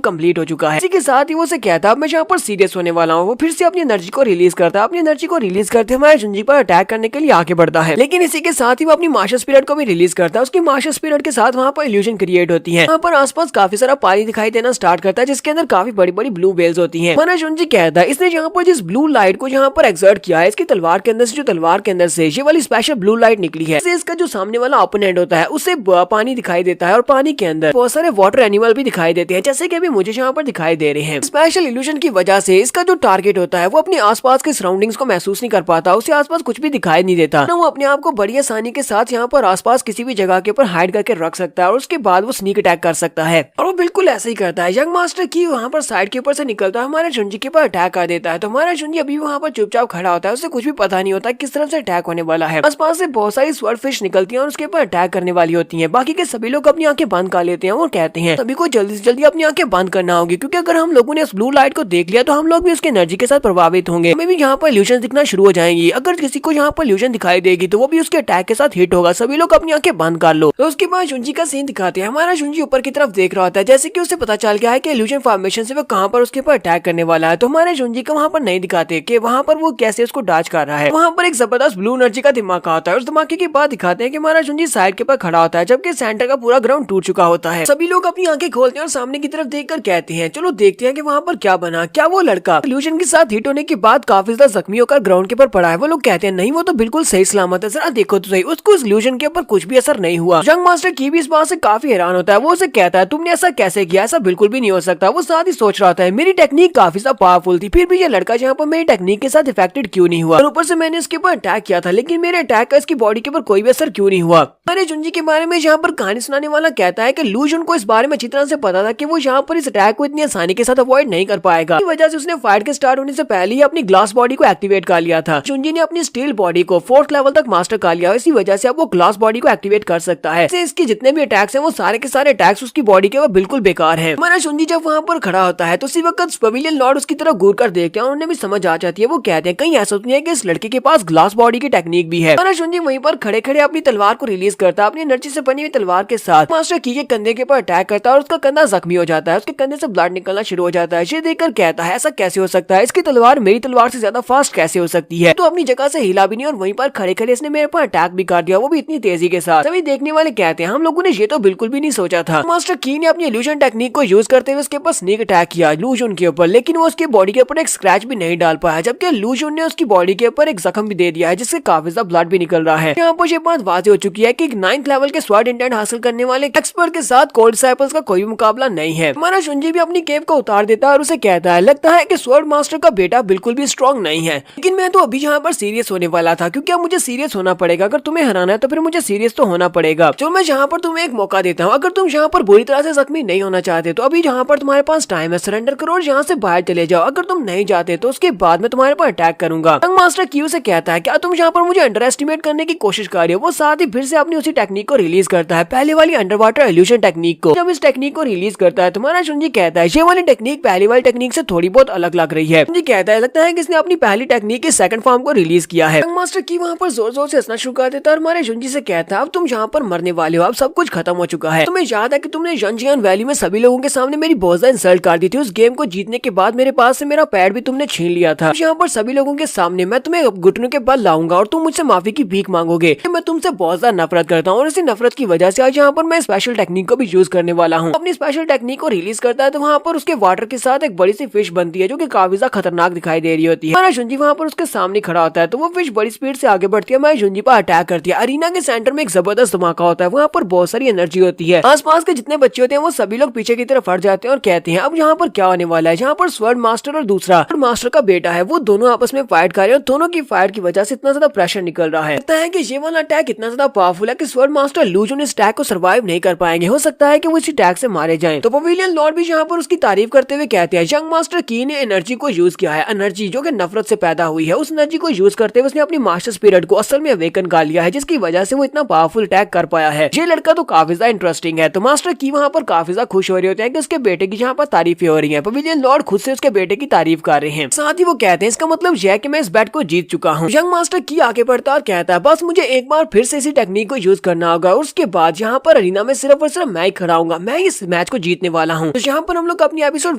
कंप्लीट हो चुका है। इसी के साथ ही वो से कहता है मैं यहाँ पर सीरियस होने वाला हूँ। वो फिर से अपनी एनर्जी को रिलीज करता है, अपनी एनर्जी को रिलीज करते हमारे जुंजी पर अटैक करने के लिए आगे बढ़ता है, लेकिन इसी के साथ ही वो अपनी मास्टर स्पिरिट को भी रिलीज करता है। उसकी मास्टर स्पिरिट के साथ वहाँ पर इल्यूजन क्रिएट होती है, वहाँ पर आसपास काफी सारा पानी दिखाई देना स्टार्ट करता है जिसके अंदर काफी बड़ी बड़ी ब्लू वेल्स होती है। हमारा जुंजी कहता है इसने यहाँ पर जिस ब्लू लाइट को यहाँ पर एक्सर्ट किया है, इसकी तलवार के अंदर से जो तलवार के अंदर से ये वाली स्पेशल ब्लू लाइट निकली है, इसका जो सामने वाला ओपोनेंट होता है उसे पानी दिखाई देता है और पानी के अंदर बहुत सारे वाटर एनिमल भी दिखाई देते हैं जैसे कि अभी मुझे यहाँ पर दिखाई दे रहे हैं। स्पेशल इल्यूजन की वजह से इसका जो टारगेट होता है वो अपने आसपास के सराउंडिंग्स को महसूस नहीं कर पाता, उसे आसपास कुछ भी दिखाई नहीं देता, वो अपने आप को बड़ी आसानी के साथ यहाँ पर आसपास किसी भी जगह के ऊपर हाइड करके रख सकता है और उसके बाद वो स्नीक अटैक कर सकता है और वो बिल्कुल ऐसे ही करता है। यंग मास्टर की वहाँ पर साइड के ऊपर से निकलता है, हमारे जुंजी के ऊपर अटैक कर देता है। तो हमारा जुंजी अभी वहाँ पर चुपचाप खड़ा होता है, उसे कुछ भी पता नहीं होता किस तरफ से अटैक होने वाला है। आसपास से बहुत सारी स्वर्ड फिश निकलती है और उसके ऊपर अटैक करने वाली होती है। बाकी के सभी लोग अपनी आंखें बंद कर लेते हैं और कहते हैं सभी को जल्दी से जल्दी अपनी आंखें बंद करना होगी, क्योंकि अगर हम लोगों ने उस ब्लू लाइट को देख लिया तो हम लोग भी उसकी एनर्जी के साथ प्रभावित होंगे, हमें भी यहाँ पर इल्यूजन दिखना शुरू हो जाएंगी। अगर किसी को यहाँ पर इल्यूजन दिखाई देगी तो वो भी उसके अटैक के साथ हिट होगा। सभी लोग अपनी आंखें बंद कर लो। तो उसके बाद जुंजी का सीन दिखाते हैं। हमारा जुंजी ऊपर की तरफ देख रहा होता है, जैसे कि उसे पता चल गया है कि इल्यूजन फॉर्मेशन से वो कहाँ पर उसके ऊपर अटैक करने वाला है। तो हमारे जुंजी को वहाँ पर नहीं दिखाते कि वहाँ पर वो कैसे उसको डॉज कर रहा है। वहाँ पर एक जबरदस्त ब्लू एनर्जी का धमाका होता है। उस धमाके के बाद दिखाते हैं कि हमारा जुंजी साइड के ऊपर खड़ा होता है, जबकि सेंटर का पूरा ग्राउंड टूट चुका होता है। सभी लोग अपनी आंखें खोलते हैं और सामने की तरफ देखकर कहते हैं चलो देखते हैं कि वहाँ पर क्या बना। क्या वो लड़का इल्यूजन के साथ हिट होने के बाद काफी ज्यादा जख्मी होकर ग्राउंड के ऊपर पड़ा है? वो लोग कहते हैं नहीं, वो तो बिल्कुल सही सलामत है, जरा देखो तो सही, उसको इस इल्यूजन के ऊपर कुछ भी असर नहीं हुआ। यंग मास्टर की भी इस बात से काफी हैरान होता है। वो उसे कहता है तुमने ऐसा कैसे किया, ऐसा बिल्कुल भी नहीं हो सकता। वो साथ ही सोच रहा था मेरी टेक्निक काफी ज्यादा पावरफुल थी, फिर भी ये लड़का यहाँ पर मेरी टेक्निक के साथ इफेक्टेड क्यों नहीं हुआ, और ऊपर से मैंने इसके ऊपर अटैक किया था लेकिन मेरे अटैक का इसकी बॉडी के ऊपर कोई भी असर क्यों नहीं हुआ। हमारे जुंजी के बारे में यहाँ पर कहानी सुनाने वाला कहता है कि लूजन को इस बारे में अच्छी तरह से पता था कि वो यहाँ पर इस अटैक को इतनी आसानी के साथ अवॉइड नहीं कर पाएगा। इस वजह से उसने फाइट के स्टार्ट होने से पहले ही अपनी ग्लास बॉडी को एक्टिवेट कर लिया था। जुंजी ने अपनी स्टील बॉडी को 4th लेवल तक मास्टर कर लिया, इसी वजह से अब वो ग्लास बॉडी को एक्टिवेट कर सकता है। इसके जितने भी अटैक्स हैं वो सारे के सारे अटैक्स उसकी बॉडी के वो बिल्कुल बेकार हैं। हमारा जुंजी जब वहाँ पर खड़ा होता है तो उसी वक्त पवेलियन लॉर्ड उसकी तरफ घूर कर देखते हैं और उन्हें भी समझ आ जाती है। वो कहते हैं कहीं ऐसा नहीं है कि इस लड़के के पास ग्लास बॉडी की टेक्निक भी है। हमारा जुंजी वहीं पर खड़े खड़े अपनी तलवार को रिलीज करता है। अपनी एनर्जी से बनी हुई तलवार के साथ मास्टर की के कंधे के ऊपर अटैक करता है और उसका कंधा जख्मी हो जाता है। उसके कंधे से ब्लड निकलना शुरू हो जाता है। ये देखकर कहता है ऐसा कैसे हो सकता है, इसकी तलवार मेरी तलवार से ज्यादा फास्ट कैसे हो सकती है। तो अपनी जगह से हिला भी नहीं और वहीं पर खड़े खड़े इसने मेरे पर अटैक भी कर दिया, वो भी इतनी तेजी के साथ। सभी देखने वाले कहते हैं हम लोगों ने ये तो बिल्कुल भी नहीं सोचा था। मास्टर की ने अपनी इल्यूजन टेक्निक को यूज करते हुए उसके ऊपर स्नीक अटैक किया लूजन के ऊपर, लेकिन वो उसकी बॉडी के ऊपर एक स्क्रैच भी नहीं डाल पाया, जबकि लूजन ने उसकी बॉडी के ऊपर एक जख्म भी दे दिया है जिससे काफी ज्यादा ब्लड भी निकल रहा है। यहाँ पर ये बात वाज़ेह हो चुकी है कि 9th लेवल के स्वॉर्ड इंटेंट हासिल करने वाले एक्सपर्ट के साथ कोल्ड डिसाइपल्स का कोई भी मुकाबला नहीं है। हमारा जुंजी भी अपनी केप को उतार देता है और उसे कहता है लगता है कि स्वॉर्ड मास्टर का बेटा बिल्कुल भी स्ट्रॉन्ग नहीं है, लेकिन मैं तो अभी यहाँ पर सीरियस होने वाला था, क्योंकि अब मुझे सीरियस होना पड़ेगा। अगर तुम्हें हराना है तो फिर मुझे सीरियस तो होना पड़ेगा। जो मैं यहाँ पर तुम्हें एक मौका देता हूँ, अगर तुम यहाँ पर बुरी तरह से जख्मी नहीं होना चाहते तो अभी यहाँ पर तुम्हारे पास टाइम है, सरेंडर करो और यहाँ से बाहर चले जाओ। अगर तुम नहीं जाते तो उसके बाद मैं तुम्हारे पर अटैक करूंगा। यंग मास्टर क्यू से कहता है क्या तुम यहाँ पर मुझे अंडर एस्टिमेट करने की कोशिश कर रहे हो। वो साथ ही फिर से अपनी उसी टेक्निक को रिलीज करता है, पहले वाली अंडर वाटर इल्यूजन टेक्निक को। जब इस टेक्निक को रिलीज करता है तुम्हारा जुंजी कहता है ये वाली टेक्निक पहली वाली टेक्निक से थोड़ी बहुत अलग लग रही है। जुंजी कहता है लगता है कि इसने अपनी पहली टेक्निक के सेकंड फॉर्म को रिलीज किया है। यंग मास्टर की वहाँ पर जोर जोर से हंसना शुरू कर देता है और हमारे जुंजी से कहता है अब तुम यहाँ पर मरने वाले हो, अब सब कुछ खत्म हो चुका है। तुम्हें याद है कि तुमने जंजियान वैली में सभी लोगों के सामने मेरी बहुत ज्यादा इंसल्ट कर दी थी। उस गेम को जीतने के बाद मेरे पास से मेरा पैड भी तुमने छीन लिया था। यहाँ पर सभी लोगों के सामने मैं तुम्हें घुटनों के बल लाऊंगा और तुम मुझसे माफी की भीख मांगोगे। मैं तुमसे बहुत ज्यादा नफरत करता हूँ और इसी नफरत की वजह से आज यहाँ पर मैं स्पेशल टेक्निक को भी यूज करने वाला हूँ। अपनी स्पेशल टेक्निक को रिलीज करता है तो वहाँ पर उसके वाटर के साथ एक बड़ी सी फिश बनती है जो कि काफी ज्यादा खतरनाक दिखाई दे रही होती है। हमारा जुंजी वहाँ पर उसके सामने खड़ा होता है तो वो फिश बड़ी स्पीड से आगे बढ़ती है, हमारे जुंजी पर अटैक करती है। अरीना के सेंटर में एक जबरदस्त धमाका होता है, वहाँ पर बहुत सारी एनर्जी होती है। आसपास के जितने बच्चे होते हैं वो सभी लोग पीछे की तरफ हट जाते हैं और कहते हैं अब यहाँ पर क्या होने वाला है। यहाँ पर स्वॉर्ड मास्टर और दूसरा मास्टर का बेटा है, वो दोनों आपस में फाइट कर रहे हैं और दोनों की फाइट की वजह से इतना ज्यादा प्रेशर निकल रहा है। लगता है कि ये वाला अटैक इतना ज्यादा पावरफुल है कि स्वॉर्ड मास्टर लूजन इस अटैक को सर्वाइव नहीं कर पाएंगे। हो सकता है कि वो इस अटैक से मारे जाएं। तो पवेलियन लॉर्ड भी यहाँ पर उसकी तारीफ करते हुए कहते हैं यंग मास्टर की ने एनर्जी को यूज किया है, एनर्जी जो कि नफरत से पैदा हुई है। उस एनर्जी को यूज करते हुए उसने अपनी मास्टर स्पिरिट को असल में अवेकन कर लिया है, जिसकी वजह से वो इतना पावरफुल अटैक कर पाया है। ये लड़का तो काफी ज्यादा इंटरेस्टिंग है। तो मास्टर की वहाँ पर काफी ज्यादा खुश हो रहे होते हैं कि उसके बेटे की यहाँ पर तारीफें हो रही है। पवेलियन लॉर्ड खुद से उसके बेटे की तारीफ कर रहे हैं। साथ ही वो कहते हैं इसका मतलब यह है कि मैं इस बैट को जीत चुका हूँ। यंग मास्टर की आगे बढ़ता और कहता है बस मुझे एक बार फिर से इसी टेक्निक को यूज करना होगा और उसके बाद यहाँ पर अरीना में सिर्फ और सिर्फ मैं ही खड़ा हूँ, मैं इस मैच को जीतने वाला हूँ। तो यहाँ पर हम लोग अपनी एपिसोड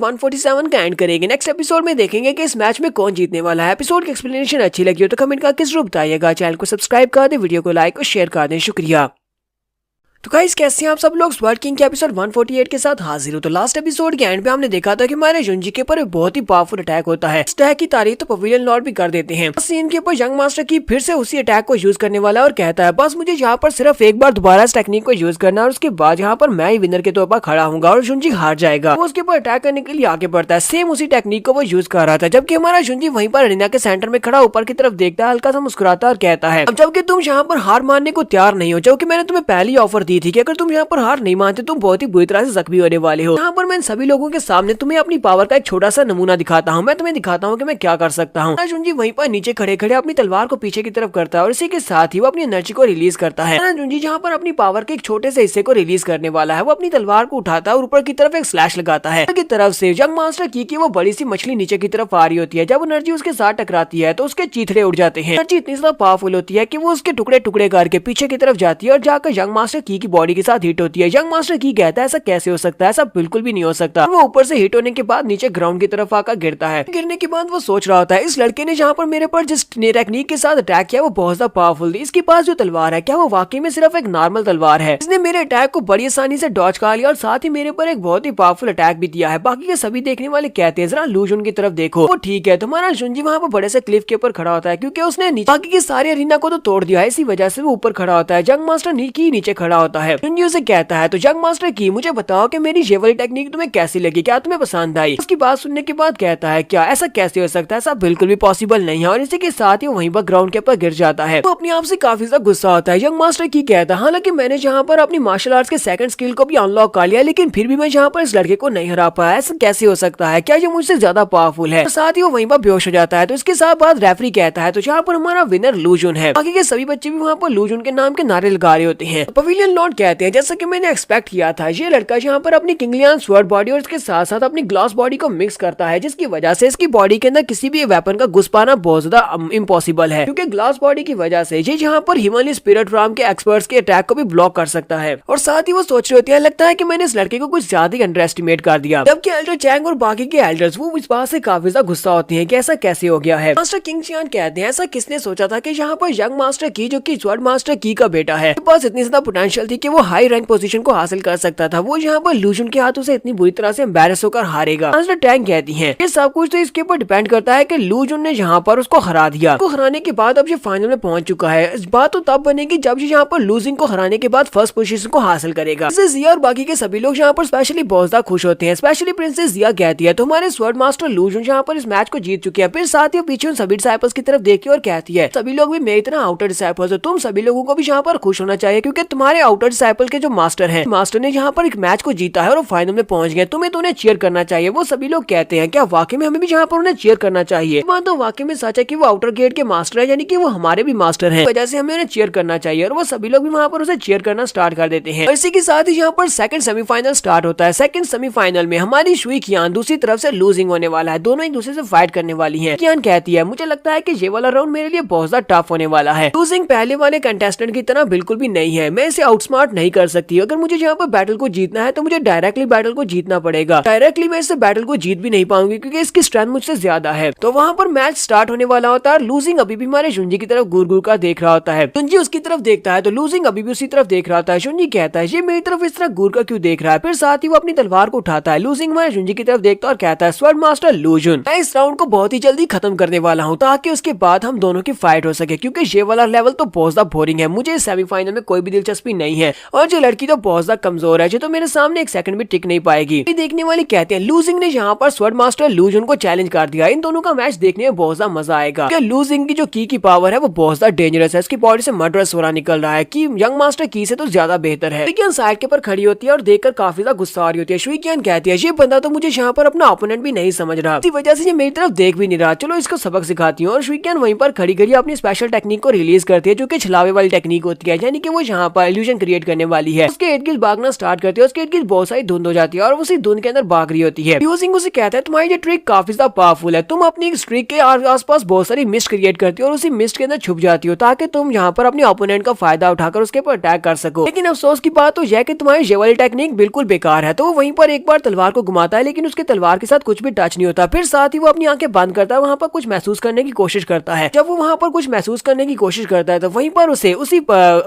147 का एंड करेंगे। नेक्स्ट एपिसोड में देखेंगे कि इस मैच में कौन जीतने वाला है। एपिसोड की एक्सप्लेनेशन अच्छी लगी हो तो कमेंट करके जरूर बताइएगा। चैनल को सब्सक्राइब कर दे, वीडियो को लाइक और शेयर कर दें। शुक्रिया। तो गाइस कैसे हैं आप सब लोग। स्वर्ड किंग के एपिसोड 148 के साथ हाजिर हो। तो लास्ट एपिसोड के एंड पे हमने देखा था कि हमारे जुंजी के ऊपर बहुत ही पावरफुल अटैक होता है। इस अटैक की तारीफ तो पवेलियन लॉर्ड भी कर देते हैं। सीन के ऊपर यंग मास्टर की फिर से उसी अटैक को यूज करने वाला और कहता है बस मुझे यहाँ पर सिर्फ एक बार दोबारा इस टेक्निक को यूज करना और उसके बाद यहाँ पर मैं ही विनर के तौर पर खड़ा हूँ और जुंजी हार जाएगा। वो उसके ऊपर अटैक करने के लिए आगे बढ़ता है। सेम उसी टेक्निक को वो यूज कर रहा था, जबकि हमारा जुंजी वहीं पर अरीना के सेंटर में खड़ा ऊपर की तरफ देखता है, हल्का सा मुस्कुराता और कहता है अब जबकि तुम यहाँ पर हार मानने को तैयार नहीं हो, जो कि मैंने तुम्हें पहले ही ऑफर दी थी कि अगर तुम यहाँ पर हार नहीं मानते तुम बहुत ही बुरी तरह से जख्मी होने वाले हो। यहाँ पर मैं सभी लोगों के सामने तुम्हें अपनी पावर का एक छोटा सा नमूना दिखाता हूँ। मैं तुम्हें दिखाता हूँ कि मैं क्या कर सकता हूँ। अर्जुन वहीं पर नीचे खड़े खड़े अपनी तलवार को पीछे की तरफ करता है और इसी के साथ ही वो अपनी एनर्जी को रिलीज करता है। अर्जुन जहाँ पर अपनी पावर के एक छोटे से हिस्से को रिलीज करने वाला है, वो अपनी तलवार को उठाता है और ऊपर की तरफ एक स्लैश लगाता है की तरफ से यंग मास्टर की वो बड़ी सी मछली नीचे की तरफ आ रही होती है। जब एनर्जी उसके साथ टकराती है तो उसके चीथड़े उड़ जाते हैं। एनर्जी इतनी ज्यादा पावरफुल होती है कि वो उसके टुकड़े टुकड़े करके पीछे की तरफ जाती है और जाकर यंग मास्टर की बॉडी के साथ हिट होती है। यंग मास्टर की कहता है ऐसा कैसे हो सकता है, ऐसा बिल्कुल भी नहीं हो सकता। वो ऊपर से हिट होने के बाद नीचे ग्राउंड की तरफ आकर गिरता है। गिरने के बाद वो सोच रहा होता है इस लड़के ने जहाँ पर मेरे पर जिस टेक्निक के साथ अटैक किया वो बहुत ज्यादा पावरफुल थी। इसके पास जो तलवार है क्या वो वाकई में सिर्फ एक नॉर्मल तलवार है? इसने मेरे अटैक को बड़ी आसानी से डॉज कर लिया और साथ ही मेरे पर एक बहुत ही पावरफुल अटैक भी दिया है। बाकी के सभी देखने वाले कहते हैं जरा लू जुन की तरफ देखो। वो ठीक है, तुम्हारा जुनजी वहाँ पर बड़े से क्लिफ के ऊपर खड़ा होता है क्योंकि उसने बाकी के सारे अरीना को तो तोड़ दिया है, इसी वजह से वो ऊपर खड़ा होता है। जंग मास्टर नीचे खड़ा होता है। जुनजी उसे कहता है तो जंग मास्टर की मुझे बताओ कि मेरी ये वाली टेक्निक तुम्हें कैसी लगी, क्या तुम्हें पसंद आई? उसकी बात सुनने के बाद कहता है क्या ऐसा कैसे हो सकता है, ऐसा बिल्कुल भी पॉसिबल नहीं है। और इसी के साथ ही वहीं पर ग्राउंड के ऊपर गिर जाता है। वो अपने आप से काफी ज्यादा गुस्सा होता है। यंग मास्टर की कहता है हालांकि मैंने जहाँ पर अपनी मार्शल आर्ट्स के सेकंड स्किल को भी अनलॉक कर लिया लेकिन फिर भी मैं जहाँ पर इस लड़के को नहीं हरा पाया, ऐसा कैसे हो सकता है? क्या ये मुझसे ज्यादा पावरफुल है? साथ ही वो वहीं पर बेहोश हो जाता है। तो इसके साथ बाद रेफरी कहता है तो जहाँ पर हमारा विनर लू जुन है। बाकी के सभी बच्चे भी वहाँ पर लू जुन के नाम के नारे लगा रहे होते हैं। पवेलियन लॉर्ड कहते हैं जैसा कि मैंने एक्सपेक्ट किया था, ये लड़का यहाँ पर अपनी किंगलियन स्वॉर्ड बॉडी और इसके साथ साथ अपनी ग्लास बॉडी को मिक्स करता है, जिसकी वजह से इसकी बॉडी के अंदर किसी भी वेपन का घुस पाना बहुत ज्यादा इम्पॉसिबल है। क्योंकि ग्लास बॉडी की वजह से ये यहाँ पर हिमालय स्पिरिट राम के एक्सपर्ट्स के अटैक को भी ब्लॉक कर सकता है। और साथ ही वो सोच रहे होते हैं लगता है कि मैंने इस लड़के को कुछ ज्यादा ही अंडर एस्टिमेट कर दिया। जबकि एल्डर चैंग और बाकी के एल्डर्स वो इस बात से काफी ज्यादा गुस्सा होते हैं कि ऐसा कैसे हो गया है। मास्टर किंग चियान कहते हैं ऐसा किसने सोचा था कि यहाँ पर यंग मास्टर की जो कि स्वॉर्ड मास्टर की का बेटा है, उसके पास इतनी ज्यादा पोटेंशियल थी कि वो हाई रैंक पोजीशन को हासिल कर सकता था। वो यहाँ पर लू जुन के हाथों से इतनी बुरी तरह से एम्बैरेस होकर हारेगा। मास्टर टैंग कहती है ये सब कुछ तो इसके ऊपर डिपेंड करता है कि लू जुन ने यहाँ पर उसको हरा दिया। उसको हराने के बाद अब ये फाइनल में पहुंच चुका है। इस बात तो तब बनेगी जब ये यहाँ पर लूजिंग को हराने के बाद फर्स्ट पोजीशन को हासिल करेगा। जिया और बाकी के सभी लोग यहाँ पर स्पेशली बहुत ज्यादा खुश होते हैं। स्पेशली प्रिंसेस जिया कहती है तुम्हारे स्वॉर्ड मास्टर लू जुन यहाँ पर इस मैच को जीत चुके हैं। फिर साथ ही पीछे उन सभी डिसाइपल्स की तरफ देखती है और कहती है सभी लोग भी मेरी तरह आउटर डिसाइपल्स हो, तुम सभी लोगों को भी यहाँ पर खुश होना चाहिए क्योंकि तुम्हारे आउटर डिसाइपल के जो मास्टर है, मास्टर ने यहाँ पर एक मैच को जीता है और फाइनल में पहुंच गए, तुम्हें तो उन्हें चीयर करना चाहिए। वो सभी लोग कहते हैं क्या वाकई में हमें भी यहाँ पर उन्हें चीयर करना चाहिए? बात तो वाकई में सच है कि वो आउटर गेट के मास्टर है, यानी कि वो हमारे भी मास्टर हैं, वजह से हमें उन्हें चीयर करना चाहिए। और वो सभी लोग भी वहाँ पर उसे चीयर करना स्टार्ट कर देते हैं। इसी के साथ ही यहाँ पर सेकंड सेमीफाइनल स्टार्ट होता है। सेकंड सेमीफाइनल में हमारी शुई कियान दूसरी तरफ से लूजिंग होने वाला है। दोनों एक दूसरे से फाइट करने वाली है। कियान कहती है मुझे लगता है कि ये वाला राउंड मेरे लिए बहुत ज्यादा टफ होने वाला है। लूजिंग पहले वाले कंटेस्टेंट की तरह बिल्कुल भी नहीं है, मैं इसे आउटस्मार्ट नहीं कर सकती। अगर मुझे यहाँ पर बैटल को जीतना है तो मुझे डायरेक्टली बैटल को जीतना पड़ेगा। डायरेक्टली मैं इससे बैटल को जीत भी नहीं पाऊंगी क्योंकि इसकी स्ट्रेंथ मुझसे ज्यादा है। तो वहाँ पर मैच स्टार्ट होने वाला होता है। लूजिंग अभी भी हमारे जुंजी की तरफ घूर घूर कर देख रहा होता है। जुंजी उसकी तरफ देखता है तो लूजिंग अभी भी उसी तरफ देख रहा होता है। जुंजी कहता है ये मेरी तरफ इस तरह घूर कर क्यों देख रहा है? फिर साथ ही वो अपनी तलवार को उठाता है। लूजिंग हमारे जुंजी की तरफ देखता है और कहता है स्वॉर्ड मास्टर लू जुन, मैं इस राउंड को बहुत ही जल्दी खत्म करने वाला हूँ ताकि उसके बाद हम दोनों की फाइट हो सके क्योंकि ये वाला लेवल तो बहुत ज्यादा बोरिंग है। मुझे सेमीफाइनल में कोई भी दिलचस्पी नहीं है और जो लड़की तो बहुत ज्यादा कमजोर है, जो तो मेरे सामने एक सेकंड भी टिक नहीं पाएगी। देखने वाले कहते हैं लूजिंग ने यहाँ पर स्वॉर्ड मास्टर लू जुन को चैलेंज कर दिया। इन दोनों का मैच देखने में बहुत ज्यादा मजा आएगा। लूजिंग की जो की पावर है वो बहुत ज्यादा डेंजरस है। इसकी बॉडी से मर्डरस हो रहा निकल रहा है कि यंग मास्टर की से तो ज्यादा बेहतर है। शुई साइड के पर खड़ी होती है और देखकर काफी ज्यादा गुस्सा आ रही होती है। शुई कहती है ये बंदा तो मुझे यहाँ पर अपना ओपोनेंट भी नहीं समझ रहा, इसी वजह से ये मेरी तरफ देख भी नहीं रहा, चलो इसको सबक सिखाती हूँ। और शुई वहीं पर खड़ी खड़ी अपनी स्पेशल टेक्निक को रिलीज करती है जो कि छलावे वाली टेक्निक होती है, यानी कि वो यहाँ पर इल्यूजन क्रिएट करने वाली है। उसके इर्द गिर्द भागना स्टार्ट करती है। उसके इर्द गिर्द बहुत सारी धुंध हो जाती है और उसी धुंध के अंदर भाग रही होती है। यूजिंग उसे कहता है तुम्हारी ये ट्रिक काफी ज्यादा पावरफुल है, तुम अपनी स्ट्रिक के आसपास बहुत सारी मिस्ट क्रिएट करती हो और उसी मिस्ट के अंदर छुप जाती हो ताकि तुम यहाँ पर अपने ओपोनेंट का फायदा उठाकर उसके ऊपर अटैक कर सको। लेकिन अफसोस की बात तो यह कि तुम्हारी ये वाली टेक्निक बिल्कुल बेकार है। तो वो वहीं पर एक बार तलवार को घुमाता है लेकिन उसके तलवार के साथ कुछ भी टच नहीं होता। फिर साथ ही वो अपनी आंखें बंद करता है, वहाँ पर कुछ महसूस करने की कोशिश करता है। जब वो वहाँ पर कुछ महसूस करने की कोशिश करता है तो वहीं पर उसे उसी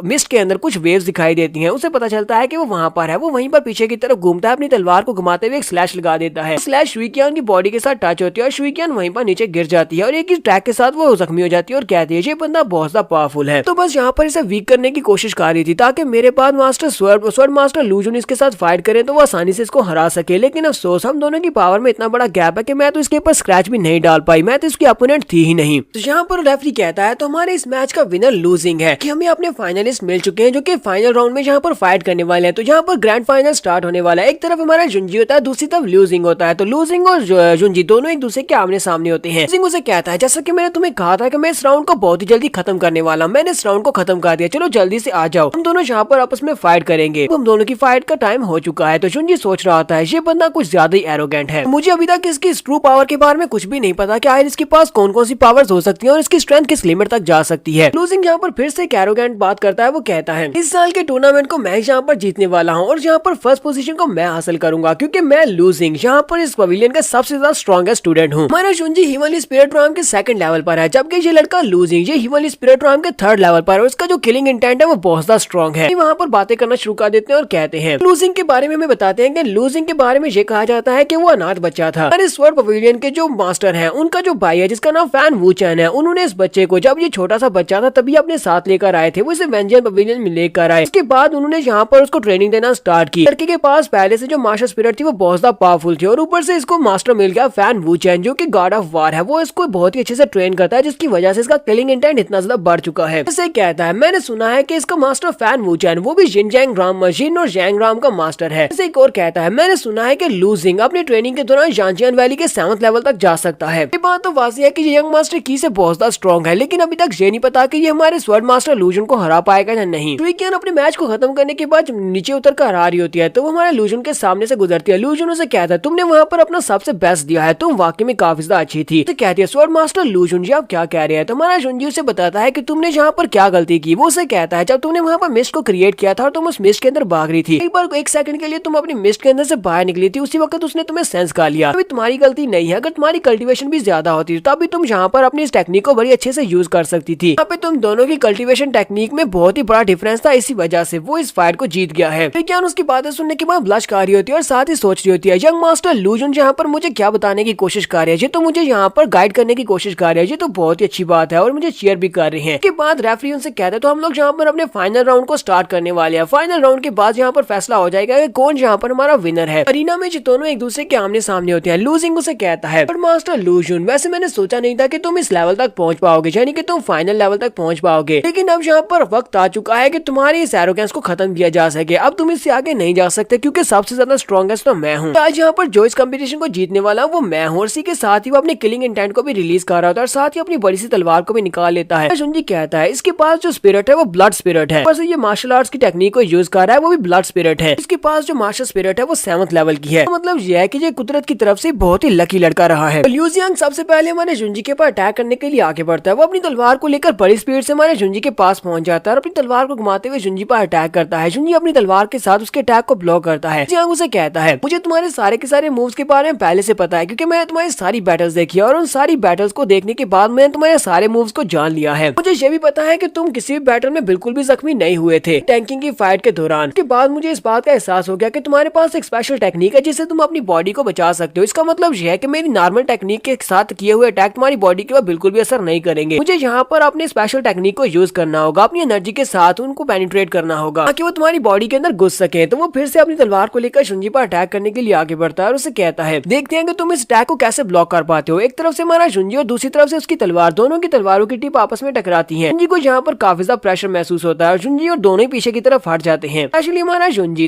मिस्ट के अंदर कुछ वेव्स दिखाई देती हैं। उसे पता चलता है कि वो वहाँ पर है। वो वहीं पर पीछे की तरफ घूमता है, अपनी तलवार को घुमाते हुए एक स्लैश लगा देता है। स्लैश शुई की बॉडी के साथ टच होती है और शुई वहीं पर नीचे गिर जाती है और एक ही ट्रैक के साथ वो जख्मी हो जाती है और कहती है ये बंदा बहुत ज्यादा पावरफुल है। तो बस यहाँ पर इसे वीक करने की कोशिश कर रही थी ताकि मेरे बाद मास्टर स्वॉर्ड मास्टर लू जुन इसके साथ फाइट करे तो वो आसानी से इसको हरा सके। लेकिन अफसोस हम दोनों की पावर में इतना बड़ा गैप है कि मैं तो इसके ऊपर स्क्रैच भी नहीं डाल पाई, मैं तो इसकी अपोनेंट थी ही नहीं। तो यहाँ पर रेफरी कहता है तो हमारे इस मैच का विनर लूजिंग है कि हमें अपने फाइनलिस्ट मिल चुके हैं जो कि फाइनल राउंड में जहाँ पर फाइट करने वाले हैं। तो यहाँ पर ग्रैंड फाइनल स्टार्ट होने वाला है। एक तरफ हमारा जुंजी होता है, दूसरी तरफ लूजिंग होता है। तो लूजिंग और जुंजी दोनों एक दूसरे के आमने सामने होते हैं। लूजिंग उसे कहता है, जैसा कि मैंने तुम्हें कहा था कि मैं इस राउंड को बहुत ही जल्दी खत्म करने वाला हूं, मैंने इस राउंड को खत्म कर दिया, चलो जल्दी से आ जाओ, हम दोनों यहाँ पर आपस में फाइट करेंगे। हम दोनों की फाइट का टाइम हो चुका है। तो जुंजी सोच रहा होता है ये बंदा कुछ ज्यादा ही एरोगेंट है, मुझे अभी तक इसकी ट्रू पावर के बारे में कुछ भी नहीं पता कि आखिर इसके पास कौन कौन सी पावर्स हो सकती है और इसकी स्ट्रेंथ किस लिमिट तक जा सकती है। लूजिंग यहाँ पर फिर से एक एरोगेंट बात करता है। वो कहता है, इस साल के टूर्नामेंट को मैं यहाँ पर जीतने वाला हूँ और यहाँ पर फर्स्ट पोजीशन को मैं हासिल करूंगा, क्योंकि मैं लूजिंग यहाँ पर इस पवेलियन का सबसे ज्यादा स्ट्रॉन्गेस्ट स्टूडेंट हूँ। हमारा जुंजी हिमालय स्पिरिट राम के सेकंड लेवल पर है, जबकि ये लड़का लूजिंग ये हिमालय स्पिरिट राम के थर्ड लेवल पर है। उसका जो किलिंग इंटेंट है वो बहुत ज्यादा स्ट्रॉन्ग है। वहाँ पर बातें करना शुरू कर देते हैं और कहते हैं, लूजिंग के बारे में हमें बताते हैं कि लूजिंग के बारे में ये कहा जाता है कि वो अनाथ बच्चा था। स्वर्ण पवेलियन के जो मास्टर हैं उनका जो भाई है जिसका नाम फैन वूचन है, उन्होंने इस बच्चे को जब ये छोटा सा बच्चा था तभी अपने साथ लेकर आए थे। वो इसे वेंजियन पवेलियन में लेकर आए। उसके बाद उन्होंने यहाँ पर उसको ट्रेनिंग देना स्टार्ट की। लड़के के पास पहले से जो मास्टर स्पिरिट थी वो बहुत ज्यादा पावरफुल थी और ऊपर से इसको मास्टर मिल गया फैन वूचन जो कि गॉड ऑफ वार है। वो इसको बहुत ही अच्छे से ट्रेन करता है, जिसकी वजह से इसका किलिंग इंटेंट इतना ज्यादा बढ़ चुका है। इसे कहता है, मैंने सुना है कि इसका मास्टर फैन वूचन वो भी जिनजैंग राम मशीन और जैंग राम का मास्टर है। इसे एक और कहता है, मैंने सुना है कि लूजिंग अपनी ट्रेनिंग के दौरान जानजियान वैली के 7th लेवल तक जा सकता है। ये बात तो वाज़ी है कि ये यंग मास्टर की से बहुत ज्यादा स्ट्रॉन्ग है, लेकिन अभी तक ये नहीं पता कि ये हमारे स्वर्ण मास्टर लूजन को हरा पाएगा या नहीं। शुइकियान अपने मैच को खत्म करने के बाद नीचे उतर कर आ रही होती है तो वो हमारे लूजन के सामने से गुजरती है। लूजन उसे कहता है, तुमने वहाँ पर अपना सबसे बेस्ट दिया है, तुम वाकई में काफी ज्यादा अच्छी थी। तो कहती है, स्वर्ण मास्टर लूजन जी आप क्या कह रहे हैं? तो हमारा जुंजी उसे बताता है कि तुमने यहाँ पर क्या गलती की। वो उसे कहता है, जब तुमने वहाँ पर मिस्ट को क्रिएट किया था और तुम उस मिस्ट के अंदर भाग रही थी, एक बार 1 सेकंड के लिए तुम अपनी मिस्ट के अंदर से बाहर निकली थी, उसी वक्त उसने तुम्हें सेंस कर लिया। अभी तुम्हारी गलती नहीं है, अगर तुम्हारी कल्टीवेशन भी ज्यादा होती तो अभी तुम यहाँ पर अपनी इस टेक्निक को बड़ी अच्छे से यूज कर सकती थी। यहाँ पे तुम दोनों की कल्टीवेशन टेक्निक में बहुत ही बड़ा डिफरेंस था, इसी वजह से वो इस फाइट को जीत गया है। विज्ञान उसकी बातें सुनने के बाद ब्लश कर रही होती है और साथ ही सोच रही होती है, यंग मास्टर लूजन यहाँ पर मुझे क्या बताने की कोशिश कर रहे हैं, तो मुझे यहाँ पर गाइड करने की कोशिश कर रहे हैं, ये तो बहुत ही अच्छी बात है और मुझे चीयर भी कर रहे हैं। उसके बाद रेफरी उनसे कहते हैं, तो हम लोग यहाँ पर अपने फाइनल राउंड को स्टार्ट करने वाले हैं। फाइनल राउंड के बाद यहाँ पर फैसला हो जाएगा कि कौन यहाँ पर हमारा विनर है। अरीना में दोनों एक दूसरे के आमने सामने होते हैं। लूजिंग उसे कहता है, पर मास्टर लूजन वैसे मैंने सोचा नहीं था कि तुम इस लेवल तक पहुंच पाओगे, यानी कि तुम फाइनल लेवल तक पहुंच पाओगे, लेकिन अब यहाँ पर वक्त आ चुका है कि तुम्हारी इस एरोगेंस को खत्म किया जा सके। अब तुम इससे आगे नहीं जा सकते क्योंकि सबसे ज्यादा स्ट्रॉन्गेस्ट तो मैं हूँ। आज यहाँ पर जो इस कंपटीशन को जीतने वाला वो मैं हूँ। और इसी के साथ ही वो अपने किलिंग इंटेंट को भी रिलीज कर रहा होता है और साथ ही अपनी बड़ी सी तलवार को भी निकाल लेता है। जुंजी कहता है, इसके पास जो स्पिरिट है वो ब्लड स्पिरिट है, पर ये मार्शल आर्ट्स की टेक्निक को यूज कर रहा है वो भी ब्लड स्पिरिट है। इसके पास जो मार्शल स्पिरिट है वो 7th लेवल की है। मतलब यह है कि ये कुदरत की तरफ से बहुत ही लकी लड़का रहा है। ल्यूजियांग सबसे पहले हमारे जुंजी के ऊपर अटैक करने के लिए आगे बढ़ता है। वो अपनी तलवार को लेकर बड़ी स्पीड से हमारे जुंजी के पास पहुंच जाता है और अपनी तलवार को घुमाते हुए जुंजी पर अटैक करता है। जुंजी अपनी तलवार के साथ उसके अटैक को ब्लॉक करता है। ल्यूजियांग उसे कहता है, मुझे तुम्हारे सारे के सारे मूव्स के बारे में पहले से पता है क्योंकि मैंने तुम्हारी सारी बैटल्स देखी है और उन सारी बैटल्स को देखने के बाद मैंने तुम्हारे सारे मूव्स को जान लिया है। मुझे ये भी पता है कि तुम किसी भी बैटल में बिल्कुल भी जख्मी नहीं हुए थे टैंकिंग की फाइट के दौरान। उसके बाद मुझे इस बात का एहसास हो गया कि तुम्हारे पास एक स्पेशल टेक्निक है जिससे तुम अपनी बॉडी को बचा सकते हो। इसका मतलब यह है कि मेरी नॉर्मल टेक्निक के साथ किए हुए अटैक तुम्हारी बॉडी के ऊपर बिल्कुल भी असर नहीं करेंगे। मुझे यहाँ पर अपनी स्पेशल टेक्निक को यूज करना होगा, अपनी एनर्जी के साथ उनको पेनिट्रेट करना होगा ताकि वो तुम्हारी बॉडी के अंदर घुस सके। तो वो फिर से अपनी तलवार को लेकर जुंजी पर अटैक करने के लिए आगे बढ़ता है और उसे कहता है, देखते हैं कि तुम इस अटैक को कैसे ब्लॉक कर पाते हो। एक तरफ से हमारा जुंजी और दूसरी तरफ से उसकी तलवार, दोनों की तलवारों की टिप आपस में टकराती है। जुंजी को यहाँ पर काफी ज्यादा प्रेशर महसूस होता है और जुंजी और दोनों ही पीछे की तरफ हट जाते हैं। एक्चुअली हमारा जुंजी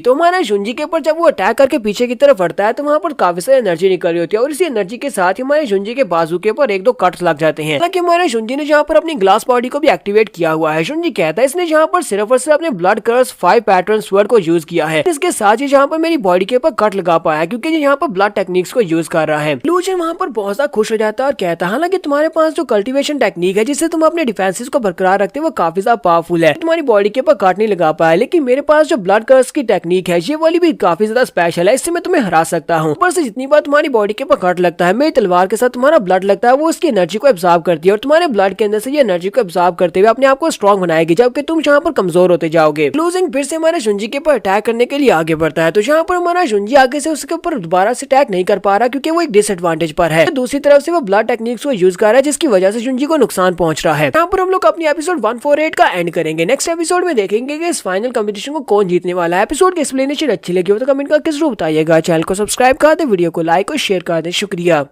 के ऊपर जब वो अटैक करके पीछे की तरफ हटता है तो वहाँ पर काफी सारी एनर्जी निकल रही होती है और इसी एनर्जी के साथ ही हमारे जुंजी के बाजू के ऊपर 1-2 कट्स लग जाते हैं। हालांकि हमारे जुंजी ने जहाँ पर अपनी ग्लास बॉडी को भी एक्टिवेट किया हुआ है। जुंजी कहता है, इसने जहाँ पर सिर्फ और सिर्फ अपने ब्लड कर्स 5 पैटर्न स्वर्ड को यूज किया है। इसके साथ ही जहाँ पर मेरी बॉडी के ऊपर कट लगा पाया क्योंकि ये यहाँ पर ब्लड टेक्निक्स को यूज कर रहा है। लूजन वहाँ पर बहुत ज्यादा खुश हो जाता है और कहता है, हालांकि तुम्हारे पास जो कल्टीवेशन टेक्निक है जिससे तुम अपने डिफेंसेस को बरकरार रखते हो वो काफी ज्यादा पावरफुल है, तुम्हारी बॉडी के ऊपर कट नहीं लगा पाया, लेकिन मेरे पास जो ब्लड कर्स की टेक्निक है ये वाली भी काफी ज्यादा स्पेशल है, इससे मैं तुम्हें हरा सकता हूँ। ऊपर से जितनी बार तुम्हारी बॉडी के ऊपर कट लगता है मेरी तलवार के साथ तुम्हारा ब्लड लगता है वो उसकी एनर्जी को एब्जॉर्ब करती है और तुम्हारे ब्लड के अंदर से ये एनर्जी को एब्जॉर्ब करते हुए अपने आप को स्ट्रॉन्ग बनाएगी, जबकि तुम यहाँ पर कमजोर होते जाओगे। लूजिंग फिर से हमारे जुंजी के ऊपर अटैक करने के लिए आगे बढ़ता है तो यहाँ पर हमारा जुंजी आगे से उसके ऊपर दोबारा से अटैक नहीं कर पा रहा क्योंकि वो एक डिसएडवांटेज पर है। दूसरी तरफ से वो ब्लड टेक्निक्स को यूज कर रहा है जिसकी वजह से जुंजी को नुकसान पहुंच रहा है। यहाँ पर हम लोग अपनी एपिसोड 148 का एंड करेंगे। नेक्स्ट एपिसोड में देखेंगे कि इस फाइनल कंपटीशन को कौन जीतने वाला है। एपिसोड की एक्सप्लेनेशन अच्छी लगी हो तो कमेंट करके जरूर बताइएगा। चैनल को सब्सक्राइब कर दे, वीडियो को लाइक और शेयर कर दे। शुक्रिया।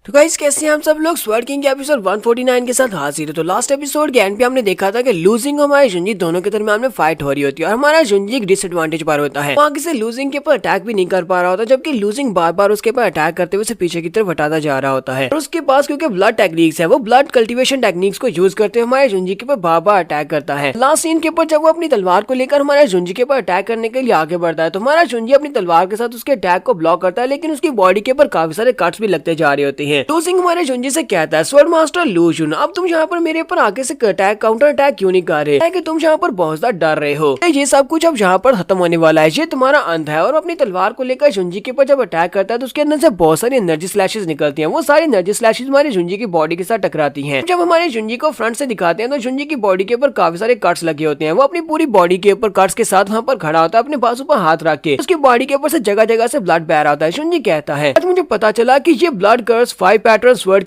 तो गाइस कैसे हैं हम सब लोग। स्वर्ड किंग के एपिसोड 149 के साथ हाजिर है। तो लास्ट एपिसोड के एंड पे हमने देखा था कि लूजिंग और हमारे जुंजी दोनों के दरमियान में फाइट हो रही होती है और हमारा जुंजी एक डिसएडवांटेज पर होता है। वहाँ किसी लूजिंग के ऊपर अटैक भी नहीं कर पा रहा होता, जबकि लूजिंग बार बार उसके ऊपर अटैक करते हुए उसे पीछे की तरफ हटाता जा रहा होता है। और उसके पास क्योंकि ब्लड टेक्निक्स है, वो ब्लड कल्टिवेशन टेक्निक्स को यूज करते हुए हमारे जुंजी के ऊपर बार बार अटैक करता है। लास्ट सीन के ऊपर जब वो अपनी तलवार को लेकर हमारे जुंजी के ऊपर अटैक करने के लिए आगे बढ़ता है तो हमारा जुंजी अपनी तलवार के साथ उसके अटैक को ब्लॉक करता है, लेकिन उसकी बॉडी के ऊपर काफी सारे कट्स भी लगते जा रहे होते हैं। लूजिंग हमारे जुंजी से कहता है, स्वॉर्ड मास्टर लू जुन, अब तुम यहाँ पर मेरे ऊपर आगे से अटैक काउंटर अटैक क्यों नहीं कर रहे? है कि तुम यहाँ पर बहुत ज्यादा डर रहे हो। ये सब कुछ अब यहाँ पर खत्म होने वाला है, ये तुम्हारा अंत है। और अपनी तलवार को लेकर जुंजी के ऊपर जब अटैक करता है तो उसके अंदर से बहुत सारी एनर्जी स्लैशेस निकलती हैं। वो सारी एनर्जी स्लैशेस हमारे जुंजी की बॉडी के साथ टकराती हैं। जब हमारे जुंजी को फ्रंट से दिखाते हैं तो जुंजी की बॉडी के ऊपर काफी सारे कट्स लगे होते हैं। वो अपनी पूरी बॉडी के ऊपर कट्स के साथ वहाँ पर खड़ा होता है, अपने बाजू पर हाथ रख के। उसकी बॉडी के ऊपर से जगह जगह से ब्लड बह रहा होता है। जुंजी कहता है, आज मुझे पता चला कि ये ब्लड कर्स 5 पैटर्न स्वर्ड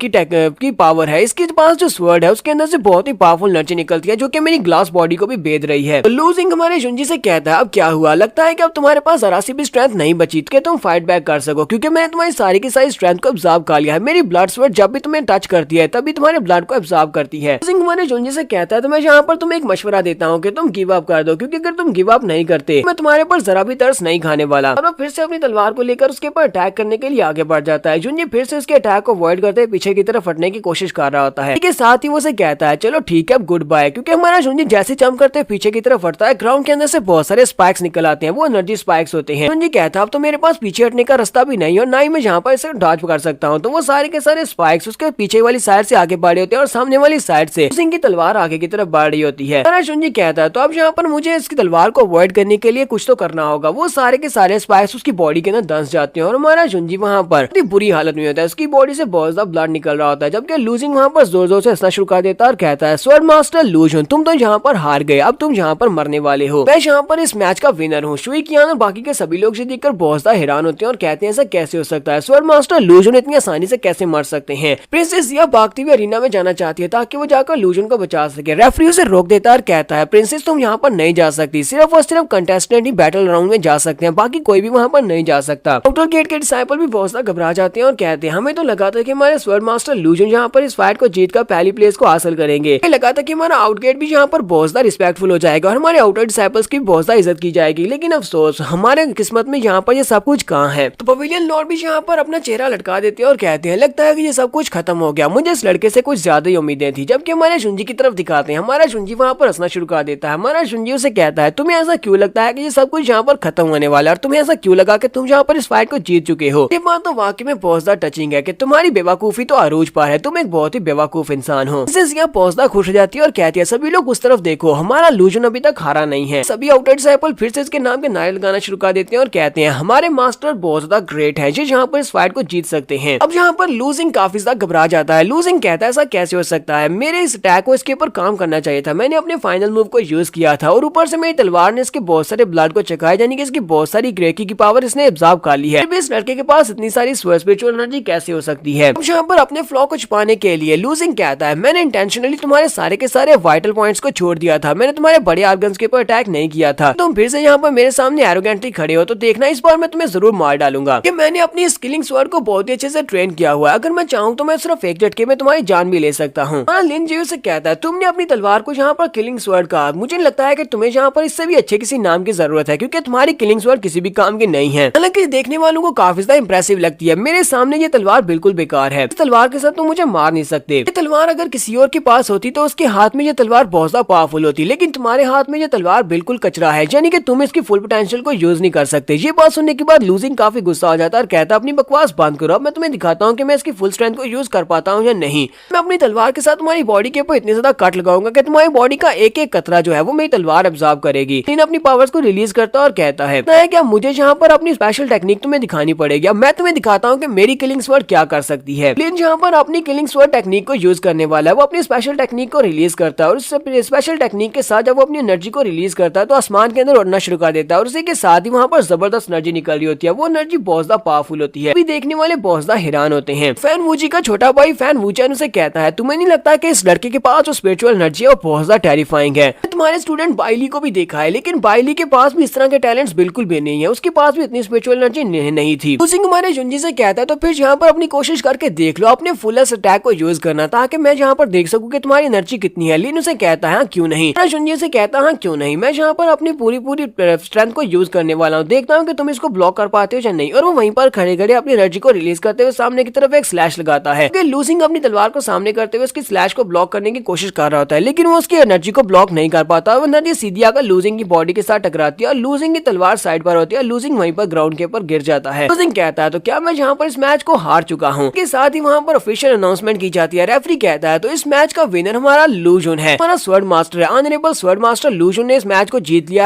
की पावर है। इसके पास जो स्वर्ड है उसके अंदर से बहुत ही पावरफुल एनर्जी निकलती है जो कि मेरी ग्लास बॉडी को भी बेद रही है। तो लूजिंग हमारे जुंजी से कहता है, अब क्या हुआ? लगता है कि अब तुम्हारे पास जरा सी भी स्ट्रेंथ नहीं बची कि तुम फाइट बैक कर सको, क्योंकि मैंने तुम्हारी सारी की सारी स्ट्रेंथ को अब्सॉर्ब कर लिया है। मेरी ब्लड स्वर्ड जब भी तुम्हें टच करती है तभी तुम्हारे ब्लड को अब्सॉर्ब करती है। लूजिंग हमारे जुंजी से कहता है, तो मैं यहाँ पर तुम्हें एक मशवरा देता हूँ कि तुम गिव अप कर दो, क्योंकि अगर तुम गिव अप नहीं करते मैं तुम्हारे पर जरा भी तरस नहीं खाने वाला। और फिर से अपनी तलवार को लेकर उसके ऊपर अटैक करने के लिए आगे बढ़ जाता है। जुंजी फिर से उसके अटैक को अवॉइड करते पीछे की तरफ हटने की कोशिश कर रहा होता है। के साथ ही वो से कहता है, चलो ठीक है अब गुड बाय, क्योंकि हमारा जुंजी जैसे जंप करते पीछे की तरफ हटता है ग्राउंड के अंदर से बहुत सारे स्पाइक्स निकल आते हैं। वो एनर्जी स्पाइक्स होते हैं। जुंजी कहता है, अब तो मेरे पास पीछे हटने का रास्ता भी नहीं और ना ही मैं यहाँ पर इसे डॉज कर सकता हूँ। तो वो सारे के सारे स्पाइक्स उसके पीछे वाली साइड से आगे बढ़ रहे होते हैं और सामने वाली साइड से सिंह की तलवार आगे की तरफ बढ़ रही होती है। जुंजी कहता है, तो अब यहाँ पर मुझे इसकी तलवार को अवॉइड करने के लिए कुछ तो करना होगा। वो सारे के सारे स्पाइक्स उसकी बॉडी के अंदर दस जाते हैं और हमारा जुंजी वहाँ पर बुरी हालत में होता है। उसकी बॉडी से बहुत ज्यादा ब्लड निकल रहा होता है, जबकि लूजिंग वहाँ पर जोर जोर से हंसना शुरू कर देता है और कहता है, स्वॉर्ड मास्टर लू जुन, तुम तो यहाँ पर हार गए, अब तुम यहाँ पर मरने वाले हो। मैं यहाँ पर इस मैच का विनर हूँ। शुई कियान और बाकी के सभी लोग देखकर बहुत ज्यादा हैरान होते हैं और कहते हैं, ऐसा कैसे हो सकता है? स्वॉर्ड मास्टर लू जुन इतनी आसानी से कैसे मर सकते हैं? प्रिंसेस जिया भागती हुई अरीना में जाना चाहती है ताकि वो जाकर लू जुन को बचा सके। रेफरी उसे रोक देता है और कहता है, प्रिंसेस तुम यहाँ पर नहीं जा सकती, सिर्फ और सिर्फ कंटेस्टेंट ही बैटल राउंड में जा सकते हैं, बाकी कोई भी वहाँ पर नहीं जा सकता। आउटर गेट के डिसाइपल भी बहुत ज्यादा घबरा जाते हैं और कहते हैं, हमें तो लगा था कि हमारे स्वॉर्ड मास्टर लू जुन यहाँ पर इस फाइट को जीत कर पहली प्लेस को हासिल करेंगे। लगा था कि हमारा आउटगेट भी यहाँ पर बहुत ज्यादा रिस्पेक्टफुल हो जाएगा और हमारे आउटर डिसाइपल्स की बहुत ज्यादा इज्जत की जाएगी, लेकिन अफसोस हमारे किस्मत में यहाँ पर ये सब कुछ कहाँ है। तो पवेलियन लॉर्ड भी यहाँ पर अपना चेहरा लटका देते हैं और कहते हैं, लगता है कि ये सब कुछ खत्म हो गया, मुझे इस लड़के से कुछ ज्यादा ही उम्मीदें थी। जबकि हमारे जुंजी की तरफ दिखाते हैं, हमारा जुंजी वहाँ पर हंसना शुरू कर देता है। हमारा जुंजी उसे कहता है, तुम्हें ऐसा क्यों लगता है कि ये सब कुछ यहाँ पर खत्म होने वाला है और तुम्हें ऐसा क्यों लगा कि तुम यहाँ पर इस फाइट को जीत चुके हो? ये बात तो वाकई में बहुत ज्यादा टचिंग है कि तुम्हारी बेवकूफी तो अरूज पर है, तुम एक बहुत ही बेवकूफ इंसान हो। यहाँ बहुत ज्यादा खुश हो जाती है और कहती है, सभी लोग उस तरफ देखो, हमारा लू जुन अभी तक हारा नहीं है। सभी आउटर डिसाइपल फिर से इसके नाम के नारे लगाना शुरू कर देते हैं और कहते हैं, हमारे मास्टर बहुत ज्यादा ग्रेट है, जो यहाँ पर इस फाइट को जीत सकते हैं। अब यहाँ पर लूजिंग काफी ज्यादा घबरा जाता है। लूजिंग कहता है, ऐसा कैसे हो सकता है? मेरे इस अटैक को इसके ऊपर काम करना चाहिए था, मैंने अपने फाइनल मूव को यूज किया था और ऊपर से मेरी तलवार ने इसके बहुत सारे ब्लड को चकाया, यानी कि इसकी बहुत सारी ग्रेकी की पावर इसने एब्जॉर्ब कर ली है। इस लड़के के पास इतनी सारी स्पिरिचुअल एनर्जी कैसे हो सकती है? यहाँ पर अपने फ्लॉ को छुपाने के लिए लूजिंग कहता है, मैंने इंटेंशनली तुम्हारे सारे के सारे वाइटल पॉइंट्स को छोड़ दिया था, मैंने तुम्हारे बड़े आर्गन्स के ऊपर अटैक नहीं किया था। तुम फिर से यहाँ पर मेरे सामने एरोगेंटली खड़े हो तो देखना इस बार मैं तुम्हें जरूर मार डालूंगा। कि मैंने अपनी स्किलिंग स्वर्ड को बहुत ही अच्छे से ट्रेन किया हुआ है, अगर मैं चाहूँ तो मैं सिर्फ एक झटके में तुम्हारी जान भी ले सकता हूँ। लिन जियो से कहता है, तुमने अपनी तलवार को यहाँ पर किलिंग स्वर्ड कहा, मुझे लगता है कि तुम्हें यहाँ पर इससे भी अच्छे किसी नाम की जरूरत है, क्योंकि तुम्हारी किलिंग स्वर्ड किसी भी काम की नहीं है। हालांकि देखने वालों को काफी ज्यादा इंप्रेसिव लगती है। मेरे सामने ये तलवार बिल्कुल बेकार है, इस तलवार के साथ तुम मुझे मार नहीं सकते। ये तलवार अगर किसी और के पास होती तो उसके हाथ में ये तलवार बहुत ज्यादा पावरफुल होती, लेकिन तुम्हारे हाथ में ये तलवार बिल्कुल कचरा है, यानी कि तुम इसकी फुल पोटेंशियल को यूज नहीं कर सकते। ये बात सुनने के बाद लूजिंग काफी गुस्सा हो जाता है और कहता है, अपनी बकवास बंद करो, अब मैं तुम्हें दिखाता हूँ कि मैं इसकी फुल स्ट्रेंथ को यूज कर पाता हूँ या नहीं। मैं अपनी तलवार के साथ तुम्हारी बॉडी के ऊपर इतने ज्यादा कट लगाऊंगा कि तुम्हारी बॉडी का एक एक कतरा जो है वो मेरी तलवार अब्सॉर्ब करेगी। लिन अपनी पावर्स को रिलीज करता है और कहता है क्या मुझे यहाँ पर अपनी स्पेशल टेक्निक तुम्हें दिखानी पड़ेगी, अब मैं तुम्हें दिखाता हूँ कि मेरी किलिंग स्वर्ड क्या कर सकती है। लिन यहाँ पर अपनी किलिंग स्वर्ड टेक्निक को यूज करने वाला है, वो अपनी स्पेशल टेक्निक को रिलीज करता है और उस स्पेशल टेक्निक के साथ जब वो अपनी एनर्जी को रिलीज करता है तो आसमान के अंदर उड़ना शुरू कर देता है और उसी के साथ ही वहाँ पर जबरदस्त एनर्जी निकल रही होती है। वो एनर्जी बहुत ज्यादा पावरफुल होती है, देखने वाले बहुत ज्यादा हैरान होते हैं। फैन वूजी का छोटा भाई फैन वूचैन उसे कहता है, तुम्हें नहीं लगता कि इस लड़के के पास जो स्पिरिचुअल एनर्जी है वो बहुत ज्यादा टेरिफाइंग है? तुम्हारे स्टूडेंट बाइली को भी देखा है, लेकिन बाइली के पास भी इस तरह के टैलेंट्स बिल्कुल भी नहीं है, उसके पास भी इतनी स्पिरिचुअल एनर्जी नहीं थी। हमारे जुंजी से कहता है, तो फिर यहाँ पर अपनी कोशिश कोशिश करके देख लो, अपने फुलेस्ट अटैक को यूज करना, ताकि मैं जहाँ पर देख सकूं कि तुम्हारी एनर्जी कितनी है। लिन उसे कहता है क्यों नहीं, शुंजी से कहता है क्यों नहीं, मैं यहाँ पर अपनी पूरी स्ट्रेंथ को यूज करने वाला हूँ, देखता हूँ कि तुम इसको ब्लॉक कर पाते हो या नहीं। और वो वहीं पर खड़े खड़े अपनी एनर्जी को रिलीज करते हुए सामने की तरफ एक स्लैश लगाता है। लूसिंग अपनी तलवार को सामने करते हुए उसकी स्लैश को ब्लॉक करने की कोशिश कर रहा होता है, लेकिन वो उसकी एनर्जी को ब्लॉक नहीं कर पाता। वो एनर्जी सीधी आकर लूजिंग की बॉडी के साथ टकराती है और लूजिंग की तलवार साइड पर होती है। लूजिंग वहीं पर ग्राउंड के ऊपर गिर जाता है। लूजिंग कहता है तो क्या मैं यहाँ पर इस मैच को हार चुका हूँ। के साथ ही वहाँ पर ऑफिशियल अनाउंसमेंट की जाती है। रेफरी कहता है तो इस मैच का विनर हमारा लू जुन है, हमारा स्वर्ड मास्टर है। ऑनरेबल स्वर्ड मास्टर लू जुन ने इस मैच को जीत लिया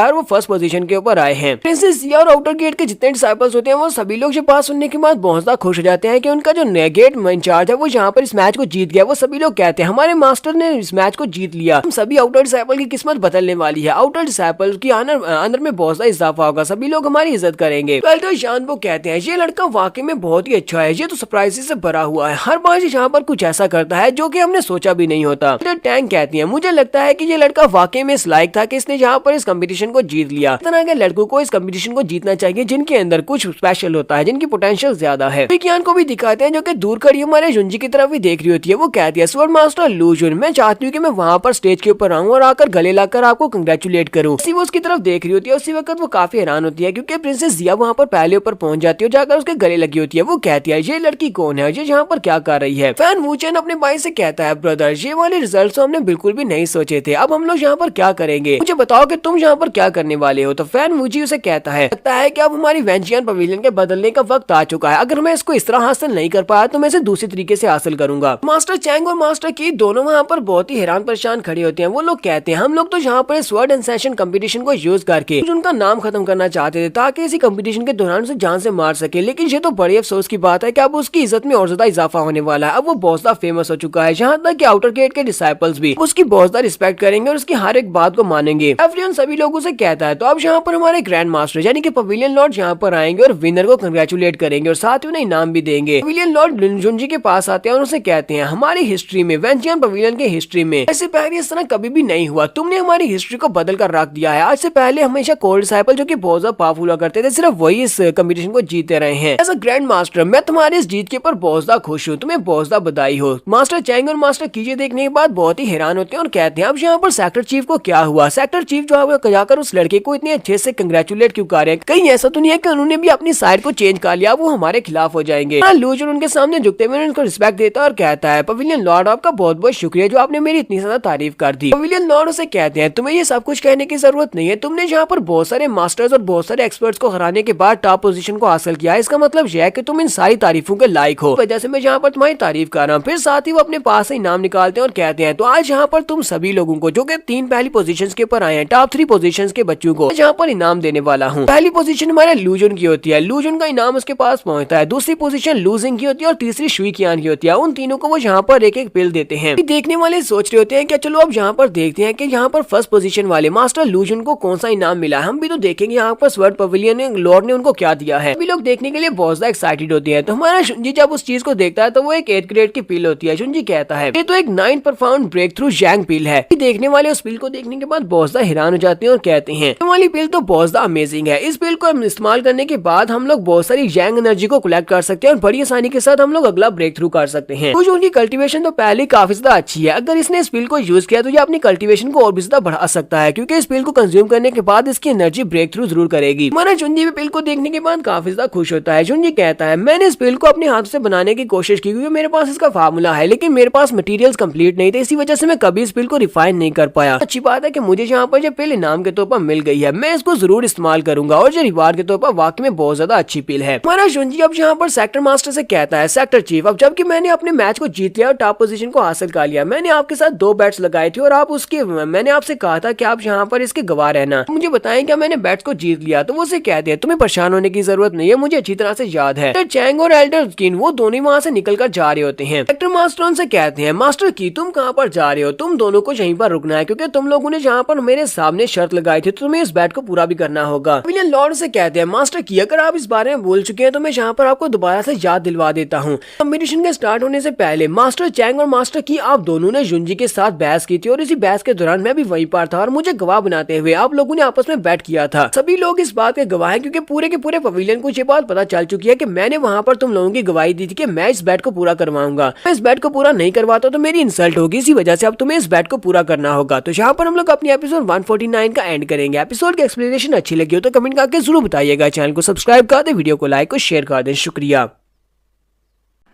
है और वो फर्स्ट पोजीशन के ऊपर आए हैं। प्रिंसेस सिया और आउटर गेट के जितने डिसाइपल्स होते हैं वो सभी लोग जब बात सुनने के बाद बहुत ज्यादा खुश हो जाते हैं कि उनका जो गेट इंचार्ज है वो यहाँ पर इस मैच को जीत गया। वो सभी लोग कहते हैं हमारे मास्टर ने इस मैच को जीत लिया, हम सभी आउटर डिसाइपल की किस्मत बदलने वाली है। आउटर डिसाइपल की अंदर में बहुत ज्यादा इजाफा होगा, सभी लोग हमारी इज्जत करेंगे। तो शान वो कहते हैं ये लड़का वाकई में बहुत ही अच्छा है, ये तो सरप्राइज से भरा हुआ है, हर बार यहाँ पर कुछ ऐसा करता है जो कि हमने सोचा भी नहीं होता। टैंक कहती है मुझे लगता है कि ये लड़का वाकई में इस लायक था कि इसने यहाँ पर इस कंपटीशन को जीत लिया। इस तरह के लड़कों को इस कंपटीशन को जीतना चाहिए जिनके अंदर कुछ स्पेशल होता है, जिनकी पोटेंशियल ज्यादा है। विज्ञान को भी दिखाते हैं जो कि दूर खड़ी हमारे जुंजी की तरफ भी देख रही होती है। वो कहती है स्वर्ड मास्टर लू जुन, मैं चाहती हूँ कि मैं वहाँ पर स्टेज के ऊपर आऊँ और आकर गले लगाकर आपको कंग्रेचुलेट करूँ। वो उसकी तरफ देख रही होती है। उसी वक्त वो काफी हैरान होती है क्योंकि प्रिंसेस जिया वहाँ पर पहले ऊपर पहुंच जाती है, जाकर उसके गले लगी होती है। वो कहती है ये लड़की कौन है, ये यहाँ पर क्या कर रही है। फैन वूचेन अपने भाई से कहता है ब्रदर ये वाले रिजल्ट हमने बिल्कुल भी नहीं सोचे थे, अब हम लोग यहाँ पर क्या करेंगे, मुझे बताओ कि तुम यहाँ पर क्या करने वाले हो। तो फैन वूची उसे कहता है लगता है कि अब हमारी वेंचियन पवेलियन के बदलने का वक्त आ चुका है, अगर मैं इसको इस तरह हासिल नहीं कर पाया तो मैं इसे दूसरी तरीके से हासिल करूंगा। मास्टर चैंग और मास्टर की दोनों वहाँ पर बहुत ही हैरान परेशान खड़े होते हैं। वो लोग कहते हैं हम लोग तो यहाँ पर स्वर्ड एंड सेशन कंपटीशन को यूज करके उनका नाम खत्म करना चाहते थे ताकि इसी कंपटीशन के दौरान उसे जान से मार सके, लेकिन ये तो बड़ी अफसोस की बात है कि अब उसकी इज्जत में और ज्यादा इजाफा होने वाला है। अब वो बहुत ज्यादा फेमस हो चुका है, जहाँ तक कि आउटर गेट के डिसाइपल्स भी उसकी बहुत ज्यादा रिस्पेक्ट करेंगे और उसकी हर एक बात को मानेंगे। एवरीवन सभी लोगों से कहता है तो अब यहाँ पर हमारे ग्रैंड मास्टर यानी कि पवेलियन लॉर्ड यहाँ पर आएंगे और विनर को कंग्रेचुलेट करेंगे और साथ ही उन्हें इनाम भी देंगे। पवेलियन लॉर्ड जुंजी के पास आते हैं और उसे कहते हैं हमारी हिस्ट्री में वेंचियन पवेलियन के हिस्ट्री में ऐसे पहले इस तरह कभी भी नहीं हुआ, तुमने हमारी हिस्ट्री को बदल कर रख दिया है। आज से पहले हमेशा कोर डिसाइपल जो कि बहुत ज्यादा पावरफुल हुआ करते थे सिर्फ वही इस कंपटीशन को जीते रहे हैं। एज अ ग्रैंड मास्टर मैं तुम्हारी इस जीत के ऊपर बहुत ज्यादा खुश हूँ, तुम्हें बहुत ज्यादा बधाई हो। मास्टर चैंग और मास्टर कीजे देखने के बाद बहुत ही हैरान होते हैं और कहते हैं अब यहाँ पर सेक्टर चीफ को क्या हुआ। सेक्टर चीफ जो है जाकर उस लड़के को इतने अच्छे से कंग्रेचुलेट क्यों कर रहे हैं, कहीं ऐसा तो नहीं है कि उन्होंने भी अपनी साइड को चेंज कर लिया, वो हमारे खिलाफ हो जाएंगे। लू जुन उनके सामने झुकते हुए उनको रिस्पेक्ट देता है और कहता है पवेलियन लॉर्ड आपका बहुत बहुत शुक्रिया जो आपने मेरी इतनी ज्यादा तारीफ कर दी। पवेलियन लॉर्ड उसे कहते हैं तुम्हें ये सब कुछ कहने की जरूरत नहीं है, तुमने यहाँ पर बहुत सारे मास्टर्स और बहुत सारे एक्सपर्ट्स को हराने के बाद टॉप पोजीशन को हासिल किया, इसका मतलब यह है कि तुम इन सारी तारीफों के लायक हो, वजह से मैं यहाँ पर तुम्हारी तारीफ कर रहा हूँ। फिर साथ ही वो अपने पास से इनाम निकालते हैं और कहते हैं तो आज यहाँ पर तुम सभी लोगों को जो कि 3 पहली पोजीशंस के ऊपर आए हैं, टॉप 3 पोजीशंस के बच्चों को यहाँ पर इनाम देने वाला हूँ। पहली पोजीशन हमारे लू जुन की होती है, लू जुन का इनाम उसके पास पहुंचता है। दूसरी पोजीशन लू जिंग की होती है और तीसरी शुई कीयान की होती है। उन तीनों को वो यहाँ पर एक एक पिल देते हैं। देखने वाले सोच रहे होते हैं कि चलो अब यहाँ पर देखते हैं कि यहाँ पर फर्स्ट पोजीशन वाले मास्टर लू जुन को कौन सा इनाम मिला है, हम भी तो देखेंगे यहाँ पर स्वर्ड पवेलियन लॉर्ड ने उनको क्या दिया है। सभी लोग देखने के लिए बहुत ज्यादा एक्साइटेड होते हैं। तो हमारा शुंजी जब उस चीज को देखता है तो वो एक 8th ग्रेड की पिल होती है। शुंजी कहता है ये तो एक 9 परफाउंड ब्रेक थ्रू जैंग पिल है। देखने वाले उस पिल को देखने के बाद बहुत ज्यादा हैरान हो जाते हैं और कहते हैं ये वाली पिल तो बहुत ज्यादा अमेजिंग है, इस पिल को इस्तेमाल करने के बाद हम लोग बहुत सारी जैंग एनर्जी को कलेक्ट कर सकते हैं और बड़ी आसानी के साथ हम लोग अगला ब्रेक थ्रू कर सकते हैं। कुछ उनकी कल्टीवेशन तो पहले काफी ज्यादा अच्छी है, अगर इसने इस पिल को यूज किया तो ये अपनी कल्टीवेशन को और भी ज्यादा बढ़ा सकता है क्योंकि इस पिल को कंज्यूम करने के बाद इसकी एनर्जी ब्रेक थ्रू जरूर करेगी। हमारा शुंजी भी पिल को देखने के बाद काफी ज्यादा खुश होता है। शुंजी कहता है मैंने इस पिल को अपने हाथ से बनाने की कोशिश की क्योंकि मेरे पास इसका फार्मूला है, लेकिन मेरे पास मटेरियल्स कंप्लीट नहीं थे, इसी वजह से मैं कभी इस पिल को रिफाइन नहीं कर पाया। अच्छी बात है कि मुझे यहाँ पर ये पिल इनाम के तौर पर मिल गई है, मैं इसको जरूर इस्तेमाल करूंगा और ये रिवार्ड के तौर पर वाकई में बहुत ज्यादा अच्छी पिल है। हमारा शुंजी अब यहाँ पर सेक्टर मास्टर से कहता है सेक्टर चीफ अब जबकि मैंने अपने मैच को जीत लिया और टॉप पोजीशन को हासिल कर लिया, मैंने आपके साथ 2 बैट्स लगाए थे और आप उसके मैंने आपसे कहा था कि आप यहाँ पर इसके गवाह रहना, मुझे बताएं क्या मैंने बैट्स को जीत लिया। तो वो उसे कहते हैं तुम्हें परेशान होने की जरूरत नहीं है, मुझे अच्छी तरह से याद है। चैंग और एल्डर किन वो दोनों वहाँ से निकल कर जा रहे होते हैं। सेक्टर मास्टर उनसे कहते हैं मास्टर की तुम कहाँ पर जा रहे हो, तुम दोनों को यहीं पर रुकना है क्योंकि तुम लोगों ने जहाँ पर मेरे सामने शर्त लगाई थी तो तुम्हें इस बैट को पूरा भी करना होगा। पवेलियन लॉर्ड से कहते हैं मास्टर की अगर आप इस बारे में बोल चुके हैं तो मैं यहाँ पर आपको दोबारा से याद दिलवा देता हूँ। कंपटीशन के स्टार्ट होने से पहले मास्टर चैंग और मास्टर की आप दोनों ने जुंजी के साथ बहस की थी और इसी बहस के दौरान मैं भी वहीं पर था और मुझे गवाह बनाते हुए आप लोगों ने आपस में बैट किया था। सभी लोग इस बात के गवाह हैं क्योंकि पूरे के पूरे पवेलियन को ये बात पता चल चुकी है कि मैंने वहाँ पर तुम लोगों की गवाही गवाही दी थी कि मैं इस बैट को पूरा करवाऊंगा, मैं इस बैट को पूरा नहीं करवाता तो मेरी इंसल्ट होगी, इसी वजह से अब तुम्हें इस बैट को पूरा करना होगा। तो यहाँ पर हम लोग अपनी एपिसोड 149 का एंड करेंगे। एपिसोड की एक्सप्लेनेशन अच्छी लगी हो तो कमेंट करके जरूर बताइएगा। चैनल को सब्सक्राइब कर दे, वीडियो को लाइक और शेयर कर दें। शुक्रिया।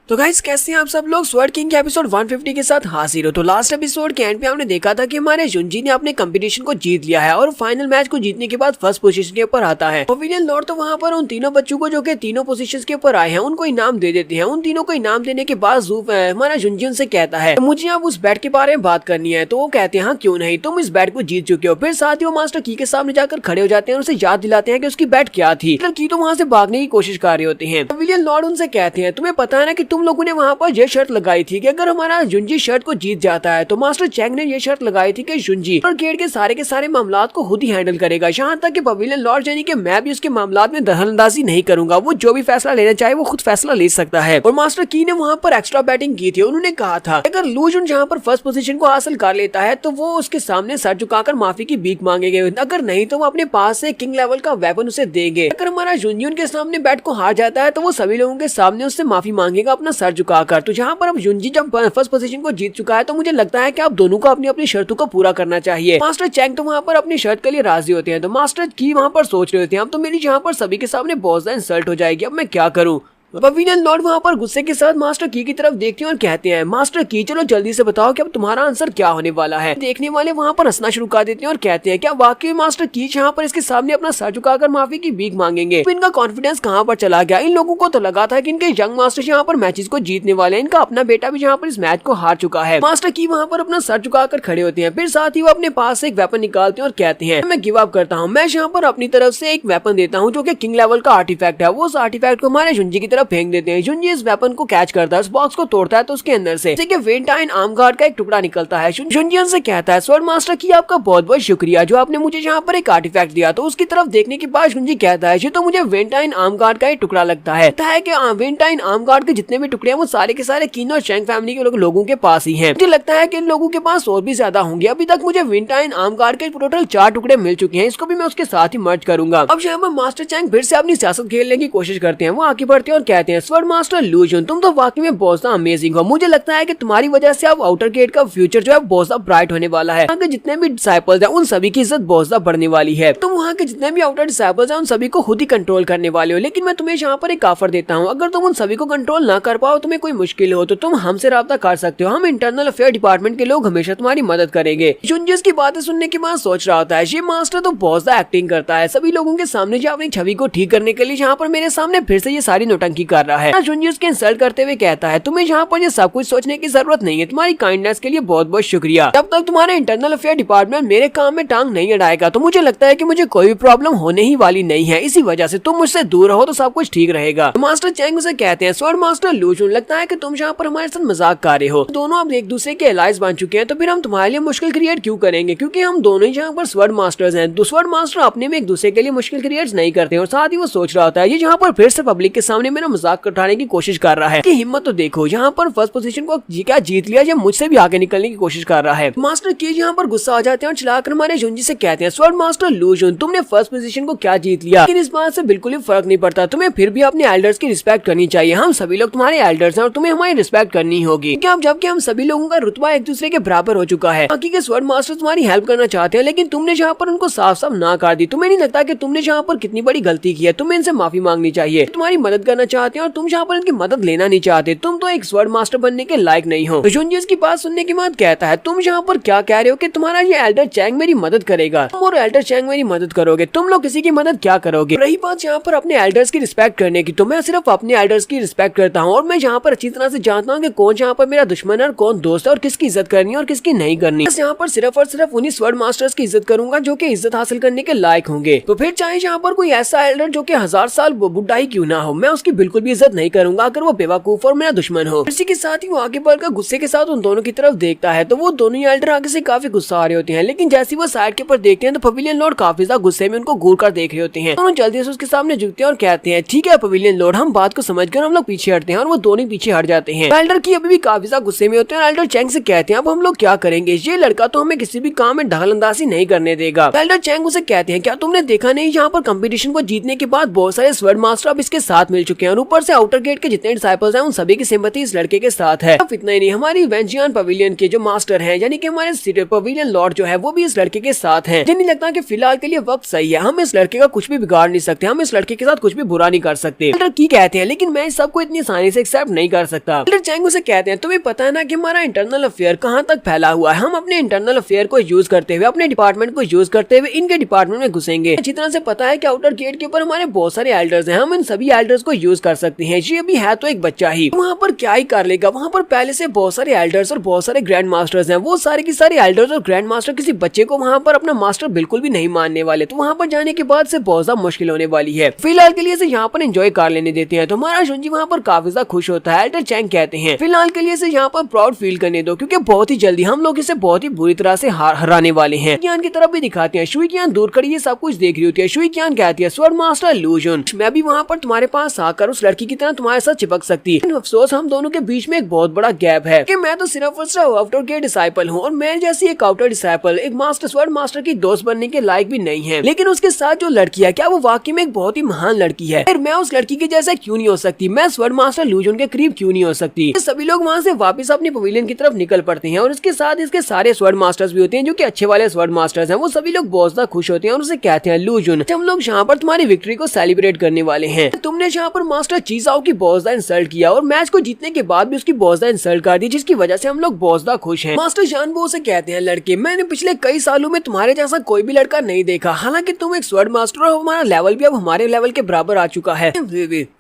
तो गाइस कैसे हैं आप सब लोग? स्वर्ड किंग के एपिसोड 150 के साथ हाजिर हो। तो लास्ट एपिसोड के एंड पे हमने देखा था कि हमारे जुंजी ने अपने कंपटीशन को जीत लिया है और फाइनल मैच को जीतने के बाद फर्स्ट पोजीशन के ऊपर आता है। पवेलियन लॉर्ड तो वहाँ पर उन तीनों बच्चों को जो कि तीनों पोजीशंस के ऊपर आए हैं उनको इनाम दे देते हैं। उन तीनों को इनाम देने के बाद हमारा जुंजी उनसे कहता है मुझे अब उस बैट के बारे में बात करनी है। तो वो कहते हैं हाँ क्यों नहीं, तुम इस बैट को जीत चुके हो। फिर साथ ही वो मास्टर की के सामने जाकर खड़े हो जाते हैं और उसे याद दिलाते हैं कि उसकी बैट क्या थी। की तो वहाँ से भागने की कोशिश कर रहे होते हैं। पवेलियन लॉर्ड उनसे कहते हैं तुम्हें पता है ना कि तुम लोगों ने वहाँ पर ये शर्त लगाई थी कि अगर हमारा जुंजी शर्त को जीत जाता है तो मास्टर चैंग ने ये शर्त लगाई थी कि जुंजी और गेट के सारे मामलात को खुद ही हैंडल करेगा, यहाँ तक कि पवेलियन लॉर्ड यानी कि मैं भी उसके मामलात में दखलंदाजी नहीं करूंगा, वो जो भी फैसला लेना चाहे वो खुद फैसला ले सकता है। और मास्टर की ने वहाँ पर एक्स्ट्रा बैटिंग की थी। उन्होंने कहा था अगर लू जुन जहाँ पर फर्स्ट पोजीशन को हासिल कर लेता है तो वो उसके सामने सर झुकाकर माफी की भीख मांगेंगे, अगर नहीं तो वो अपने पास से किंग लेवल का वेपन उसे देंगे। अगर हमारा जुंजी उनके सामने बैट को हार जाता है तो वो सभी लोगों के सामने उससे माफी मांगेगा अपना सर झुकाकर। तो जहाँ पर अब जुंजी जब फर्स्ट पोजीशन को जीत चुका है तो मुझे लगता है कि आप दोनों को अपनी अपनी शर्तों को पूरा करना चाहिए। मास्टर चैंग तो वहाँ पर अपनी शर्त के लिए राजी होते हैं। तो मास्टर की वहाँ पर सोच रहे होते हैं अब तो मेरी जहाँ पर सभी के सामने बहुत ज्यादा इंसल्ट हो जाएगी, अब मैं क्या करूँ। पवेलियन लॉर्ड वहाँ पर गुस्से के साथ मास्टर की तरफ देखते हैं और कहते हैं मास्टर की चलो जल्दी से बताओ कि अब तुम्हारा आंसर क्या होने वाला है। देखने वाले वहाँ पर हंसना शुरू कर देते हैं और कहते हैं क्या वाकई मास्टर की यहाँ पर इसके सामने अपना सर झुकाकर माफी की भीख मांगेंगे। तो इनका कॉन्फिडेंस कहाँ पर चला गया। इन लोगों को तो लगा था कि इनके यंग मास्टर यहाँ पर मैचेस को जीतने वाले हैं, इनका अपना बेटा भी यहाँ पर इस मैच को हार चुका है। मास्टर की वहाँ पर अपना सर झुकाकर खड़े होते हैं, फिर साथ ही वो अपने पास से एक वेपन निकालते हैं और कहते हैं मैं गिव अप करता हूँ, मैं यहाँ पर अपनी तरफ से एक वेपन देता हूँ जो कि किंग लेवल का आर्टिफैक्ट है। वो उस आर्टिफैक्ट को हमारे जुंजी की तरफ फेंक देते हैं। जुंजी इस वेपन को कैच करता है, उस बॉक्स को तोड़ता है तो उसके अंदर से वेंटाइन आर्म गार्ड का एक टुकड़ा निकलता है। जुंजी उनसे कहता है स्वर्ड मास्टर की आपका बहुत बहुत शुक्रिया जो आपने मुझे यहाँ पर एक आर्टिफैक्ट दिया। तो उसकी तरफ देखने के बाद जुंजी कहता है ये तो मुझे वेंटाइन आर्म गार्ड का एक टुकड़ा लगता है कि वेंटाइन आर्म गार्ड के जितने भी टुकड़े हैं वो सारे के सारे किन और चैंग फैमिली के लोगों के पास ही हैं। मुझे लगता है कि इन लोगों के पास और भी ज्यादा होंगे। अभी तक मुझे वेंटाइन आर्म गार्ड के टोटल 4 टुकड़े मिल चुके हैं, इसको भी मैं उसके साथ ही मर्ज करूंगा। अब यहाँ पर मास्टर चैंग फिर से अपनी सियासत खेलने की कोशिश करते हैं। वो आगे बढ़ते हैं और कहते हैं स्वर्ड मास्टर लू जुन तुम तो वाकई में बहुत ज्यादा अमेजिंग हो। मुझे लगता है कि तुम्हारी वजह से अब आउटर गेट का फ्यूचर जो है बहुत ज्यादा ब्राइट होने वाला है। वहाँ के जितने भी डिसाइपल्स हैं उन सभी की इज्जत बहुत ज्यादा बढ़ने वाली है। तुम वहाँ के जितने भी आउटर डिसाइपल्स हैं उन सभी को खुद ही कंट्रोल करने वाले हो। लेकिन मैं तुम्हें यहाँ पर एक ऑफर देता हूँ, अगर तुम उन सभी को कंट्रोल ना कर पाओ, तुम्हें कोई मुश्किल हो तो तुम हमसे राब्ता कर सकते हो। हम इंटरनल अफेयर डिपार्टमेंट के लोग हमेशा तुम्हारी मदद करेंगे। जुंजी की बातें सुनने के बाद सोच रहा होता है ये मास्टर तो बहुत ज्यादा एक्टिंग करता है, सभी लोगों के सामने जो अपनी छवि को ठीक करने के लिए यहाँ पर मेरे सामने फिर से ये सारी नौटंकी कर रहा है। जुंजी उसके इंसल्ट करते हुए कहता है तुम्हें यहाँ पर ये सब कुछ सोचने की जरूरत नहीं है, तुम्हारी काइंडनेस के लिए बहुत बहुत शुक्रिया। जब तक तुम्हारे इंटरनल अफेयर डिपार्टमेंट मेरे काम में टांग नहीं अड़ाएगा तो मुझे लगता है कि मुझे कोई भी प्रॉब्लम होने ही वाली नहीं है। इसी वजह से तुम मुझसे दूर रहो तो सब कुछ ठीक रहेगा। मास्टर चैंग उसे कहते हैं स्वर्ड मास्टर लू जुन लगता है कि तुम यहाँ पर हमारे साथ मजाक कर रहे हो। दोनों अब एक दूसरे के एलाइज बन चुके हैं तो फिर हम तुम्हारे लिए मुश्किल क्रिएट क्यों करेंगे, क्योंकि हम दोनों ही यहाँ पर स्वर्ड मास्टर्स हैं। स्वर्ड मास्टर अपने में एक दूसरे के लिए मुश्किल क्रिएट नहीं करते और साथ ही वो सोच रहा होता है ये यहाँ पर फिर से पब्लिक के सामने मेरा मजाक उठाने की कोशिश कर रहा है। हिम्मत तो देखो, यहाँ पर फर्स्ट पोजीशन को क्या जीत लिया, ये मुझसे भी आगे निकलने की कोशिश कर रहा है। मास्टर की यहाँ पर गुस्सा आ जाते हैं और चिल्लाकर हमारे जुंजी से कहते हैं स्वर्ड मास्टर लू जुन तुमने फर्स्ट पोजीशन को क्या जीत लिया, लेकिन इस बात से बिल्कुल भी फर्क नहीं पड़ता। तुम्हें फिर भी अपने एल्डर्स की रिस्पेक्ट करनी चाहिए। हम सभी लोग तुम्हारे एल्डर्स हैं और तुम्हें हमारी रिस्पेक्ट करनी होगी, जबकि हम सभी लोगों का रुतबा एक दूसरे के बराबर हो चुका है। बाकी के स्वर्ड मास्टर तुम्हारी हेल्प करना चाहते हैं लेकिन तुमने जहाँ पर उनको साफ साफ ना कर दी। तुम्हें नहीं लगता कि तुमने जहाँ पर कितनी बड़ी गलती की है, तुम्हें इनसे माफी मांगनी चाहिए। तुम्हारी मदद करना चाहते हैं और तुम जहाँ पर इनकी मदद लेना नहीं चाहते, तुम तो एक स्वर्ड मास्टर बनने के लायक नहीं हो। जुंजी की बात सुनने के बाद कहता है तुम यहाँ पर क्या कह रहे हो कि तुम्हारा ये एल्डर चैंग मेरी मदद करेगा, तुम और एल्डर चैंग मेरी मदद करोगे, तुम लोग किसी की मदद क्या करोगे। रही बात यहाँ पर अपने एल्डर्स की रिस्पेक्ट करने की, तो मैं सिर्फ अपने एल्डर्स की रिस्पेक्ट करता हूँ और मैं यहाँ पर अच्छी तरह से जानता हूँ कि कौन यहाँ पर मेरा दुश्मन है और कौन दोस्त है और किसकी इज्जत करनी है और किसकी नहीं करनी। बस यहाँ पर सिर्फ और सिर्फ उन्हीं स्वर्ड मास्टर्स की इज्जत करूंगा जो कि इज्जत हासिल करने के लायक होंगे। तो फिर चाहे यहाँ पर कोई ऐसा एल्डर जो कि 1000 साल बुढ़ा ही क्यों ना हो, मैं उसकी बिल्कुल भी इज्जत नहीं करूंगा अगर वो बेवकूफ और मेरा दुश्मन हो। इसी के साथ ही वो आगे बढ़कर गुस्से के साथ उन दोनों की तरफ देखता है तो वो दोनों ही एल्डर आगे से काफी गुस्सा आ रहे होते हैं। लेकिन जैसे वो साइड के ऊपर देखते हैं तो पवेलियन लॉर्ड काफी ज्यादा गुस्से में उनको घूर कर देख रहे होते हैं। दोनों जल्दी से उसके सामने झुकते हैं और कहते हैं ठीक है पवेलियन लॉर्ड, हम बात को समझकर हम लोग पीछे हटते हैं और वो दोनों पीछे हट जाते हैं। एल्डर की अभी भी काफी ज्यादा गुस्से में होते हैं। एल्डर चैंग से कहते हैं अब हम लोग क्या करेंगे, ये लड़का तो हमें किसी भी काम में दखलंदाजी नहीं करने देगा। एल्डर चैंग उसे कहते हैं क्या तुमने देखा नहीं यहाँ पर कंपटीशन को जीतने के बाद बहुत सारे स्वर्ड मास्टर अब इसके साथ मिल चुके हैं और ऊपर से आउटर गेट के जितने डिसाइपल्स हैं उन सभी की सिंपैथी इस लड़के के साथ है। अब इतना ही नहीं, हमारी वेंजियन पवेलियन के जो मास्टर हैं यानी कि हमारे पवेलियन लॉर्ड जो है वो भी इस लड़के के साथ हैं। जिन्हें लगता कि फिलहाल के लिए वक्त सही है, हम इस लड़के का कुछ भी बिगाड़ नहीं सकते, हम इस लड़के के साथ कुछ भी बुरा नहीं कर सकते। एल्डर की कहते हैं लेकिन मैं इस सबको इतनी आसानी से एक्सेप्ट नहीं कर सकता। एल्डर चैंग उसे कहते हैं तुम्हें पता है ना कि हमारा इंटरनल अफेयर कहाँ तक फैला हुआ है, हम अपने इंटरनल अफेयर को यूज करते हुए, अपने डिपार्टमेंट को यूज करते हुए इनके डिपार्टमेंट में घुसेंगे। अच्छी तरह से पता है कि आउटर गेट के ऊपर हमारे बहुत सारे एल्डर्स हैं, हम इन सभी एल्डर्स को यूज कर सकते हैं। ये अभी है तो एक बच्चा ही, वहाँ पर क्या ही कर लेगा, वहाँ पर पहले से बहुत सारे एल्डर्स और बहुत सारे ग्रैंड मास्टर्स हैं, वो सारे के सारे एल्डर्स और ग्रैंड मास्टर किसी बच्चे को वहाँ पर अपना मास्टर बिल्कुल भी नहीं मानने वाले, तो वहाँ पर जाने के बाद से बहुत ज्यादा मुश्किल होने वाली है। फिलहाल के लिए से यहाँ पर एंजॉय कर लेने देते हैं, तो हमारा शुंजी वहाँ पर काफी ज्यादा खुश होता है। एल्डर चैंग कहते हैं फिलहाल के लिए से यहाँ पर प्राउड फील करने दो, क्योंकि बहुत ही जल्दी हम लोग इसे बहुत ही बुरी तरह से हराने वाले हैं। ज्ञान की तरफ भी दिखाते हैं, शुई कीन दूर खड़ी ये सब कुछ देख रही होती है। शुई कीन कहती है स्वॉर्ड मास्टर लू जुन, मैं भी वहाँ पर तुम्हारे पास आकर उस लड़की की तरह तुम्हारे साथ चिपक सकती है। अफसोस हम दोनों के बीच में एक बहुत बड़ा गैप है कि मैं तो सिर्फ और सिर्फ आउटर के डिसाइपल हूँ और मैं जैसी एक आउटर डिसाइपल एक मास्टर स्वॉर्ड मास्टर की दोस्त बनने के लायक भी नहीं है। लेकिन उसके साथ जो लड़की है क्या वो वाकई में एक बहुत ही महान लड़की है, फिर मैं उस लड़की के जैसा क्यों नहीं हो सकती, मैं स्वॉर्ड मास्टर लू जुन के करीब क्यों नहीं हो सकती। सभी लोग वहाँ से वापस अपनी पवेलियन की तरफ निकल पड़ते हैं और उसके साथ इसके सारे स्वॉर्ड मास्टर्स भी होते हैं जो कि अच्छे वाले स्वॉर्ड मास्टर्स हैं। वो सभी लोग बहुत ज्यादा खुश होते हैं और उसे कहते हैं लू जुन हम लोग यहाँ पर तुम्हारी विक्ट्री को सेलिब्रेट करने वाले हैं। तुमने यहाँ पर मास्टर चीजाओ की बहुत ज्यादा इंसल्ट किया और मैच को जीतने के बाद भी उसकी बहुत ज्यादा इंसल्ट कर दी, जिसकी वजह से हम लोग बहुत ज्यादा खुश हैं। मास्टर जानबो उसे कहते हैं लड़के मैंने पिछले कई सालों में तुम्हारे जैसा कोई भी लड़का नहीं देखा, हालांकि तुम एक स्वॉर्ड मास्टर और हमारा लेवल भी अब हमारे लेवल के बराबर आ चुका है,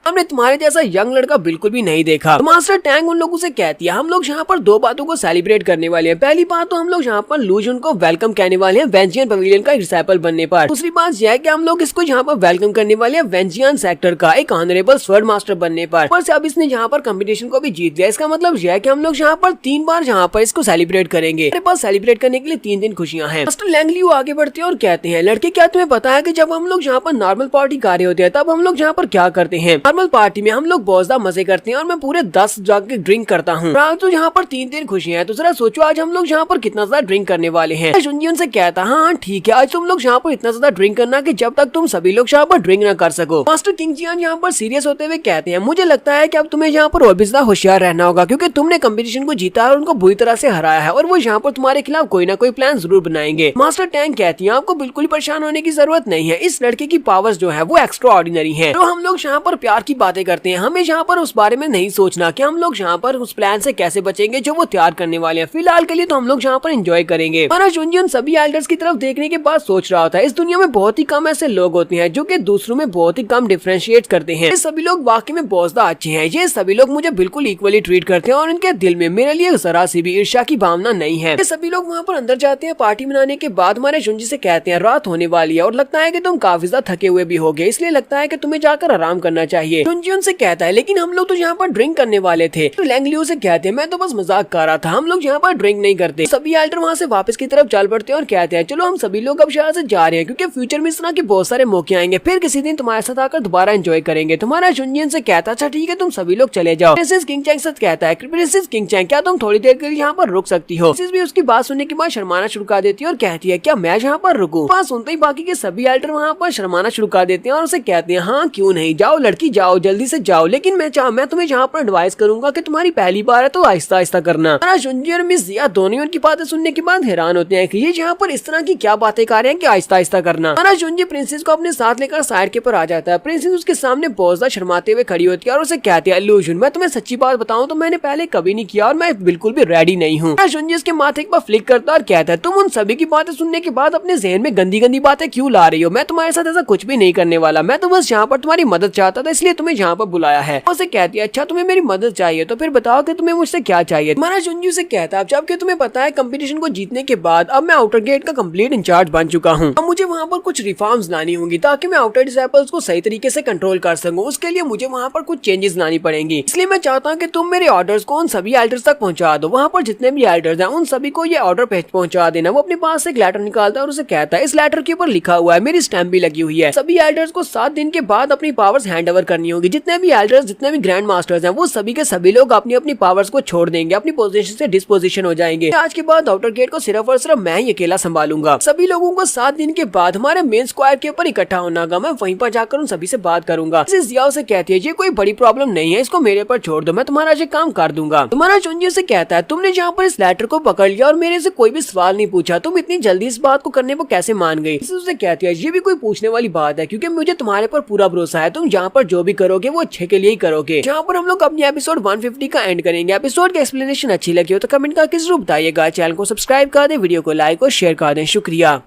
हमने तुम्हारे जैसा यंग लड़का बिल्कुल भी नहीं देखा। तो मास्टर टैंग उन लोगों से कहती है हम लोग यहाँ पर दो बातों को सेलिब्रेट करने वाले हैं। पहली बात तो हम लोग यहाँ पर लू जुन को वेलकम कहने वाले हैं वेंजियन पवेलियन का डिसाइपल बनने पर। दूसरी बात यह है कि हम लोग इसको यहाँ पर वेलकम करने वाले हैं वेंजियन सेक्टर का एक ऑनरेबल स्वॉर्ड मास्टर बनने पर। अब इसने यहाँ पर कंपटीशन को भी जीत लिया, इसका मतलब यह है कि हम लोग यहाँ पर 3 बार यहाँ पर इसको सेलिब्रेट करेंगे। हमारे पास सेलिब्रेट करने के लिए 3 दिन खुशियाँ हैं। मास्टर लैंगलियू आगे बढ़ते हैं और कहते हैं लड़के क्या तुम्हें पता है कि जब हम लोग यहाँ पर नॉर्मल पार्टी कर रहे होते हैं तब हम लोग यहाँ पर क्या करते हैं, नॉर्मल पार्टी में हम लोग बहुत ज्यादा मजे करते हैं और मैं पूरे 10 जग के ड्रिंक करता हूँ। तो यहाँ पर 3 दिन खुशियाँ हैं, तो जरा सोचो आज हम लोग यहाँ पर कितना ज्यादा ड्रिंक करने वाले हैं। शुंजी उनसे कहता हाँ ठीक है, आज तुम लोग यहाँ पर इतना ज्यादा ड्रिंक करना कि जब तक तुम सभी लोग यहाँ पर ड्रिंक न कर सको। मास्टर किंग जियान यहाँ पर सीरियस होते हुए कहते हैं मुझे लगता है कि अब तुम्हें यहाँ पर और भी ज्यादा होशियार रहना होगा, क्योंकि तुमने कंपटीशन को जीता और उनको बुरी तरह से हराया है और वो यहाँ पर तुम्हारे खिलाफ कोई ना कोई प्लान जरूर बनाएंगे। मास्टर टैंग कहती है आपको बिल्कुल परेशान होने की जरूरत नहीं है, इस लड़के की पावर्स जो है वो एक्स्ट्रा ऑर्डिनरी है। तो हम लोग यहाँ पर प्यार की बातें करते हैं, हमें यहाँ पर उस बारे में नहीं सोचना कि हम लोग यहाँ पर उस प्लान से कैसे बचेंगे जो वो तैयार करने वाले हैं। फिलहाल के लिए तो हम लोग यहाँ पर एंजॉय करेंगे। हमारा शुंजी उन सभी एल्डर्स की तरफ देखने के बाद सोच रहा होता है इस दुनिया में बहुत ही कम ऐसे लोग होते हैं जो कि दूसरों में बहुत ही कम डिफरेंशिएट करते हैं। ये सभी लोग वाकई में बहुत ज्यादा अच्छे हैं, ये सभी लोग मुझे बिल्कुल इक्वली ट्रीट करते हैं और इनके दिल में मेरे लिए जरा सी भी ईर्ष्या की भावना नहीं है। ये सभी लोग वहाँ पर अंदर जाते हैं। पार्टी मनाने के बाद हमारे शुंजी से कहते हैं रात होने वाली है और लगता है कि तुम काफी ज्यादा थके हुए भी हो गए, इसलिए लगता है कि तुम्हें जाकर आराम करना चाहिए। शुंजी उनसे कहता है लेकिन हम लोग तो यहाँ पर ड्रिंक करने वाले थे। तो लैंगलियू से कहते हैं मैं तो बस मजाक कर रहा था, हम लोग यहाँ पर ड्रिंक नहीं करते। सभी एल्डर वहाँ से वापस की तरफ चल पड़ते हैं और कहते हैं चलो हम सभी लोग अब शहर से जा रहे हैं, क्योंकि फ्यूचर में इस तरह के बहुत सारे मौके आएंगे, फिर किसी दिन तुम्हारे साथ आकर दोबारा एंजॉय करेंगे। तुम्हारा शुंजी उनसे कहता अच्छा ठीक है तुम सभी लोग चले जाओ। प्रिंसेस किंग चैंग से कहता है प्रिंसेस किंग चैंग क्या तुम थोड़ी देर के लिए यहाँ पर रुक सकती हो। प्रिंसेस भी उसकी बात सुनने के बाद शर्माना शुरू कर देती है और कहती है क्या मैं यहाँ पर रुकूं। बात सुनते ही बाकी के सभी एल्डर वहाँ पर शर्माना शुरू कर देते हैं और उसे कहते हैं हाँ क्यों नहीं, जाओ लड़की जाओ जल्दी से जाओ, लेकिन मैं तुम्हें यहाँ पर एडवाइस करूंगा कि तुम्हारी पहली बार है तो आहिस्ता आहिस्ता करना। शुंजी और मिस जिया दोनों उनकी बातें सुनने के बाद हैरान होते हैं कि ये यहाँ पर इस तरह की क्या बातें कर रहे हैं कि आहिस्ता आहिस्ता करना। शुंजी प्रिंसेस को अपने साथ लेकर साइड के ऊपर आ जाता है। प्रिंसेस उसके सामने बहुत ज्यादा शर्माते हुए खड़ी होती है और उसे कहती है लू जुन मैं तुम्हें सच्ची बात बताऊं तो मैंने पहले कभी नहीं किया और मैं बिल्कुल भी रेडी नहीं हूँ। शुंजी उसके माथे पर फ्लिक करता और कहता है तुम उन सभी की बातें सुनने के बाद अपने जहन में गंदी गंदी बातें क्यों ला रही हो, मैं तुम्हारे साथ ऐसा कुछ भी नहीं करने वाला, मैं तो बस यहाँ पर तुम्हारी मदद चाहता था इसलिए तुम्हें यहाँ पर बुलाया है। उसे कहती है अच्छा तुम्हें मेरी मदद चाहिए तो फिर बताओ कि तुम्हें मुझसे क्या चाहिए। हमारा शुंजी से कहता है जबकि तुम्हें पता है कंपटीशन को जीतने के बाद अब मैं आउटर गेट का कंप्लीट इंचार्ज बन चुका हूँ, अब मुझे वहाँ पर कुछ रिफॉर्म्स लानी होंगी ताकि मैं आउटर डिसाइपल्स को सही तरीके से कंट्रोल कर सकूँ। उसके लिए मुझे वहाँ पर कुछ चेंजेस लानी पड़ेंगी, इसलिए मैं चाहता हूँ कि तुम मेरे ऑर्डर्स को उन सभी एल्डर्स तक पहुँचा दो। वहाँ पर जितने भी एल्डर्स हैं उन सभी को ये ऑर्डर पहुँचा देना। वो अपने पास से एक लेटर निकालता है और उसे कहता है इस लेटर के ऊपर लिखा हुआ है, मेरी स्टैम्प भी लगी हुई है, सभी एल्डर्स को 7 दिन के बाद अपनी पावर्स हैंड ओवर करनी करनी होगी। जितने भी एल्डर्स, जितने भी ग्रैंड मास्टर्स हैं, वो सभी के सभी लोग अपनी अपनी पावर्स को छोड़ देंगे, अपनी पोजीशन से डिस्पोजिशन हो जाएंगे। आज के बाद आउटर गेट को सिर्फ और सिर्फ मैं ही अकेला संभालूंगा। सभी लोगों को 7 दिन के बाद हमारे मेन स्क्वायर के ऊपर इकट्ठा होना होगा। मैं वहीं पर जाकर उन सभी से बात करूंगा। जियाओ से कहती है ये कोई बड़ी प्रॉब्लम नहीं है, इसको मेरे पर छोड़ दो, मैं तुम्हारा ये काम कर दूंगा। तुम्हारा चुंजी से कहता है तुमने जहाँ पर इस लेटर को पकड़ लिया और मेरे से कोई भी सवाल नहीं पूछा, तुम इतनी जल्दी इस बात को करने को कैसे मान गई। उससे कहती है ये भी कोई पूछने वाली बात है, क्योंकि मुझे तुम्हारे पर पूरा भरोसा है। तुम जहाँ पर जो भी करोगे वो अच्छे के लिए ही करोगे। जहाँ पर हम लोग अपनी एपिसोड 150 का एंड करेंगे। एपिसोड की एक्सप्लेनेशन अच्छी लगी हो तो कमेंट करके जरूर बताइएगा। चैनल को सब्सक्राइब कर दे, वीडियो को लाइक और शेयर कर दें। शुक्रिया।